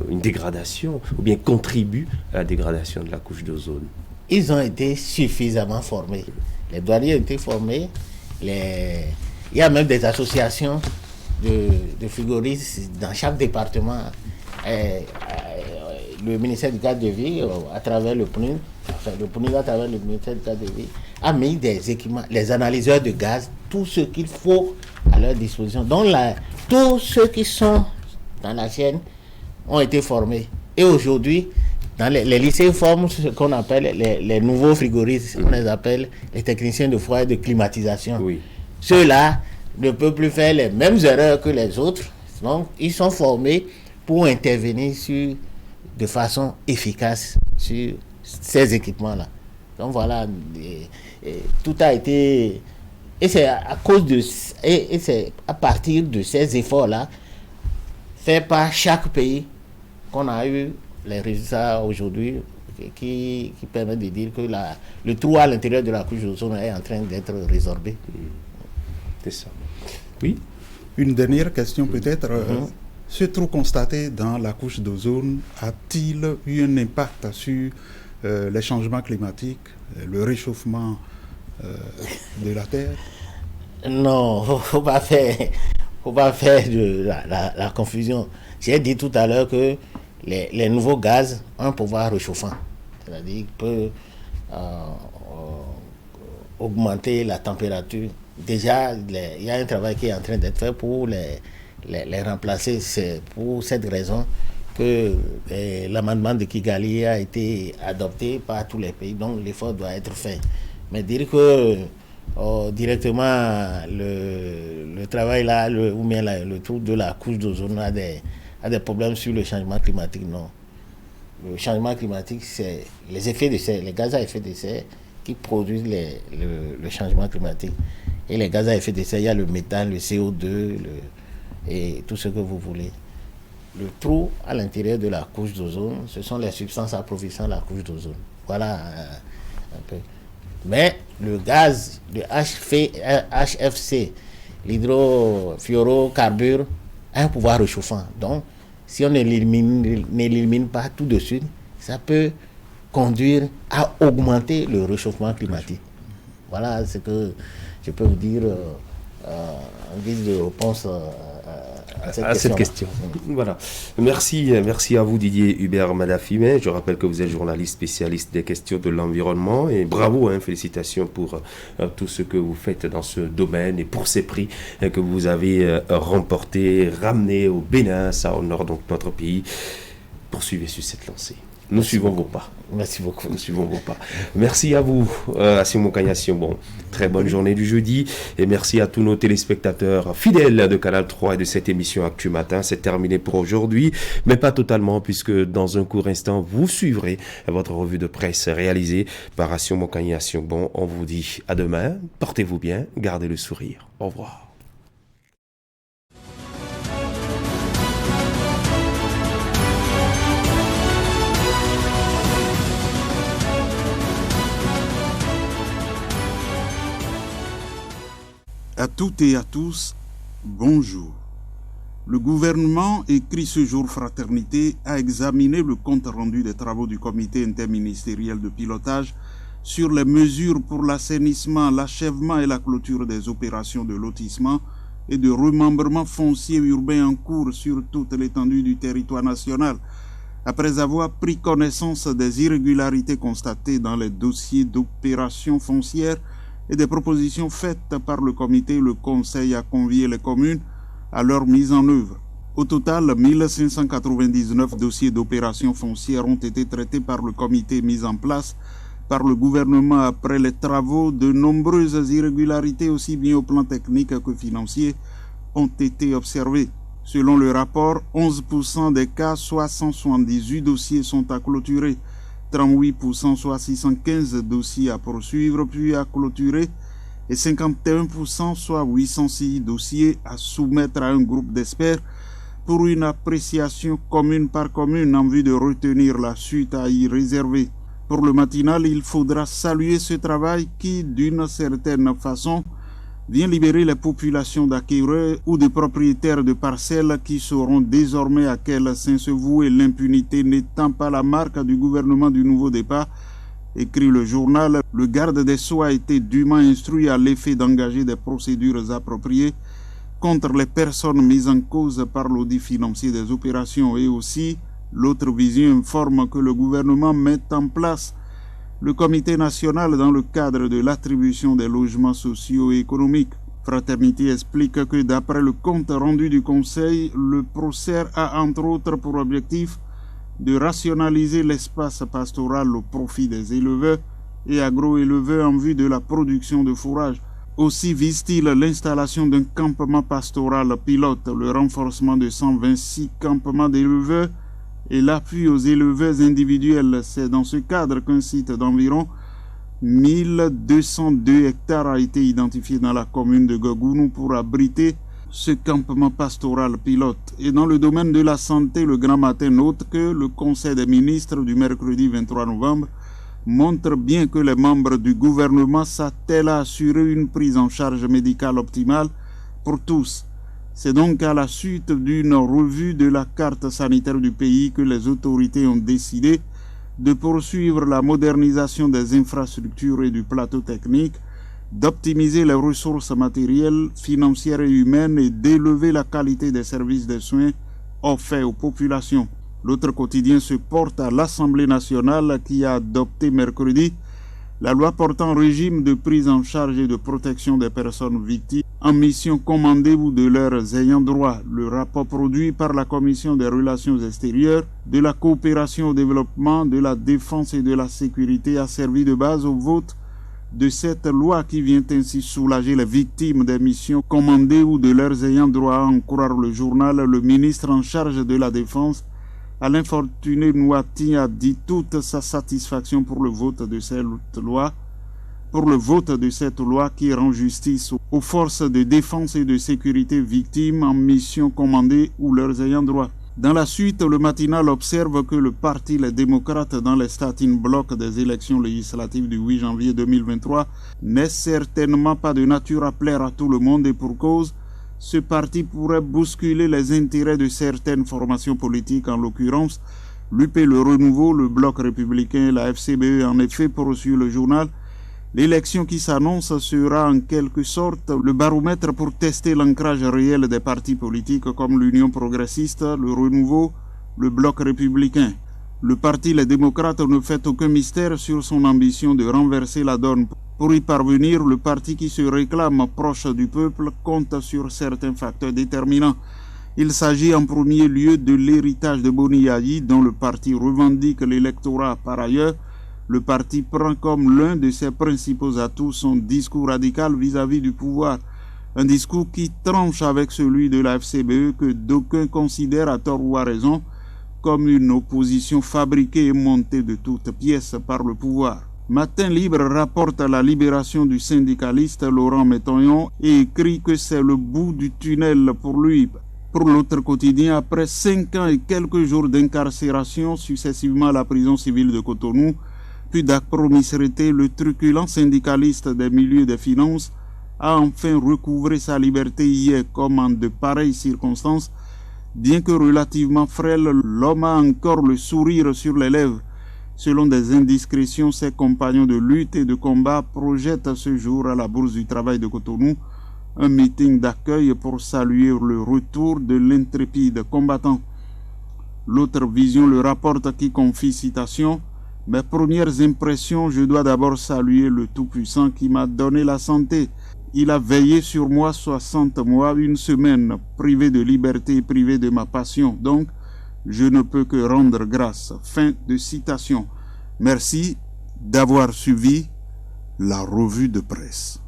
Speaker 1: une dégradation ou bien contribue à la dégradation de la couche d'ozone?
Speaker 10: Ils ont été suffisamment formés. Les douaniers ont été formés. Il y a même des associations de frigoristes dans chaque département. Le ministère du cadre de vie, à travers le PNUD, à travers le ministère du cadre de vie, a mis des équipements, les analyseurs de gaz, tout ce qu'il faut à leur disposition. Donc tous ceux qui sont dans la chaîne ont été formés. Et aujourd'hui, dans les lycées forment ce qu'on appelle les nouveaux frigoristes, on les appelle les techniciens de froid et de climatisation. Oui. Ceux-là ne peuvent plus faire les mêmes erreurs que les autres. Donc, ils sont formés pour intervenir de façon efficace sur ces équipements-là. Donc voilà, tout a été... Et c'est à cause de... Et c'est à partir de ces efforts-là, faits par chaque pays, qu'on a eu les résultats aujourd'hui qui permettent de dire que le trou à l'intérieur de la couche d'ozone est en train d'être résorbé.
Speaker 1: C'est ça. Oui.
Speaker 12: Une dernière question peut-être. Ce trou constaté dans la couche d'ozone a-t-il eu un impact sur les changements climatiques, le réchauffement de la Terre?
Speaker 10: Non, faut pas faire de la confusion. J'ai dit tout à l'heure que les nouveaux gaz ont un pouvoir réchauffant, c'est-à-dire qu'ils peuvent augmenter la température. Déjà, il y a un travail qui est en train d'être fait pour les remplacer. C'est pour cette raison que l'amendement de Kigali a été adopté par tous les pays, donc l'effort doit être fait. Mais dire que directement le travail là, ou bien le trou de la couche d'ozone a des problèmes sur le changement climatique, non. Le changement climatique, c'est les effets de serre, les gaz à effet de serre qui produisent le changement climatique. Et les gaz à effet de serre, il y a le méthane, le CO2 et tout ce que vous voulez. Le trou à l'intérieur de la couche d'ozone, ce sont les substances appauvrissant la couche d'ozone. Voilà un peu. Mais le gaz de HFC, l'hydrofluorocarbure, a un pouvoir réchauffant. Donc, si on ne l'élimine pas tout de suite, ça peut conduire à augmenter le réchauffement climatique. Voilà ce que je peux vous dire en guise de réponse
Speaker 1: à cette question. Voilà. Merci à vous Didier Hubert Madafimé. Je rappelle que vous êtes journaliste spécialiste des questions de l'environnement et bravo, félicitations pour tout ce que vous faites dans ce domaine et pour ces prix que vous avez remportés, ramenés au Bénin, ça honore donc notre pays. Poursuivez sur cette lancée. Nous suivons vos pas.
Speaker 10: Merci beaucoup.
Speaker 1: Nous suivons vos pas. Merci à vous, Assimo Kanyassion. Bon, très bonne journée du jeudi. Et merci à tous nos téléspectateurs fidèles de Canal 3 et de cette émission Actu Matin. C'est terminé pour aujourd'hui, mais pas totalement, puisque dans un court instant, vous suivrez votre revue de presse réalisée par Assimo Kanyassion. Bon, on vous dit à demain. Portez-vous bien, gardez le sourire. Au revoir.
Speaker 14: À toutes et à tous, bonjour. Le gouvernement, écrit ce jour Fraternité, a examiné le compte rendu des travaux du comité interministériel de pilotage sur les mesures pour l'assainissement, l'achèvement et la clôture des opérations de lotissement et de remembrement foncier urbain en cours sur toute l'étendue du territoire national, après avoir pris connaissance des irrégularités constatées dans les dossiers d'opérations foncières et des propositions faites par le comité. Le conseil a convié les communes à leur mise en œuvre. Au total, 1599 dossiers d'opérations foncières ont été traités par le comité mis en place par le gouvernement après les travaux. De nombreuses irrégularités, aussi bien au plan technique que financier, ont été observées. Selon le rapport, 11% des cas, soit 178 dossiers, sont à clôturer. 38%, soit 615 dossiers à poursuivre puis à clôturer, et 51%, soit 806 dossiers à soumettre à un groupe d'experts pour une appréciation commune par commune en vue de retenir la suite à y réserver. Pour le matinal, il faudra saluer ce travail qui, d'une certaine façon, vient libérer les populations d'acquéreurs ou de propriétaires de parcelles qui sauront désormais à quel sein se vouer, l'impunité n'étant pas la marque du gouvernement du nouveau départ Écrit le journal, le garde des Sceaux a été dûment instruit à l'effet d'engager des procédures appropriées contre les personnes mises en cause par l'audit financier des opérations. Et aussi, l'autre vision informe que le gouvernement met en place le comité national dans le cadre de l'attribution des logements sociaux et économiques. Fraternité explique que d'après le compte rendu du Conseil, le PROCER a entre autres pour objectif de rationaliser l'espace pastoral au profit des éleveurs et agro-éleveurs en vue de la production de fourrage. Aussi vise-t-il l'installation d'un campement pastoral pilote, le renforcement de 126 campements d'éleveurs et l'appui aux éleveurs individuels. C'est dans ce cadre qu'un site d'environ 1202 hectares a été identifié dans la commune de Gogounou pour abriter ce campement pastoral pilote. Et dans le domaine de la santé, le Grand Matin note que le Conseil des ministres du mercredi 23 novembre montre bien que les membres du gouvernement s'attellent à assurer une prise en charge médicale optimale pour tous. C'est donc à la suite d'une revue de la carte sanitaire du pays que les autorités ont décidé de poursuivre la modernisation des infrastructures et du plateau technique, d'optimiser les ressources matérielles, financières et humaines et d'élever la qualité des services de soins offerts aux populations. L'autre quotidien se porte à l'Assemblée nationale qui a adopté mercredi la loi portant régime de prise en charge et de protection des personnes victimes en mission commandée ou de leurs ayants droit. Le rapport produit par la Commission des relations extérieures, de la coopération au développement, de la défense et de la sécurité a servi de base au vote de cette loi qui vient ainsi soulager les victimes des missions commandées ou de leurs ayants droit. À en croire le journal, le ministre en charge de la défense, Alain Fortuné Nouati, a dit toute sa satisfaction pour le vote de cette loi, qui rend justice aux forces de défense et de sécurité victimes en mission commandée ou leurs ayants droit. Dans la suite, le matinal observe que le parti Les Démocrates dans les starting blocks des élections législatives du 8 janvier 2023 n'est certainement pas de nature à plaire à tout le monde, et pour cause, ce parti pourrait bousculer les intérêts de certaines formations politiques, en l'occurrence l'UP, le Renouveau, le Bloc républicain et la FCBE. En effet, poursuit le journal, l'élection qui s'annonce sera en quelque sorte le baromètre pour tester l'ancrage réel des partis politiques comme l'Union progressiste, le Renouveau, le Bloc républicain. Le parti Les Démocrates ne fait aucun mystère sur son ambition de renverser la donne. Pour y parvenir, le parti qui se réclame proche du peuple compte sur certains facteurs déterminants. Il s'agit en premier lieu de l'héritage de Boni Yayi, dont le parti revendique l'électorat. Par ailleurs, le parti prend comme l'un de ses principaux atouts son discours radical vis-à-vis du pouvoir. Un discours qui tranche avec celui de la FCBE que d'aucuns considèrent à tort ou à raison comme une opposition fabriquée et montée de toutes pièces par le pouvoir. Matin Libre rapporte la libération du syndicaliste Laurent Métonyon et écrit que c'est le bout du tunnel pour lui. Pour l'autre quotidien, après 5 ans et quelques jours d'incarcération successivement à la prison civile de Cotonou, puis d'Akpromisreté, le truculent syndicaliste des milieux des finances a enfin recouvré sa liberté hier. Comme en de pareilles circonstances, bien que relativement frêle, l'homme a encore le sourire sur les lèvres. Selon des indiscrétions, ses compagnons de lutte et de combat projettent ce jour à la Bourse du Travail de Cotonou un meeting d'accueil pour saluer le retour de l'intrépide combattant. L'autre vision le rapporte qui confie, citation, « Mes premières impressions, je dois d'abord saluer le Tout-Puissant qui m'a donné la santé. Il a veillé sur moi 60 mois, une semaine, privé de liberté et privé de ma passion. Donc, je ne peux que rendre grâce. » Fin de citation. Merci d'avoir suivi la revue de presse.